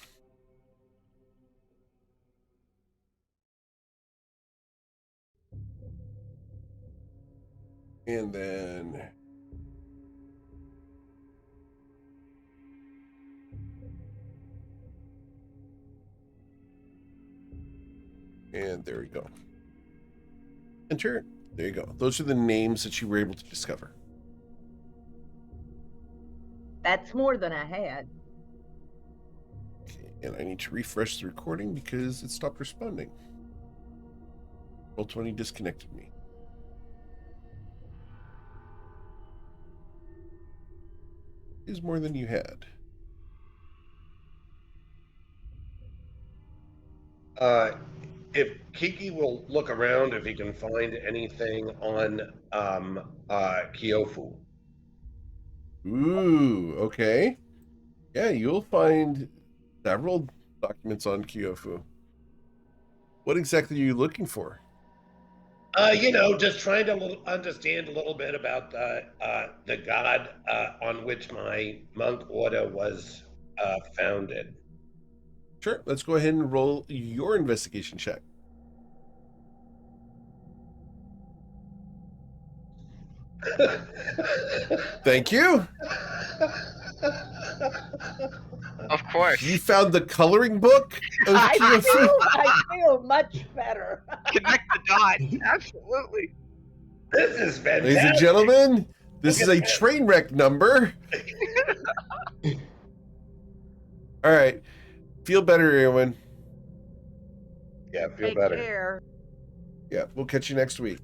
[SPEAKER 1] And then... And there we go. Enter. There you go. Those are the names that you were able to discover.
[SPEAKER 5] That's more than I had.
[SPEAKER 1] Okay, and I need to refresh the recording because it stopped responding. Roll20 disconnected me. Is more than you had.
[SPEAKER 2] If Kiki will look around if he can find anything on Kyofu.
[SPEAKER 1] Ooh, okay. Yeah, you'll find several documents on Kyofu. What exactly are you looking for?
[SPEAKER 2] Just trying to understand a little bit about the god on which my monk order was founded.
[SPEAKER 1] Sure, let's go ahead and roll your investigation check. Thank you.
[SPEAKER 3] Of course.
[SPEAKER 1] You found the coloring book of Kyofu?
[SPEAKER 5] I feel much better.
[SPEAKER 3] Connect the dots. Absolutely.
[SPEAKER 2] This is fantastic.
[SPEAKER 1] Ladies and gentlemen, this is a train wreck number. All right. Feel better, Erwin.
[SPEAKER 2] Yeah, feel
[SPEAKER 5] Take
[SPEAKER 2] better.
[SPEAKER 5] care.
[SPEAKER 1] Yeah, we'll catch you next week.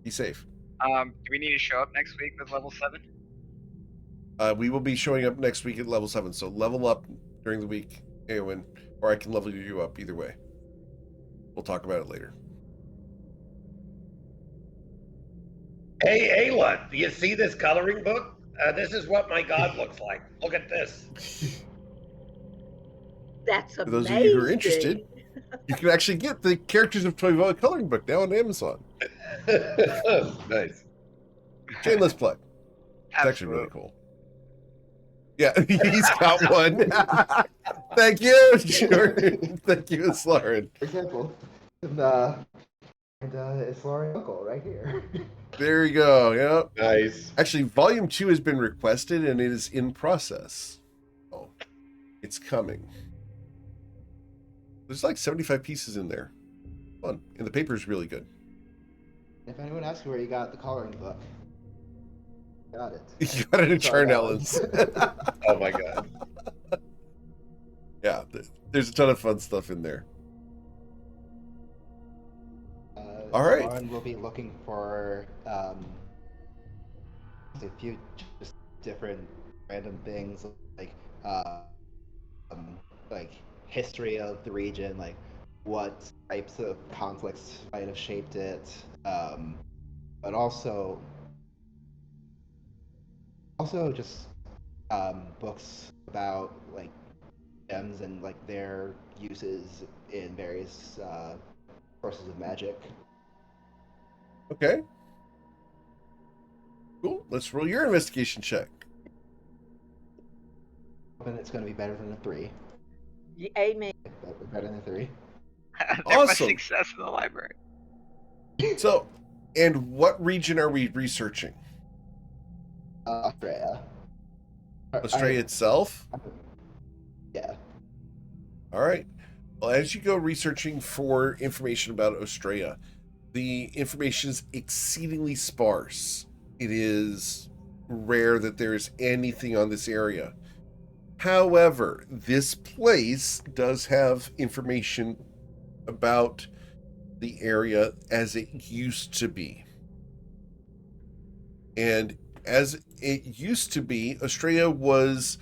[SPEAKER 1] Be safe.
[SPEAKER 3] Do we need to show up next week with level 7?
[SPEAKER 1] We will be showing up next week at level 7, so level up during the week, Eowyn, or I can level you up either way. We'll talk about it later.
[SPEAKER 2] Hey, Ayla, do you see this coloring book? This is what my god looks like. Look at this.
[SPEAKER 5] That's
[SPEAKER 1] For
[SPEAKER 5] amazing.
[SPEAKER 1] those of you who are interested, you can actually get the Characters of Toivoa coloring book now on Amazon.
[SPEAKER 2] Nice.
[SPEAKER 1] Shameless plug. It's actually really
[SPEAKER 3] Absolutely.
[SPEAKER 1] cool. Yeah, he's got one. Thank you, Jordan. Thank you, Lauren.
[SPEAKER 4] For example, it's Lauren's uncle right here.
[SPEAKER 1] There you go. Yep.
[SPEAKER 2] Nice.
[SPEAKER 1] Actually, Volume 2 has been requested and it is in process. Oh, it's coming. There's like 75 pieces in there. Fun. And the paper is really good.
[SPEAKER 4] If anyone asks where you got the coloring book, got it.
[SPEAKER 1] You got it in
[SPEAKER 4] Sorry,
[SPEAKER 1] Charnellan's.
[SPEAKER 2] Oh my god.
[SPEAKER 1] Yeah, there's a ton of fun stuff in there. All right.
[SPEAKER 4] Lauren will be looking for a few just different random things like history of the region, like what types of conflicts might have shaped it, but also just books about like gems and like their uses in various sources of magic.
[SPEAKER 1] Okay. Cool. Let's roll your investigation check.
[SPEAKER 4] And it's going to be better than a 3.
[SPEAKER 5] Amen.
[SPEAKER 4] Better than a 3.
[SPEAKER 3] There was
[SPEAKER 1] Awesome.
[SPEAKER 3] success in the library.
[SPEAKER 1] So, and what region are we researching?
[SPEAKER 4] Australia.
[SPEAKER 1] Australia itself?
[SPEAKER 4] Yeah.
[SPEAKER 1] All right. Well, as you go researching for information about Australia, the information is exceedingly sparse. It is rare that there is anything on this area. However, this place does have information about the area as it used to be. And as it used to be, Australia was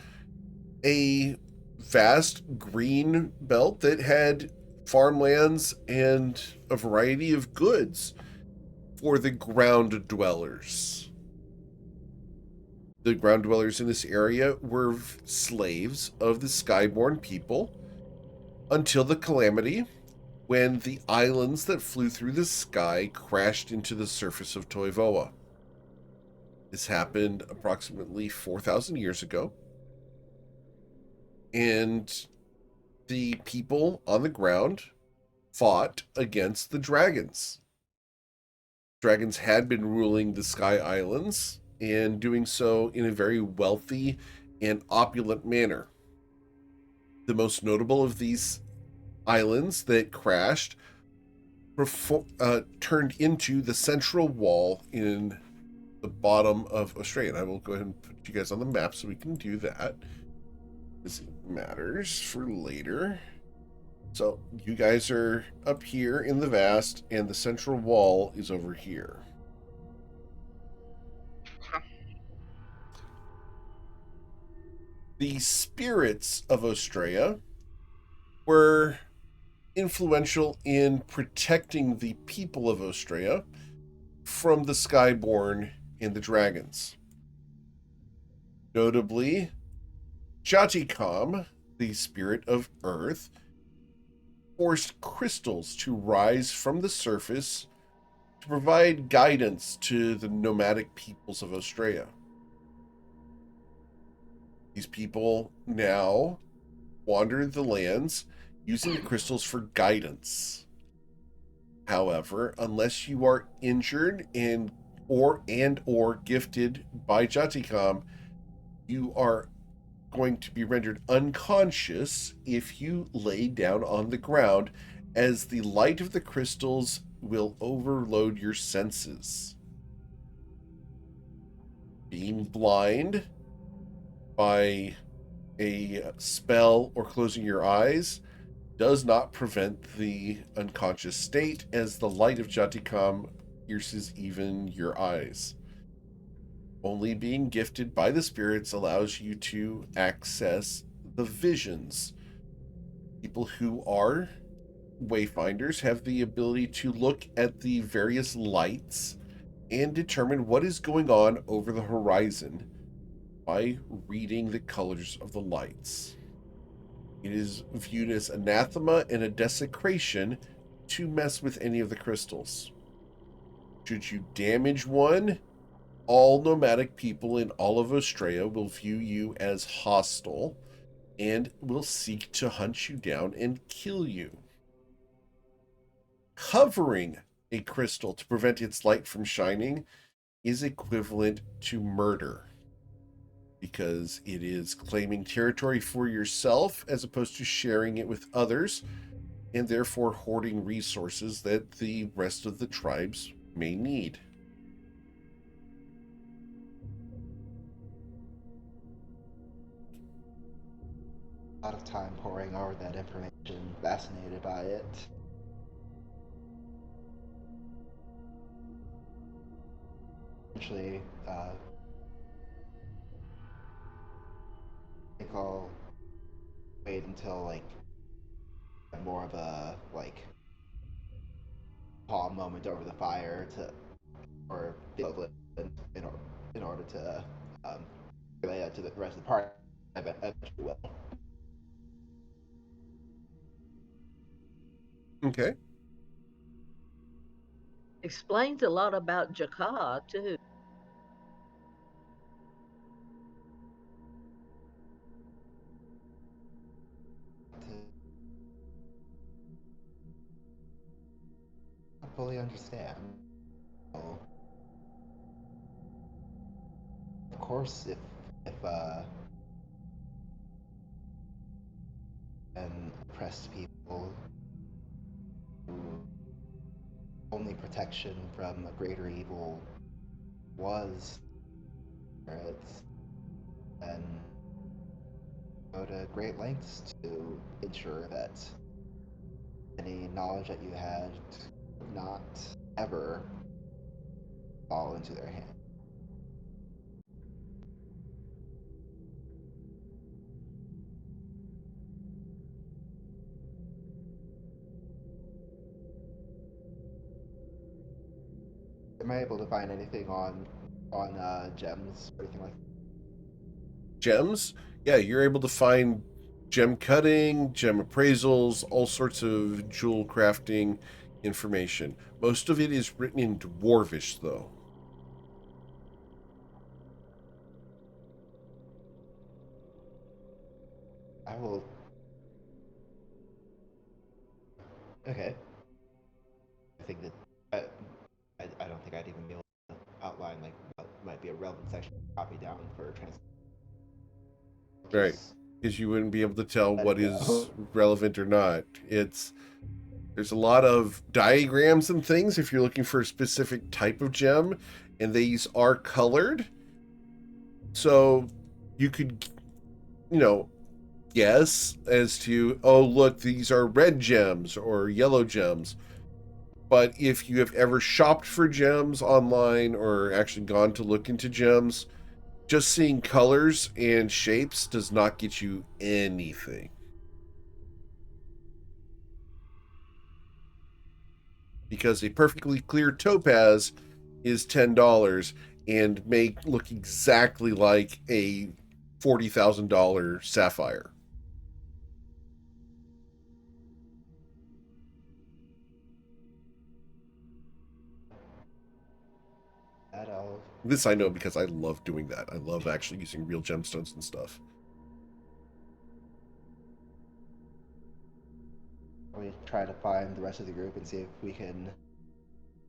[SPEAKER 1] a vast green belt that had farmlands and a variety of goods for the ground dwellers. The ground dwellers in this area were slaves of the skyborn people until the calamity when the islands that flew through the sky crashed into the surface of Toivoa. This happened approximately 4,000 years ago. And the people on the ground fought against the dragons. Dragons had been ruling the Sky Islands and doing so in a very wealthy and opulent manner. The most notable of these islands that crashed turned into the central wall in the bottom of Australia. And I will go ahead and put you guys on the map so we can do that. This matters for later. So you guys are up here in the vast, and the central wall is over here. The spirits of Australia were influential in protecting the people of Australia from the Skyborn and the dragons. Notably, Jatikam, the spirit of Earth, forced crystals to rise from the surface to provide guidance to the nomadic peoples of Australia. These people now wander the lands using the crystals for guidance. However, unless you are injured and or gifted by Jatikam, you are going to be rendered unconscious if you lay down on the ground, as the light of the crystals will overload your senses. Being blind by a spell or closing your eyes does not prevent the unconscious state, as the light of Jatikam pierces even your eyes. Only being gifted by the spirits allows you to access the visions. People who are wayfinders have the ability to look at the various lights and determine what is going on over the horizon by reading the colors of the lights. It is viewed as anathema and a desecration to mess with any of the crystals. Should you damage one, all nomadic people in all of Australia will view you as hostile and will seek to hunt you down and kill you. Covering a crystal to prevent its light from shining is equivalent to murder, because it is claiming territory for yourself as opposed to sharing it with others, and therefore hoarding resources that the rest of the tribes may need.
[SPEAKER 4] A lot of time poring over that information, fascinated by it. Eventually, I think I'll wait until like more of a like calm moment over the fire to, or the equivalent, in, in order to um, relay that to the rest of the party. I eventually will.
[SPEAKER 1] Okay.
[SPEAKER 5] Explains a lot about Jakar, too.
[SPEAKER 4] To fully understand. So, of course, if and oppressed people who only protection from a greater evil was spirits, then go to great lengths to ensure that any knowledge that you had would not ever fall into their hands. Am I able to find anything on gems or anything like that?
[SPEAKER 1] Gems? Yeah, you're able to find gem cutting, gem appraisals, all sorts of jewel crafting information. Most of it is written in Dwarvish, though.
[SPEAKER 4] I will. Okay. I think that I don't think I'd even be able to outline like what might be a relevant section to copy down for trans.
[SPEAKER 1] Right.
[SPEAKER 4] Just
[SPEAKER 1] Because you wouldn't be able to tell
[SPEAKER 4] let
[SPEAKER 1] what
[SPEAKER 4] it
[SPEAKER 1] is
[SPEAKER 4] go.
[SPEAKER 1] relevant or not. There's a lot of diagrams and things if you're looking for a specific type of gem, and these are colored. So you could, you know, guess as to, oh, look, these are red gems or yellow gems. But if you have ever shopped for gems online or actually gone to look into gems, just seeing colors and shapes does not get you anything. Because a perfectly clear topaz is $10 and may look exactly like a $40,000 sapphire.
[SPEAKER 4] That I'll
[SPEAKER 1] This I know because I love doing that. I love actually using real gemstones and stuff.
[SPEAKER 4] probably try to find the rest of the group and see if we can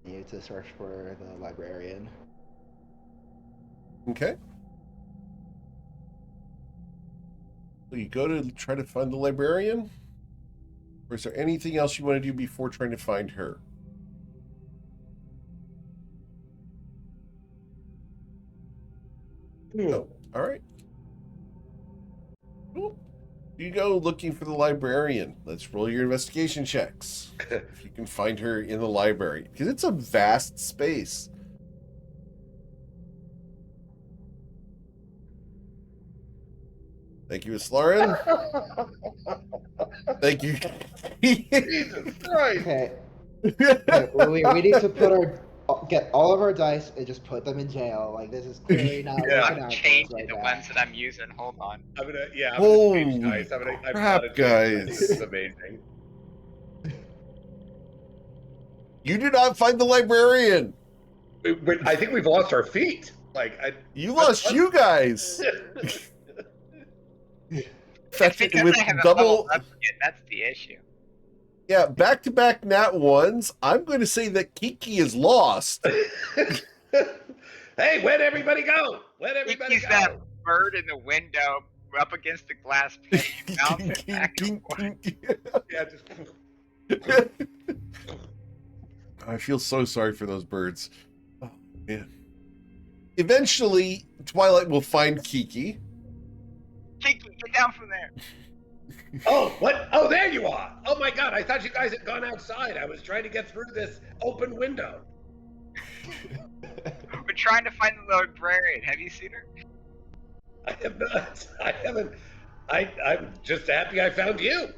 [SPEAKER 4] continue to search for the librarian.
[SPEAKER 1] Okay. So you go to try to find the librarian? Or is there anything else you want to do before trying to find her? Oh, all right. Cool. You go looking for the librarian. Let's roll your investigation checks. If you can find her in the library, because it's a vast space. Thank you, Miss Lauren. Thank you.
[SPEAKER 2] Jesus Christ.
[SPEAKER 4] Okay. Okay, we need to get all of our dice and just put them in jail. Like, this is clearly not
[SPEAKER 2] Yeah.
[SPEAKER 4] working
[SPEAKER 3] I'm
[SPEAKER 4] out for us
[SPEAKER 3] changing
[SPEAKER 4] right
[SPEAKER 3] the
[SPEAKER 4] now.
[SPEAKER 3] ones that I'm using. Hold on.
[SPEAKER 2] I'm gonna change
[SPEAKER 1] Holy
[SPEAKER 2] dice. I've
[SPEAKER 1] crap,
[SPEAKER 2] got to change dice.
[SPEAKER 1] guys.
[SPEAKER 2] This is amazing.
[SPEAKER 1] You did not find the librarian.
[SPEAKER 2] I think we've lost our feet.
[SPEAKER 1] You lost you guys. In fact,
[SPEAKER 3] It's because
[SPEAKER 1] with
[SPEAKER 3] I haven't
[SPEAKER 1] double,
[SPEAKER 3] leveled up yet. That's the issue.
[SPEAKER 1] yeah, back-to-back nat ones, I'm going to say that Kiki is lost.
[SPEAKER 2] Hey, where'd everybody go? Where'd everybody
[SPEAKER 3] Kiki's
[SPEAKER 2] go?
[SPEAKER 3] that bird in the window up against the glass pane. You bounce it back and forth.
[SPEAKER 2] Yeah, just
[SPEAKER 1] I feel so sorry for those birds. Oh, man. Eventually, Twilight will find Kiki.
[SPEAKER 3] Kiki, get down from there.
[SPEAKER 2] Oh, what? Oh, there you are. Oh my God, I thought you guys had gone outside. I was trying to get through this open window.
[SPEAKER 3] We're trying to find the librarian. Have you seen her?
[SPEAKER 2] I have not. I haven't. I'm just happy I found you.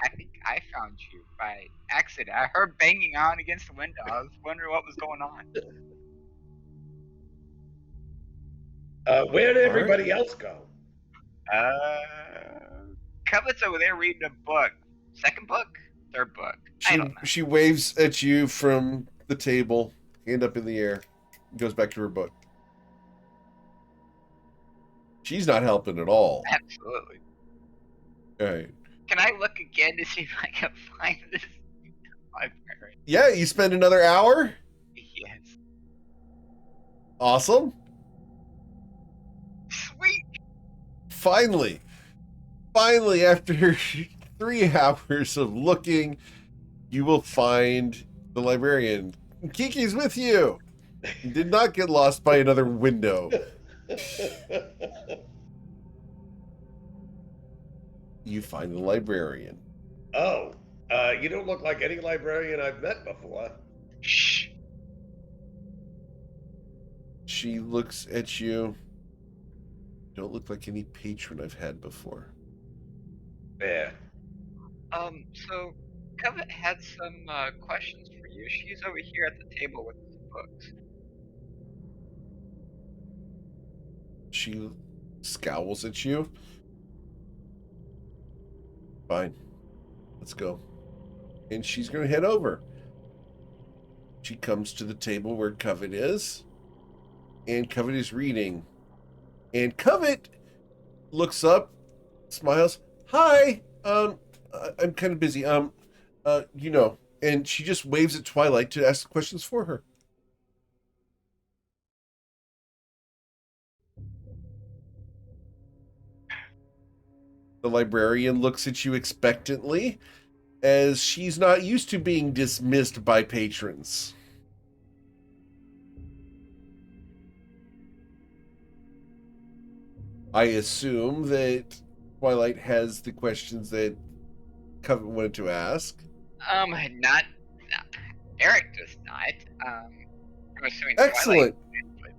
[SPEAKER 3] I think I found you by accident. I heard banging on against the window. I was wondering what was going on.
[SPEAKER 2] Where did everybody else go?
[SPEAKER 3] Covet's over there reading a book. Second book? Third book? I don't know.
[SPEAKER 1] She waves at you from the table, hand up in the air, goes back to her book. She's not helping at all.
[SPEAKER 3] Absolutely.
[SPEAKER 1] All right.
[SPEAKER 3] Can I look again to see if I can find this library?
[SPEAKER 1] Yeah, you spend another hour?
[SPEAKER 3] Yes.
[SPEAKER 1] Awesome.
[SPEAKER 3] Sweet.
[SPEAKER 1] Finally, after 3 hours of looking, you will find the librarian. Kiki's with you. You did not get lost by another window. You find the librarian.
[SPEAKER 2] Oh, you don't look like any librarian I've met before.
[SPEAKER 3] Shh.
[SPEAKER 1] She looks at you. Don't look like any patron I've had before.
[SPEAKER 2] Yeah.
[SPEAKER 3] So Covet had some questions for you. She's over here at the table with some books.
[SPEAKER 1] She scowls at you. Fine. Let's go. And she's going to head over. She comes to the table where Covet is. And Covet is reading. And Covet looks up, smiles. Hi. I'm kind of busy. And she just waves at Twilight to ask questions for her. The librarian looks at you expectantly, as she's not used to being dismissed by patrons. I assume that Twilight has the questions that Covet wanted to ask.
[SPEAKER 3] Not Eric does not. I'm assuming
[SPEAKER 1] Excellent.
[SPEAKER 3] Twilight.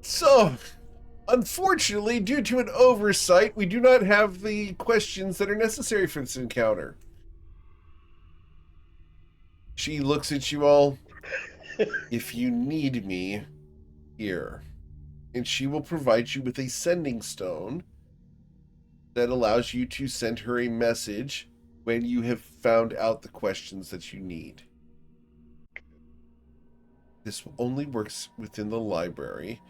[SPEAKER 1] So, unfortunately, due to an oversight, we do not have the questions that are necessary for this encounter. She looks at you all. If you need me, here. And she will provide you with a sending stone that allows you to send her a message when you have found out the questions that you need. This only works within the library,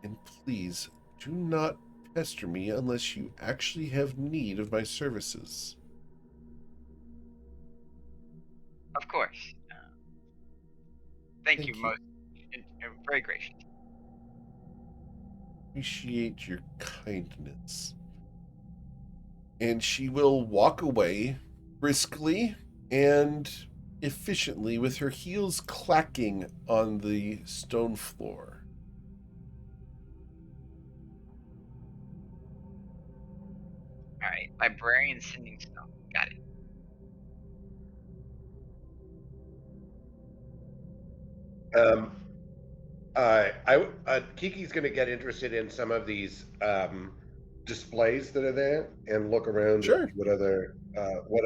[SPEAKER 1] and please do not pester me unless you actually have need of my services.
[SPEAKER 3] Of course. Thank you most. Very gracious.
[SPEAKER 1] Appreciate your kindness. And she will walk away briskly and efficiently with her heels clacking on the stone floor.
[SPEAKER 3] Librarian sending stone. Got it.
[SPEAKER 2] Kiki's going to get interested in some of these displays that are there and look around
[SPEAKER 1] Sure.
[SPEAKER 2] and see what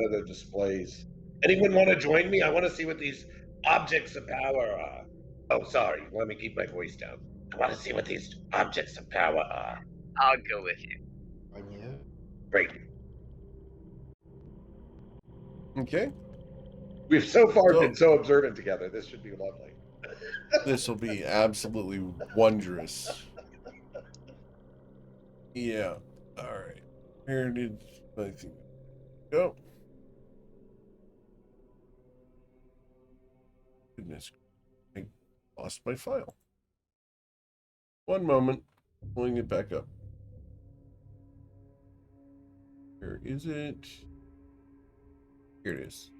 [SPEAKER 2] other displays. Anyone want to join me? I want to see what these objects of power are. Oh, sorry. Let me keep my voice down. I want to see what these objects of power are.
[SPEAKER 3] I'll go with you.
[SPEAKER 4] On you.
[SPEAKER 2] Great.
[SPEAKER 1] Okay.
[SPEAKER 2] We've so far
[SPEAKER 1] So-
[SPEAKER 2] been so observant together. This should be lovely.
[SPEAKER 1] This will be absolutely wondrous. Yeah. All right. Where did my thing go? Goodness. I lost my file. One moment. Pulling it back up. Where is it? Here it is.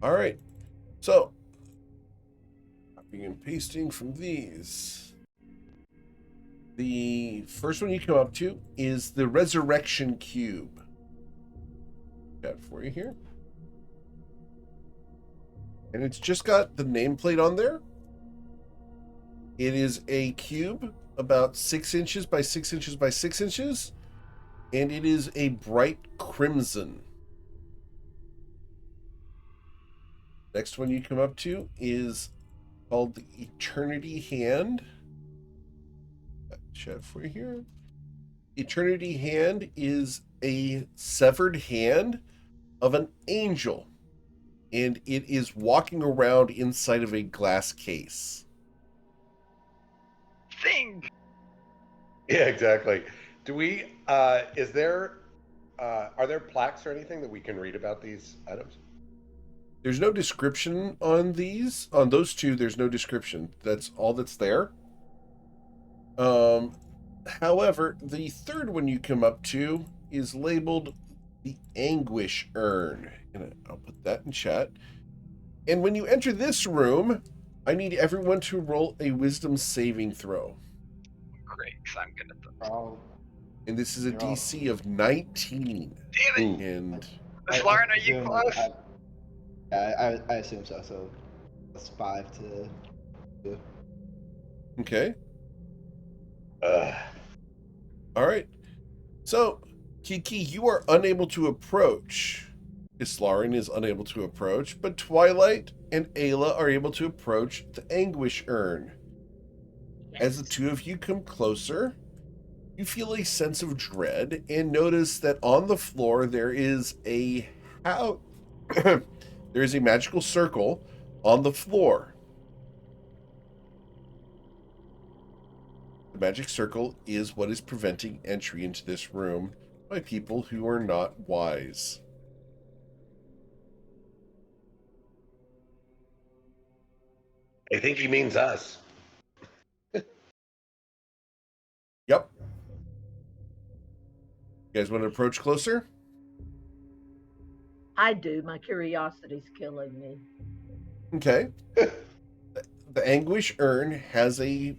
[SPEAKER 1] All right. So, copying and pasting from these. The first one you come up to is the Resurrection Cube. Got it for you here. And it's just got the nameplate on there. It is a cube about 6 inches by 6 inches by 6 inches. And it is a bright crimson. Next one you come up to is called the Eternity Hand. Chat for you here. Eternity Hand is a severed hand of an angel, and it is walking around inside of a glass case.
[SPEAKER 3] Thing.
[SPEAKER 2] Yeah, exactly. Do we? Are there plaques or anything that we can read about these items?
[SPEAKER 1] There's no description on these. On those two, there's no description. That's all that's there. However, the third one you come up to is labeled the Anguish Urn. And I'll put that in chat. And when you enter this room, I need everyone to roll a wisdom saving throw.
[SPEAKER 3] Great, because I'm good at them.
[SPEAKER 4] Oh,
[SPEAKER 1] And this is a
[SPEAKER 4] You're all-
[SPEAKER 1] DC of 19.
[SPEAKER 3] Damn it!
[SPEAKER 1] And
[SPEAKER 3] Miss Lauren, are you
[SPEAKER 4] assume-
[SPEAKER 3] close?
[SPEAKER 4] I assume so. So that's 5 to 2.
[SPEAKER 1] okay.
[SPEAKER 2] Ugh.
[SPEAKER 1] All right. So, Kiki, you are unable to approach. Islarin is unable to approach, but Twilight and Ayla are able to approach the Anguish Urn. As the two of you come closer, you feel a sense of dread and notice that on the floor there is a there is a magical circle on the floor. The magic circle is what is preventing entry into this room by people who are not wise.
[SPEAKER 2] I think he means us.
[SPEAKER 1] Yep. You guys want to approach closer?
[SPEAKER 5] I do. My curiosity's killing me.
[SPEAKER 1] Okay. The Anguish Urn has a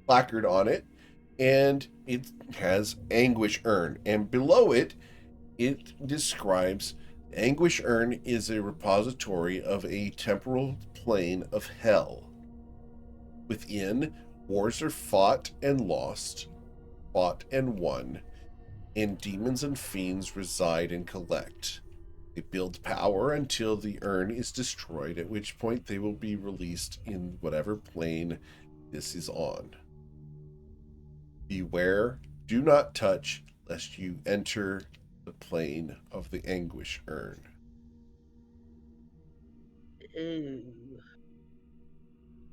[SPEAKER 1] placard on it, and it has Anguish Urn. And below it, it describes Anguish Urn is a repository of a temporal plane of hell. Within, wars are fought and lost, fought and won, and demons and fiends reside and collect. They build power until the urn is destroyed, at which point they will be released in whatever plane this is on. Beware, do not touch, lest you enter the plane of the Anguish Urn.
[SPEAKER 5] Ooh.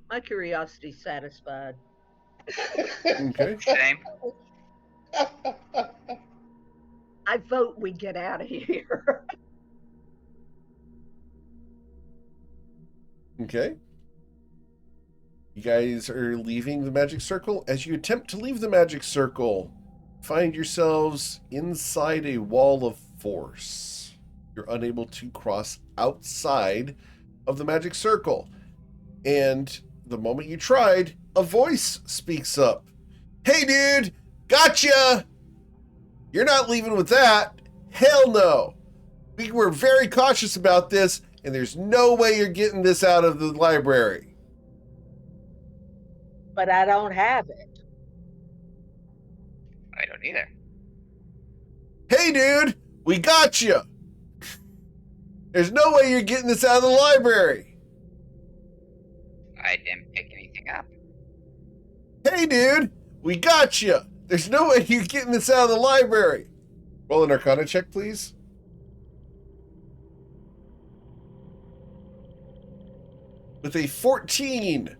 [SPEAKER 5] My curiosity's satisfied.
[SPEAKER 1] Okay.
[SPEAKER 3] Same.
[SPEAKER 5] I vote we get out of here.
[SPEAKER 1] Okay. You guys are leaving the magic circle. As you attempt to leave the magic circle, find yourselves inside a wall of force. You're unable to cross outside of the magic circle. And the moment you tried, a voice speaks up. Hey, dude! Gotcha! You're not leaving with that. Hell no. We were very cautious about this, and there's no way you're getting this out of the library.
[SPEAKER 5] But I don't have it.
[SPEAKER 3] I don't either.
[SPEAKER 1] Hey, dude, we got you. There's no way you're getting this out of the library.
[SPEAKER 3] I didn't pick anything up.
[SPEAKER 1] Hey, dude, we got you. There's no way you're getting this out of the library. Roll an Arcana check, please. With a 14.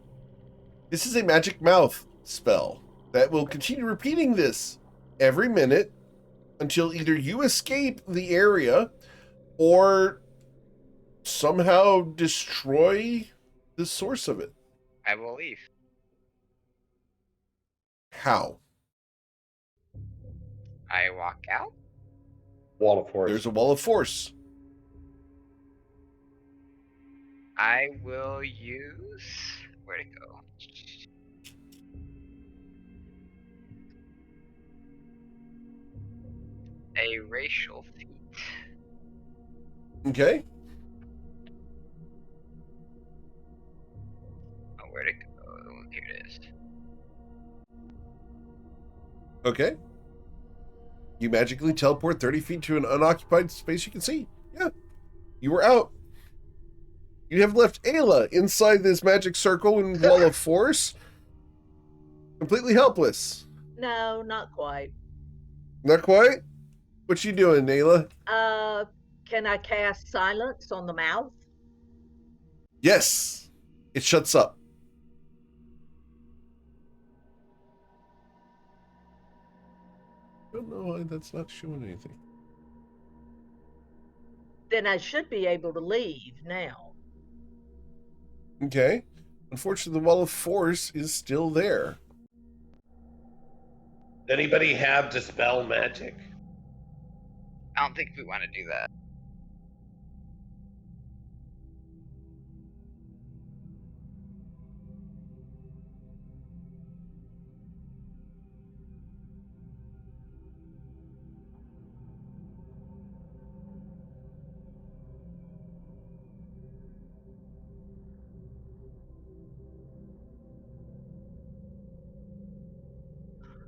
[SPEAKER 1] This is a magic mouth spell that will continue repeating this every minute until either you escape the area or somehow destroy the source of it.
[SPEAKER 3] I will leave.
[SPEAKER 1] How?
[SPEAKER 3] I walk out.
[SPEAKER 2] Wall of force.
[SPEAKER 1] There's a wall of force.
[SPEAKER 3] I will use. Where'd it go? A racial feat.
[SPEAKER 1] Okay.
[SPEAKER 3] Oh, where'd it go? Here it is.
[SPEAKER 1] Okay. You magically teleport 30 feet to an unoccupied space you can see. Yeah. You were out. You have left Ayla inside this magic circle and wall of force. Completely helpless.
[SPEAKER 5] No, not quite.
[SPEAKER 1] Not quite? What you doing, Ayla?
[SPEAKER 5] Can I cast silence on the mouth?
[SPEAKER 1] Yes. It shuts up. I don't know why that's not showing anything.
[SPEAKER 5] Then I should be able to leave now.
[SPEAKER 1] Okay. Unfortunately, the wall of force is still there.
[SPEAKER 2] Anybody have dispel magic?
[SPEAKER 3] I don't think we want to do that.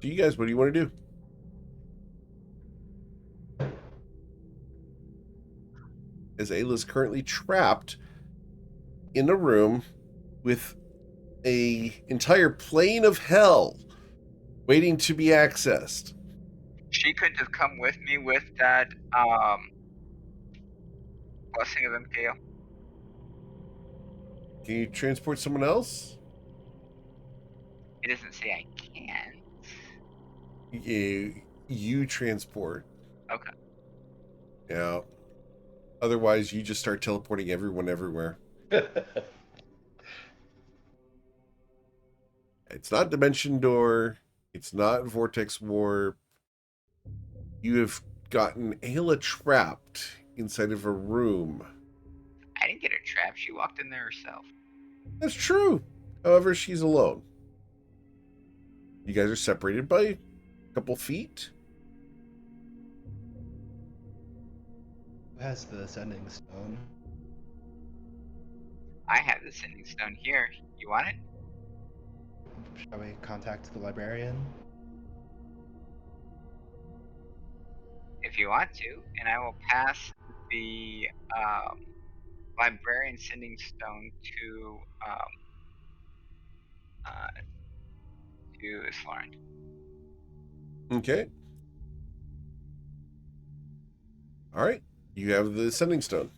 [SPEAKER 1] So you guys, what do you want to do? As Ayla's currently trapped in a room with a entire plane of hell waiting to be accessed.
[SPEAKER 3] She could have come with me with that blessing of MKO.
[SPEAKER 1] Can you transport someone else?
[SPEAKER 3] It doesn't say I can.
[SPEAKER 1] You transport.
[SPEAKER 3] Okay.
[SPEAKER 1] Yeah. Otherwise, you just start teleporting everyone everywhere. It's not Dimension Door. It's not Vortex Warp. You have gotten Ayla trapped inside of a room.
[SPEAKER 3] I didn't get her trapped. She walked in there herself.
[SPEAKER 1] That's true. However, she's alone. You guys are separated by a couple feet.
[SPEAKER 4] Who has the sending stone?
[SPEAKER 3] I have the sending stone here. You want it?
[SPEAKER 4] Shall we contact the librarian?
[SPEAKER 3] If you want to, and I will pass the librarian sending stone to Sloran.
[SPEAKER 1] Okay. All right. You have the sending stone.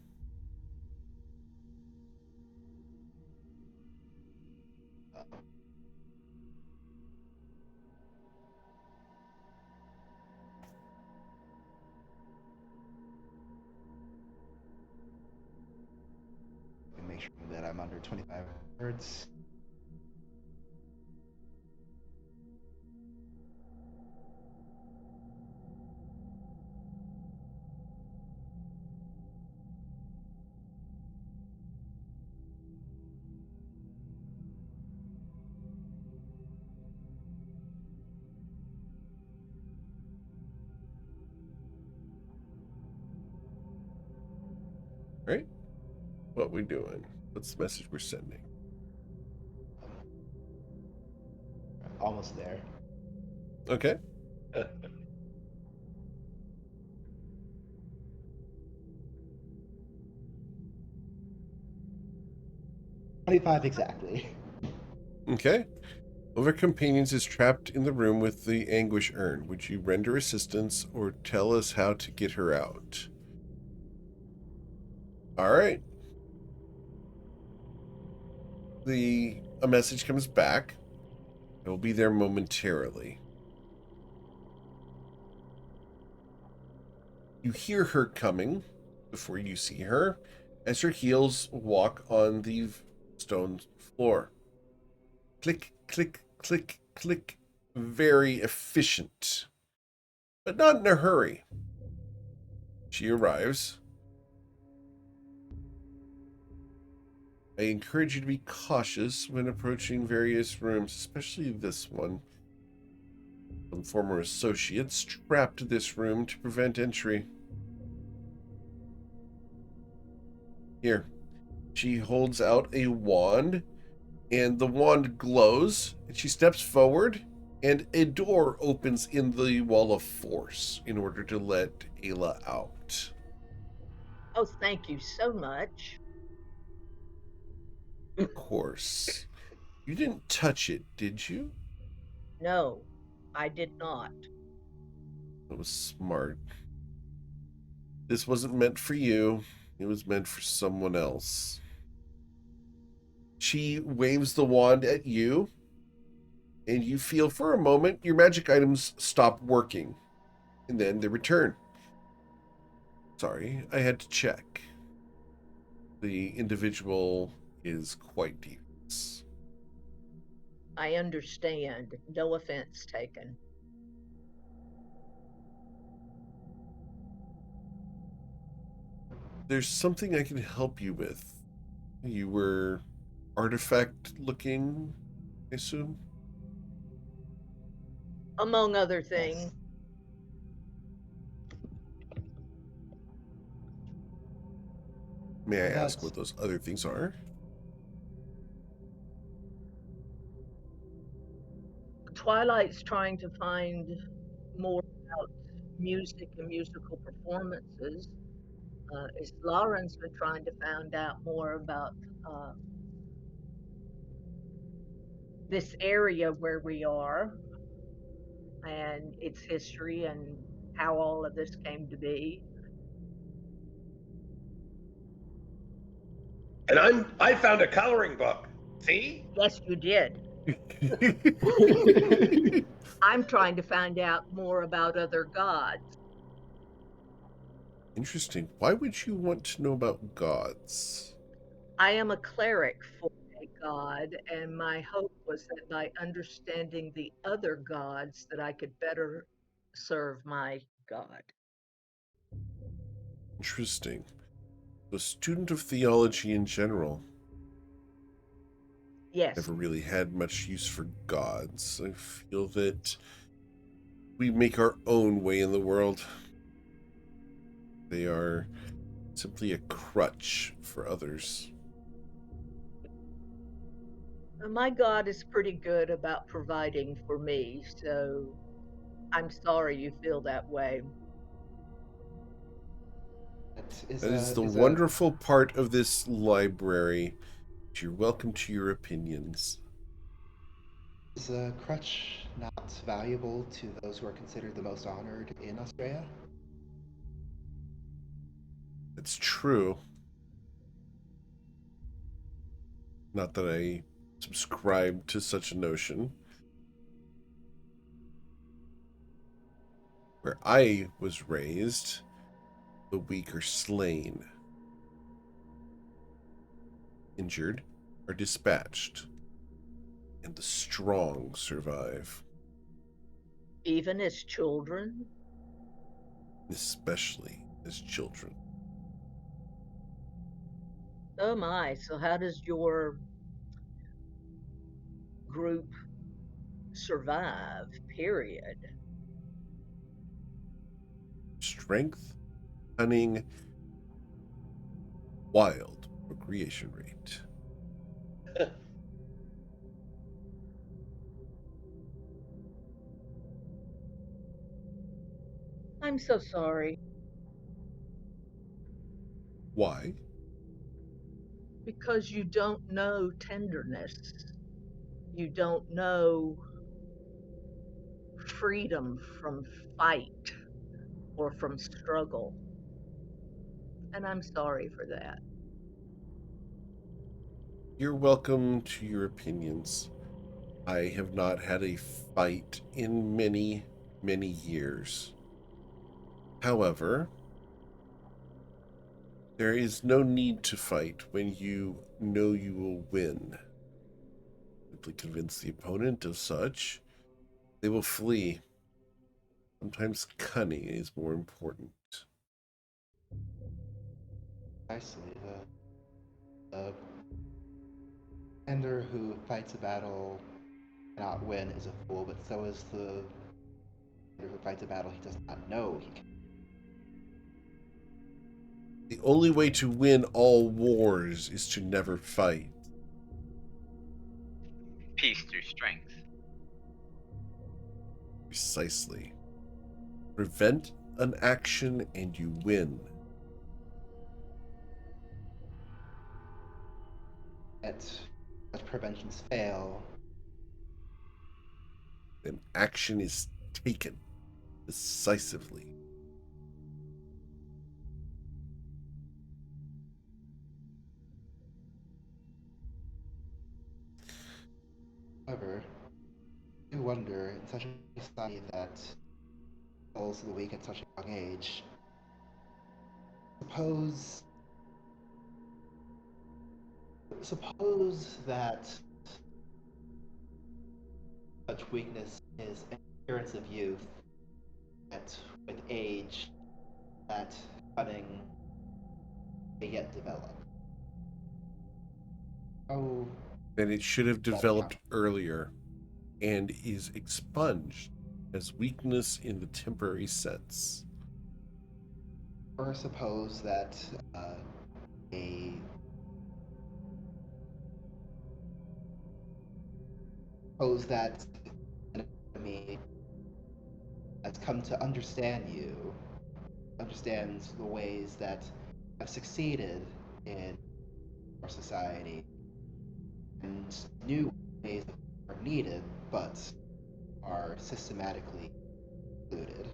[SPEAKER 4] Make sure that I'm under 25 words.
[SPEAKER 1] Right? What we doing? What's the message we're sending?
[SPEAKER 4] Almost there.
[SPEAKER 1] Okay.
[SPEAKER 4] 25 exactly.
[SPEAKER 1] Okay. One of our companions is trapped in the room with the anguish urn. Would you render assistance or tell us how to get her out? All right. A message comes back. I will be there momentarily. You hear her coming before you see her as her heels walk on the stone floor. Click, click, click, click. Very efficient, but not in a hurry. She arrives. I encourage you to be cautious when approaching various rooms, especially this one. Some former associates trapped this room to prevent entry. Here, she holds out a wand, and the wand glows, and she steps forward, and a door opens in the wall of force in order to let Ayla out.
[SPEAKER 5] Oh, thank you so much.
[SPEAKER 1] Of course. You didn't touch it, did you?
[SPEAKER 5] No, I did not.
[SPEAKER 1] That was smart. This wasn't meant for you. It was meant for someone else. She waves the wand at you, and you feel for a moment your magic items stop working, and then they return. Sorry, I had to check. The individual is quite devious.
[SPEAKER 5] I understand. No offense taken.
[SPEAKER 1] There's something I can help you with. You were artifact looking, I assume?
[SPEAKER 5] Among other
[SPEAKER 4] Yes.
[SPEAKER 5] things,
[SPEAKER 1] May I ask
[SPEAKER 4] That's
[SPEAKER 1] what those other things are?
[SPEAKER 5] Twilight's trying to find more about music and musical performances. Is Lauren's been trying to find out more about uh, this area where we are and its history and how all of this came to be.
[SPEAKER 2] And I found a coloring book. See?
[SPEAKER 5] Yes, you did. I'm trying to find out more about other gods.
[SPEAKER 1] Interesting. Why would you want to know about gods?
[SPEAKER 5] I am a cleric for a god, and my hope was that by understanding the other gods that I could better serve my god.
[SPEAKER 1] Interesting. A student of theology in general.
[SPEAKER 5] Yes,
[SPEAKER 1] Never really had much use for gods. I feel that we make our own way in the world. They are simply a crutch for others.
[SPEAKER 5] my god is pretty good about providing for me, so I'm sorry you feel that way.
[SPEAKER 4] that
[SPEAKER 1] That is the
[SPEAKER 4] is a
[SPEAKER 1] wonderful part of this library. You're welcome to your opinions.
[SPEAKER 4] is a crutch not valuable to those who are considered the most honored in Australia?
[SPEAKER 1] It's true. Not that I subscribe to such a notion. Where I was raised, the weak are slain, injured are dispatched, and the strong survive,
[SPEAKER 5] Even as children,
[SPEAKER 1] especially as children.
[SPEAKER 5] oh my, so how does your group survive, period?
[SPEAKER 1] Strength, cunning, wild procreation rate.
[SPEAKER 5] I'm so sorry
[SPEAKER 1] Why?
[SPEAKER 5] because you don't know tenderness. You don't know freedom from fight or from struggle. And I'm sorry for that.
[SPEAKER 1] You're welcome to your opinions. I have not had a fight in many, many years. However, there is no need to fight when you know you will win. Simply convince the opponent of such, they will flee. Sometimes cunning is more important.
[SPEAKER 4] Precisely. The commander who fights a battle cannot win is a fool, but so is the commander who fights a battle he does not know he can.
[SPEAKER 1] The only way to win all wars is to never fight.
[SPEAKER 3] Peace through strength.
[SPEAKER 1] Precisely. Prevent an action and you win.
[SPEAKER 4] Yet, such preventions fail.
[SPEAKER 1] Then action is taken decisively.
[SPEAKER 4] However, I do wonder, in such a society that kills the weak at such a young age, suppose that such weakness is an appearance of youth, that with age, that cunning may yet develop. Oh,
[SPEAKER 1] Then it should have
[SPEAKER 4] that account.
[SPEAKER 1] developed earlier and is expunged as weakness in the temporary sense.
[SPEAKER 4] Or suppose that a suppose that an enemy has come to understand you, understands the ways that have succeeded in our society, and new ways are needed, but are systematically excluded.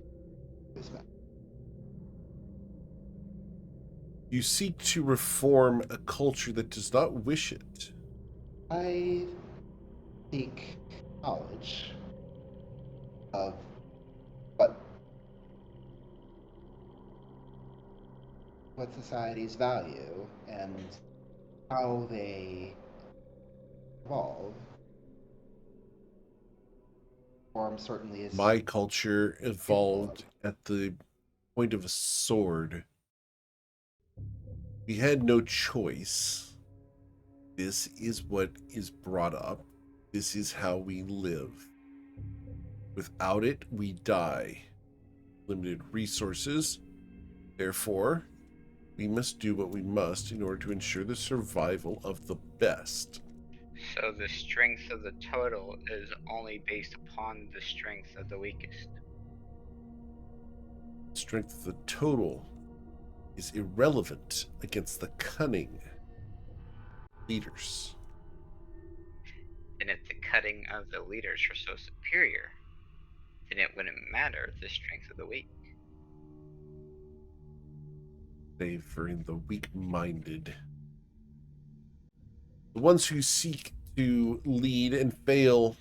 [SPEAKER 1] You seek to reform a culture that does not wish it.
[SPEAKER 4] I seek knowledge of what societies value and how they evolve. Form certainly is
[SPEAKER 1] My culture
[SPEAKER 4] capable
[SPEAKER 1] evolved at the point of a sword. We had no choice. This is what is brought up. This is how we live. Without it, we die. Limited resources. Therefore, we must do what we must in order to ensure the survival of the best.
[SPEAKER 3] So the strength of the total is only based upon the strength of the weakest.
[SPEAKER 1] The strength of the total is irrelevant against the cunning leaders.
[SPEAKER 3] And if the cutting of the leaders are so superior, then it wouldn't matter the strength of the weak.
[SPEAKER 1] Favoring the weak-minded. The ones who seek to lead and fail,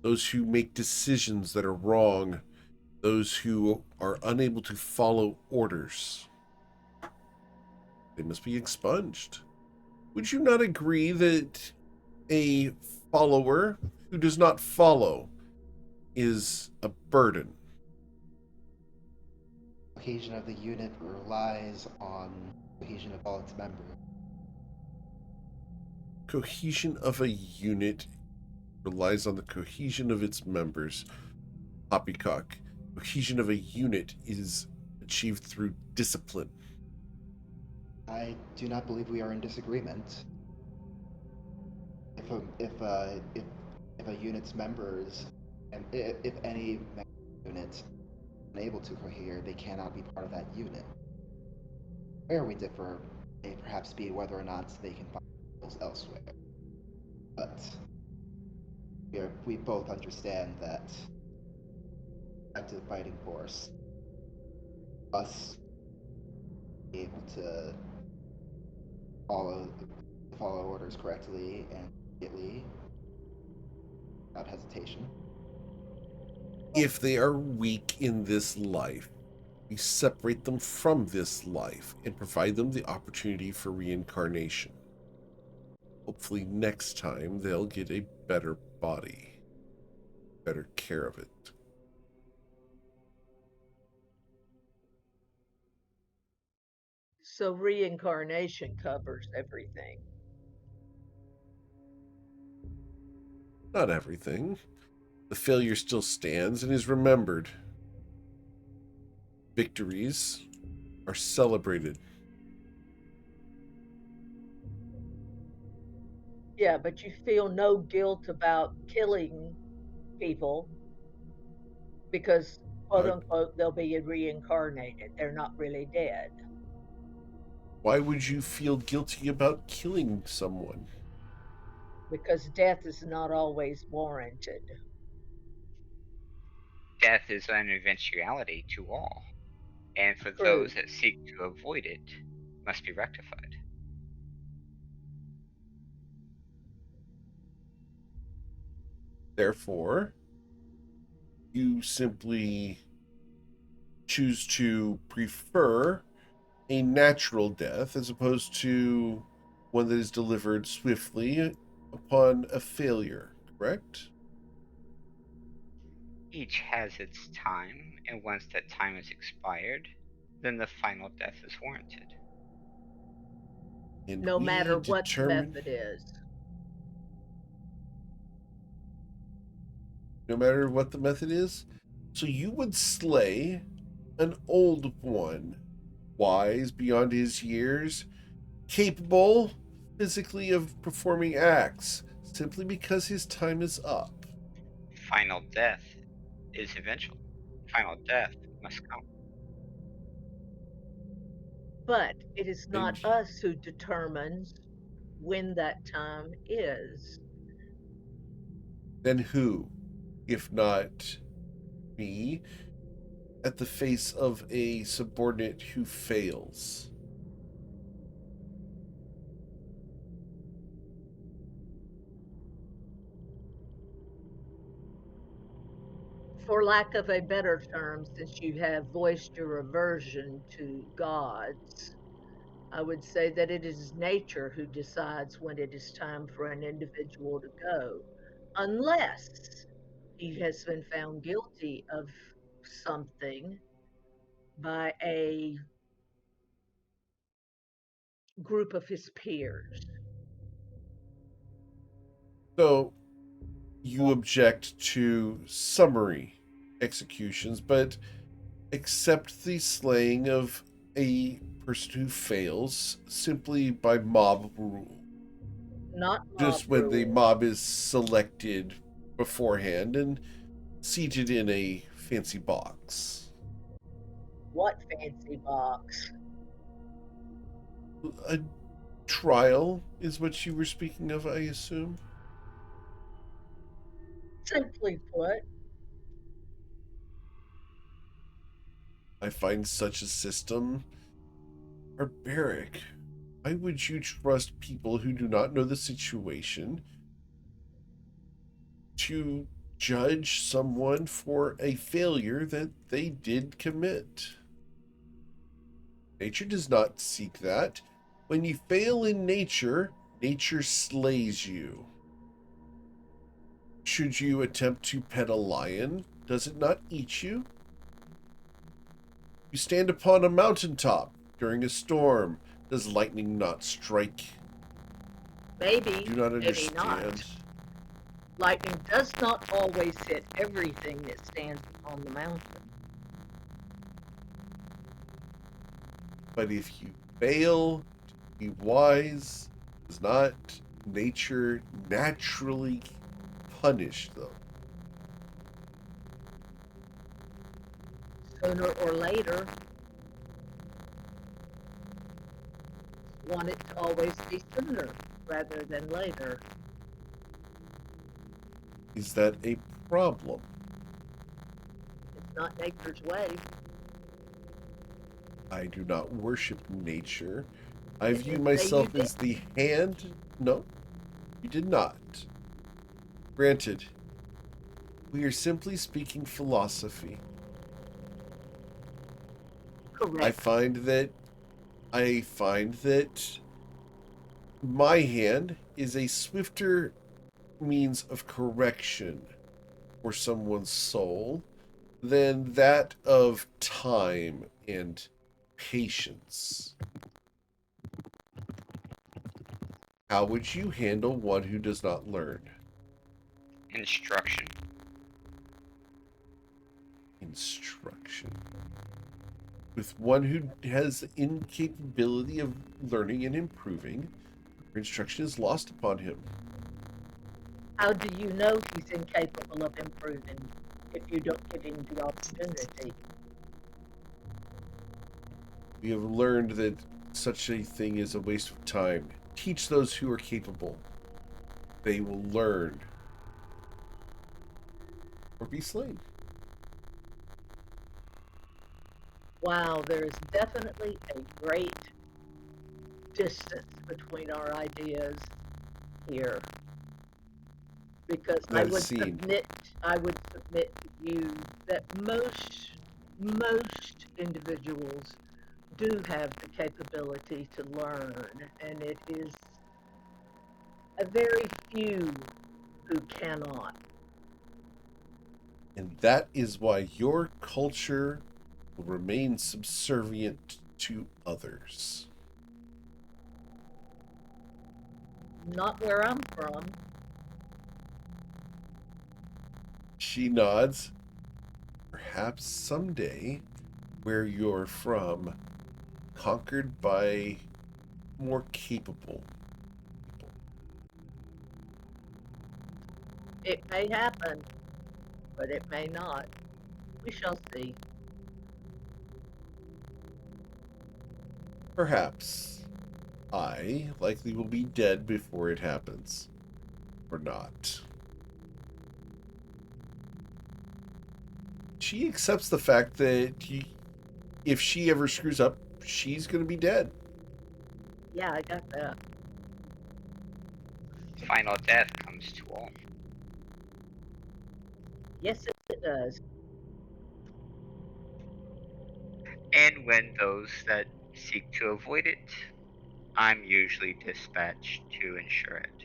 [SPEAKER 1] those who make decisions that are wrong, those who are unable to follow orders. They must be expunged. Would you not agree that a follower who does not follow is a burden?
[SPEAKER 4] cohesion of the unit relies on cohesion of all its members.
[SPEAKER 1] Cohesion of a unit relies on the cohesion of its members. Poppycock. Cohesion of a unit is achieved through discipline.
[SPEAKER 4] I do not believe we are in disagreement. If a unit's members, and if any unit is unable to cohere, they cannot be part of that unit. Where we differ may perhaps be whether or not they can find themselves elsewhere. But we both understand that active fighting force, us be able to follow follow orders correctly and immediately without hesitation.
[SPEAKER 1] If they are weak in this life, we separate them from this life and provide them the opportunity for reincarnation. Hopefully next time they'll get a better body, better care of it.
[SPEAKER 5] So reincarnation covers everything.
[SPEAKER 1] Not everything. The failure still stands and is remembered. Victories are celebrated.
[SPEAKER 5] Yeah, but you feel no guilt about killing people because, quote
[SPEAKER 1] Why,
[SPEAKER 5] unquote, they'll be reincarnated. They're not really dead.
[SPEAKER 1] why would you feel guilty about killing someone?
[SPEAKER 5] Because death is not always warranted.
[SPEAKER 3] Death is an eventuality to all, and for
[SPEAKER 5] True.
[SPEAKER 3] those that seek to avoid it, must be rectified.
[SPEAKER 1] Therefore, you simply choose to prefer a natural death as opposed to one that is delivered swiftly upon a failure, correct?
[SPEAKER 3] Each has its time, and once that time is expired, then the final death is warranted.
[SPEAKER 1] And
[SPEAKER 5] No
[SPEAKER 1] we
[SPEAKER 5] matter what the
[SPEAKER 1] determine,
[SPEAKER 5] method is.
[SPEAKER 1] no matter what the method is, so you would slay an old one, wise beyond his years, capable physically of performing acts, simply because his time is up.
[SPEAKER 3] Final death is eventual. Final death must come.
[SPEAKER 5] But it is
[SPEAKER 1] And
[SPEAKER 5] not us who determines when that time is.
[SPEAKER 1] then who, if not me, at the face of a subordinate who fails?
[SPEAKER 5] For lack of a better term, since you have voiced your aversion to gods, I would say that it is nature who decides when it is time for an individual to go, unless he has been found guilty of something by a group of his peers.
[SPEAKER 1] So you object to summary executions, but accept the slaying of a person who fails simply by mob rule.
[SPEAKER 5] Not mob
[SPEAKER 1] Just when the
[SPEAKER 5] rule.
[SPEAKER 1] mob is selected beforehand and seated in a fancy box.
[SPEAKER 5] What fancy box?
[SPEAKER 1] A trial is what you were speaking of, I assume?
[SPEAKER 5] Simply put,
[SPEAKER 1] I find such a system barbaric. Why would you trust people who do not know the situation to judge someone for a failure that they did commit? Nature does not seek that. When you fail in nature, nature slays you. Should you attempt to pet a lion, does it not eat you? You stand upon a mountaintop during a storm, does lightning not strike?
[SPEAKER 5] maybe,
[SPEAKER 1] Do not
[SPEAKER 5] maybe not.
[SPEAKER 1] understand.
[SPEAKER 5] Lightning does not always hit everything that stands on the mountain.
[SPEAKER 1] But if you fail Be wise. Does not nature naturally punish, though?
[SPEAKER 5] Sooner or later, want it to always be sooner rather than later.
[SPEAKER 1] Is that a problem?
[SPEAKER 5] It's not nature's way.
[SPEAKER 1] I do not worship nature. I
[SPEAKER 5] You
[SPEAKER 1] view
[SPEAKER 5] didn't say you
[SPEAKER 1] myself
[SPEAKER 5] did.
[SPEAKER 1] as the hand. No, you did not. Granted, we are simply speaking philosophy. I
[SPEAKER 5] Correct.
[SPEAKER 1] find that my hand is a swifter means of correction for someone's soul than that of time and patience. How would you handle one who does not learn?
[SPEAKER 3] Instruction.
[SPEAKER 1] Instruction. With one who has the incapability of learning and improving, instruction is lost upon him.
[SPEAKER 5] How do you know he's incapable of improving if you don't give him the opportunity?
[SPEAKER 1] We have learned that such a thing is a waste of time. Teach those who are capable. They will learn or be slain.
[SPEAKER 5] Wow, there is definitely a great distance between our ideas here. Because I
[SPEAKER 1] That is
[SPEAKER 5] would
[SPEAKER 1] seen.
[SPEAKER 5] submit to you that most individuals do have the capability to learn, and it is a very few who cannot.
[SPEAKER 1] And that is why your culture will remain subservient to others.
[SPEAKER 5] Not where I'm from.
[SPEAKER 1] She nods. Perhaps someday, where you're from, conquered by more capable people.
[SPEAKER 5] It may happen, but it may not. We shall see.
[SPEAKER 1] Perhaps I likely will be dead before it happens. Or not. She accepts the fact that if she ever screws up, she's going to be dead.
[SPEAKER 5] Yeah, I got that.
[SPEAKER 3] Final death comes to all.
[SPEAKER 5] Yes, it does.
[SPEAKER 3] And when those that seek to avoid it, I'm usually dispatched to ensure it.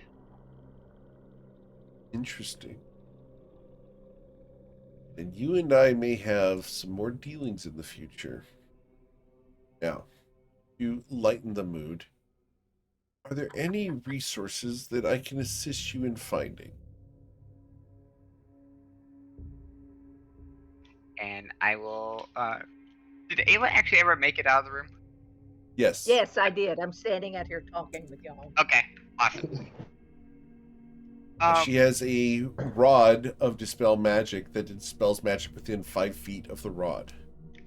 [SPEAKER 1] Interesting. And you and I may have some more dealings in the future. Now, to lighten the mood, are there any resources that I can assist you in finding?
[SPEAKER 3] And I will. Did Ayla actually ever make it out of the room?
[SPEAKER 1] Yes.
[SPEAKER 5] Yes, I did. I'm standing out here talking with y'all.
[SPEAKER 3] Okay, awesome.
[SPEAKER 1] She has a rod of dispel magic that dispels magic within 5 feet of the rod.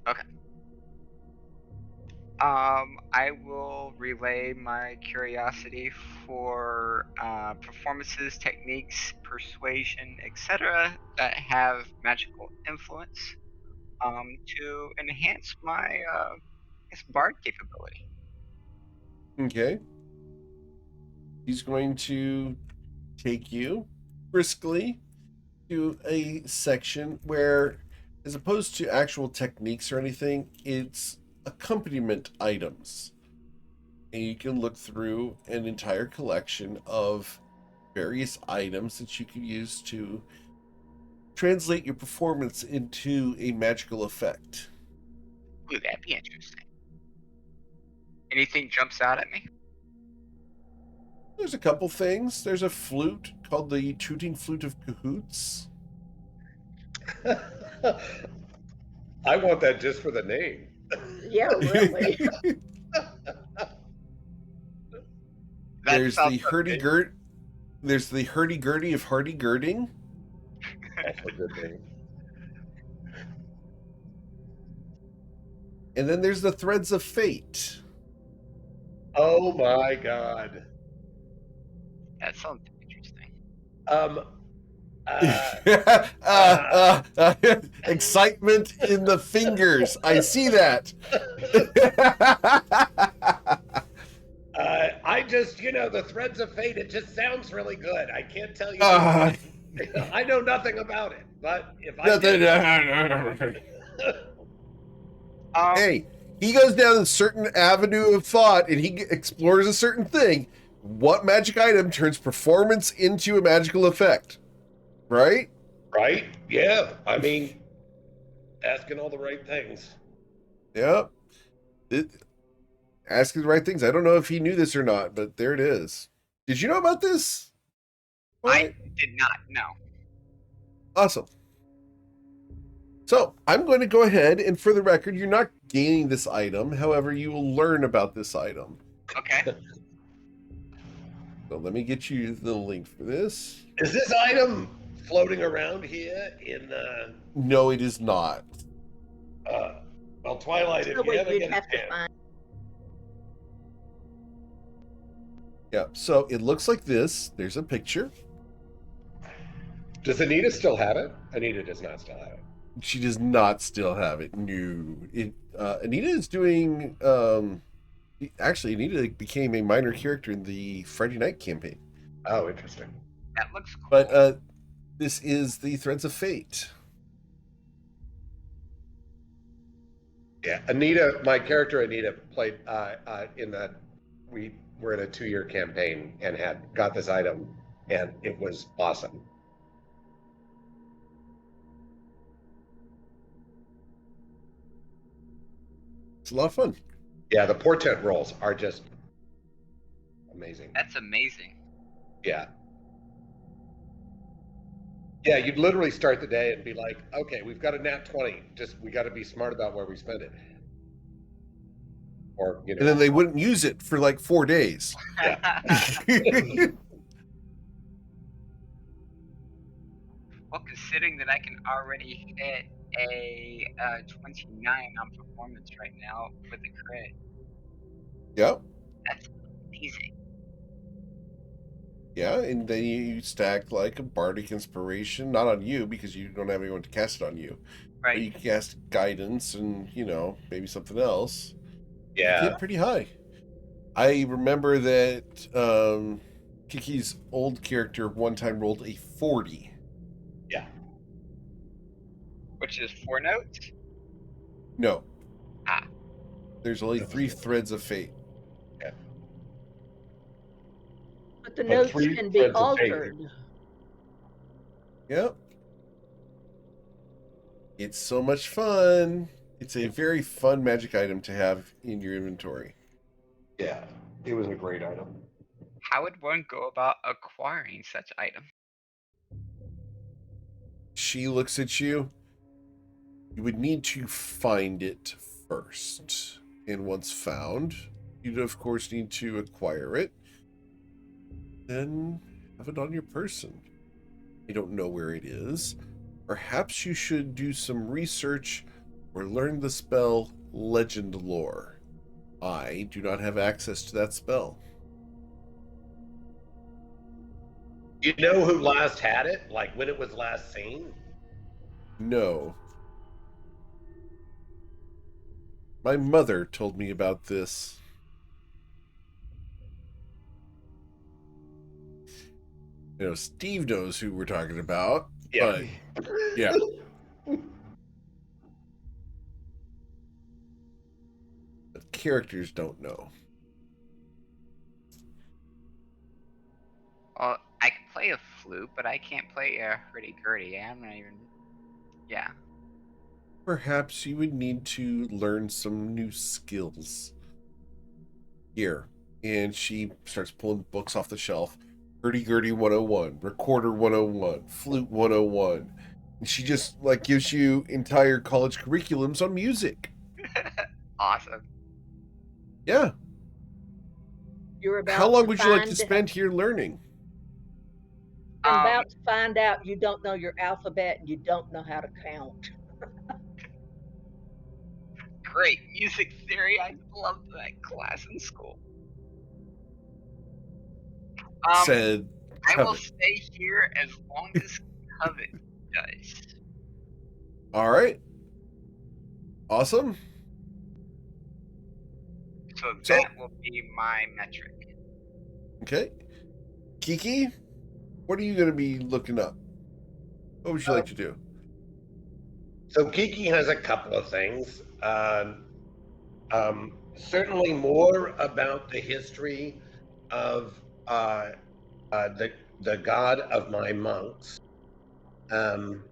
[SPEAKER 3] Okay. I will relay my curiosity for performances, techniques, persuasion, etc. that have magical influence to enhance my bard capability.
[SPEAKER 1] Okay. He's going to take you briskly to a section where, as opposed to actual techniques or anything, it's accompaniment items. And you can look through an entire collection of various items that you can use to translate your performance into a magical effect.
[SPEAKER 3] Ooh, that'd be interesting. Anything jumps out at me?
[SPEAKER 1] There's a couple things. There's a flute called the Tooting Flute of Cahoots.
[SPEAKER 2] I want that just for the name.
[SPEAKER 5] Yeah, really.
[SPEAKER 1] There's the
[SPEAKER 3] sounds amazing.
[SPEAKER 1] hurdy-gurt. There's the hurdy-gurdy of hardy-girding.
[SPEAKER 2] Also a good name.
[SPEAKER 1] And then there's the threads of fate.
[SPEAKER 2] Oh my god.
[SPEAKER 3] That sounds interesting.
[SPEAKER 1] Excitement in the fingers. I see that.
[SPEAKER 2] I just, the threads of fate, it just sounds really good. I can't tell you. I know nothing about it, but if I did,
[SPEAKER 1] hey, he goes down a certain avenue of thought and he explores a certain thing. What magic item turns performance into a magical effect? Right?
[SPEAKER 2] right? Yeah. I mean, asking all the right things.
[SPEAKER 1] Yep. Asking the right things. I don't know if he knew this or not, but there it is. Did you know about this?
[SPEAKER 3] I did not know.
[SPEAKER 1] Awesome. So I'm going to go ahead and, for the record, you're not gaining this item. However, you will learn about this item.
[SPEAKER 3] Okay.
[SPEAKER 1] So let me get you the link for this.
[SPEAKER 2] Is this item floating around here in
[SPEAKER 1] No, it is not.
[SPEAKER 2] well, Twilight, if
[SPEAKER 5] So
[SPEAKER 2] you
[SPEAKER 5] wait,
[SPEAKER 2] ever
[SPEAKER 5] you'd
[SPEAKER 2] get a
[SPEAKER 5] have to
[SPEAKER 2] chance.
[SPEAKER 5] find.
[SPEAKER 1] Yeah, so it looks like this. There's a picture.
[SPEAKER 2] Does Anita still have it? Anita does not still have it.
[SPEAKER 1] She does not still have it. No. Anita is doing... actually, Anita became a minor character in the Friday Night campaign.
[SPEAKER 2] Oh, interesting.
[SPEAKER 3] That looks cool.
[SPEAKER 1] But this is the Threads of Fate.
[SPEAKER 2] Yeah, Anita, my character Anita played in that. We were in a 2-year campaign and got this item, and it was awesome.
[SPEAKER 1] It's a lot of fun.
[SPEAKER 2] Yeah, the portent rolls are just amazing.
[SPEAKER 3] That's amazing.
[SPEAKER 2] Yeah. Yeah, you'd literally start the day and be like, okay, we've got a nat 20. We got to be smart about where we spend it. Or,
[SPEAKER 1] And then they wouldn't use it for like 4 days.
[SPEAKER 3] Well, considering that I can already hit a 29 on performance right now with a crit,
[SPEAKER 1] Yep.
[SPEAKER 3] that's amazing.
[SPEAKER 1] Yeah, and then you stack like a bardic inspiration, not on you because you don't have anyone to cast it on you. But
[SPEAKER 3] Right.
[SPEAKER 1] you can cast guidance and, maybe something else.
[SPEAKER 2] Yeah.
[SPEAKER 1] Get pretty high. I remember that Kiki's old character one time rolled a 40.
[SPEAKER 2] Yeah.
[SPEAKER 3] Which is 4 notes?
[SPEAKER 1] No.
[SPEAKER 3] Ah.
[SPEAKER 1] There's only 3 threads of fate.
[SPEAKER 5] But the
[SPEAKER 2] But
[SPEAKER 5] notes
[SPEAKER 2] 3
[SPEAKER 5] can be
[SPEAKER 2] threads of fate.
[SPEAKER 5] altered.
[SPEAKER 1] Yep. It's so much fun. It's a very fun magic item to have in your inventory.
[SPEAKER 2] Yeah, it was a great item.
[SPEAKER 3] How would one go about acquiring such item?
[SPEAKER 1] She looks at you. You would need to find it first. And once found, you'd of course need to acquire it. Then have it on your person. You don't know where it is. Perhaps you should do some research or learn the spell Legend Lore. I do not have access to that spell.
[SPEAKER 2] You know who last had it? Like when it was last seen?
[SPEAKER 1] No. My mother told me about this. Steve knows who we're talking about.
[SPEAKER 2] Yeah.
[SPEAKER 1] But, yeah. But characters don't know.
[SPEAKER 3] Well, I can play a flute, but I can't play a hurdy-gurdy. I'm not even... Yeah.
[SPEAKER 1] Perhaps you would need to learn some new skills. Here. And she starts pulling books off the shelf. Hurdy-gurdy 101, Recorder 101, Flute 101. And she just, gives you entire college curriculums on music.
[SPEAKER 3] Awesome.
[SPEAKER 1] Yeah.
[SPEAKER 5] You're
[SPEAKER 1] How
[SPEAKER 5] about
[SPEAKER 1] long
[SPEAKER 5] to
[SPEAKER 1] would you like to
[SPEAKER 5] find
[SPEAKER 1] spend here learning?
[SPEAKER 5] you're
[SPEAKER 3] Um,
[SPEAKER 5] about to find out you don't know your alphabet and you don't know how to count.
[SPEAKER 3] great music theory. I loved that class in school.
[SPEAKER 1] Said
[SPEAKER 3] I will
[SPEAKER 1] Covet.
[SPEAKER 3] stay here as long as Covet does.
[SPEAKER 1] All right. Awesome.
[SPEAKER 3] So
[SPEAKER 1] So-
[SPEAKER 3] that will be my metric.
[SPEAKER 1] Okay. Kiki, what are you going to be looking up? What would you like to do?
[SPEAKER 2] So Kiki has a couple of things. Certainly more about the history of the god of my monks, and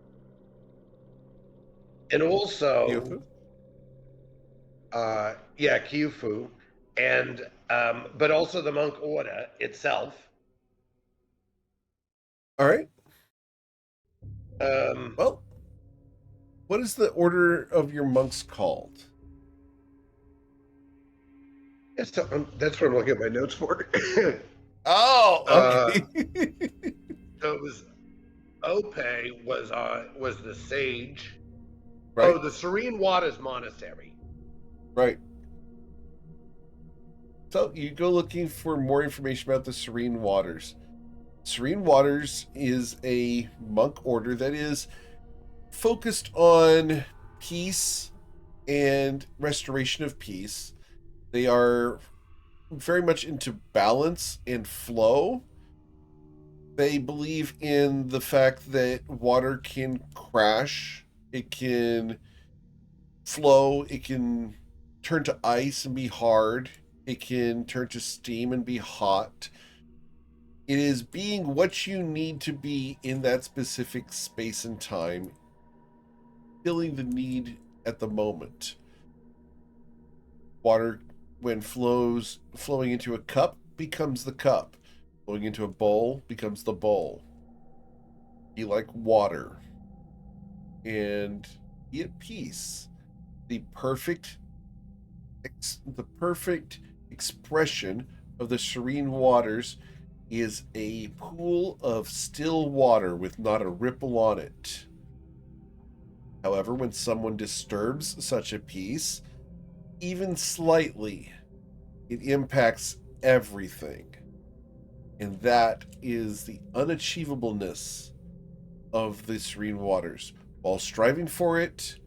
[SPEAKER 2] also
[SPEAKER 1] Kyofu?
[SPEAKER 2] Khufu, and but also the monk order itself.
[SPEAKER 1] All right.
[SPEAKER 2] Um,
[SPEAKER 1] Well, what is the order of your monks called?
[SPEAKER 2] so, that's what I'm looking at my notes for.
[SPEAKER 1] Oh,
[SPEAKER 2] Uh,
[SPEAKER 1] okay.
[SPEAKER 2] So it was Ope was the sage.
[SPEAKER 1] Right,
[SPEAKER 2] Oh, the Serene Waters Monastery.
[SPEAKER 1] right. So you go looking for more information about the Serene Waters. Serene Waters is a monk order that is focused on peace and restoration of peace. They are very much into balance and flow. They believe in the fact that water can crash, it can flow, it can turn to ice and be hard, it can turn to steam and be hot. It is being what you need to be in that specific space and time, filling the need at the moment. Water, when flowing into a cup, becomes the cup. Flowing into a bowl becomes the bowl. Be like water and be at peace. The perfect expression of the serene waters is a pool of still water with not a ripple on it. However, when someone disturbs such a peace, even slightly, it impacts everything. And that is the unachievableness of the serene waters. While striving for it,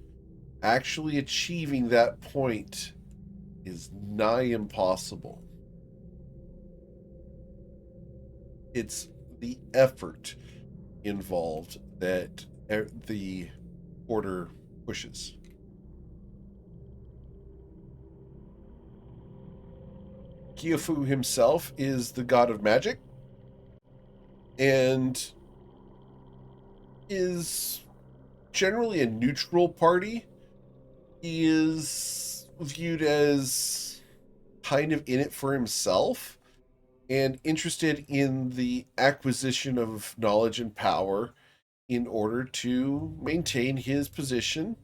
[SPEAKER 1] actually achieving that point is nigh impossible. It's the effort involved that the order pushes. Kyofu himself is the god of magic and is generally a neutral party. He is viewed as kind of in it for himself and interested in the acquisition of knowledge and power in order to maintain his position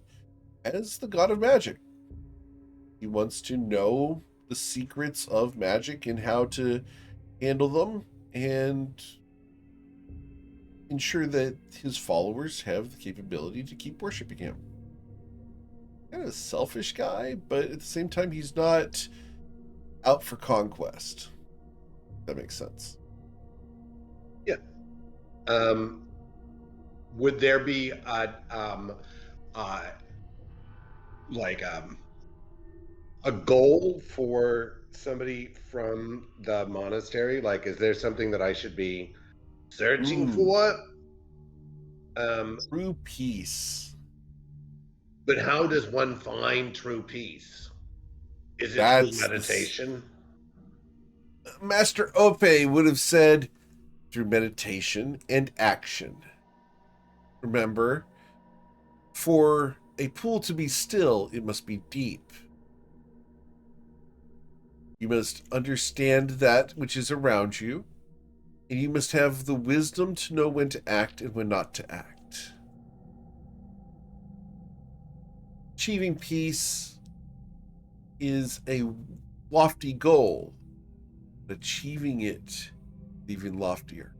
[SPEAKER 1] as the god of magic. He wants to know the secrets of magic and how to handle them and ensure that his followers have the capability to keep worshiping him. Kind of a selfish guy, but at the same time, he's not out for conquest. That makes sense.
[SPEAKER 2] Yeah. Would there be uh, like a goal for somebody from the monastery? Like, is there something that I should be searching for?
[SPEAKER 1] True peace.
[SPEAKER 2] But how does one find true peace? Is it through
[SPEAKER 1] That's
[SPEAKER 2] meditation?
[SPEAKER 1] Master Ope would have said through meditation and action. Remember, for a pool to be still, it must be deep. You must understand that which is around you, and you must have the wisdom to know when to act and when not to act. Achieving peace is a lofty goal, achieving it even loftier.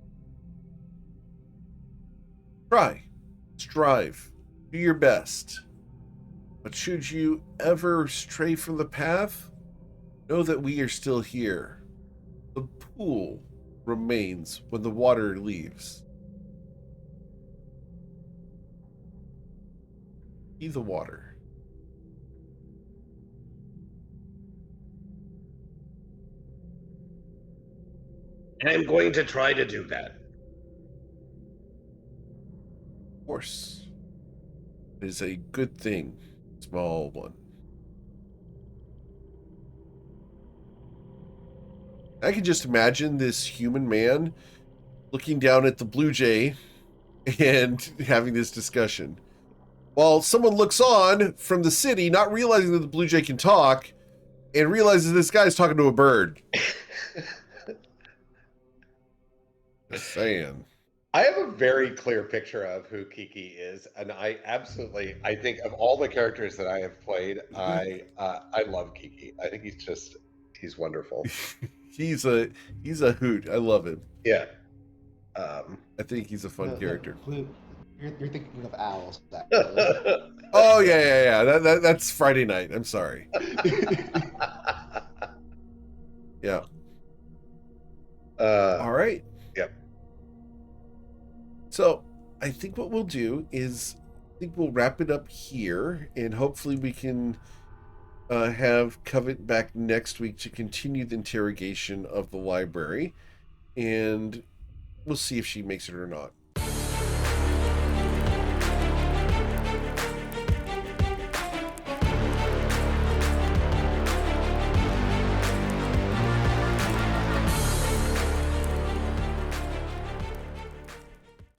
[SPEAKER 1] Try, strive, do your best. But should you ever stray from the path, know that we are still here. The pool remains when the water leaves. Be the water.
[SPEAKER 2] And I'm going to try to do that.
[SPEAKER 1] Of course. It is a good thing, small one. I can just imagine this human man looking down at the blue jay and having this discussion. While someone looks on from the city, not realizing that the blue jay can talk, and realizes this guy's talking to a bird. Just saying.
[SPEAKER 2] I have a very clear picture of who Kiki is, and I think of all the characters that I have played, I love Kiki. I think he's wonderful.
[SPEAKER 1] He's a hoot. I love him.
[SPEAKER 2] Yeah.
[SPEAKER 1] I think he's a fun character.
[SPEAKER 4] You're thinking of owls.
[SPEAKER 1] Oh yeah. That's Friday night. I'm sorry. Yeah. All right.
[SPEAKER 2] Yep.
[SPEAKER 1] So I think what we'll do is we'll wrap it up here, and hopefully we can have Covet back next week to continue the interrogation of the library, and we'll see if she makes it or not.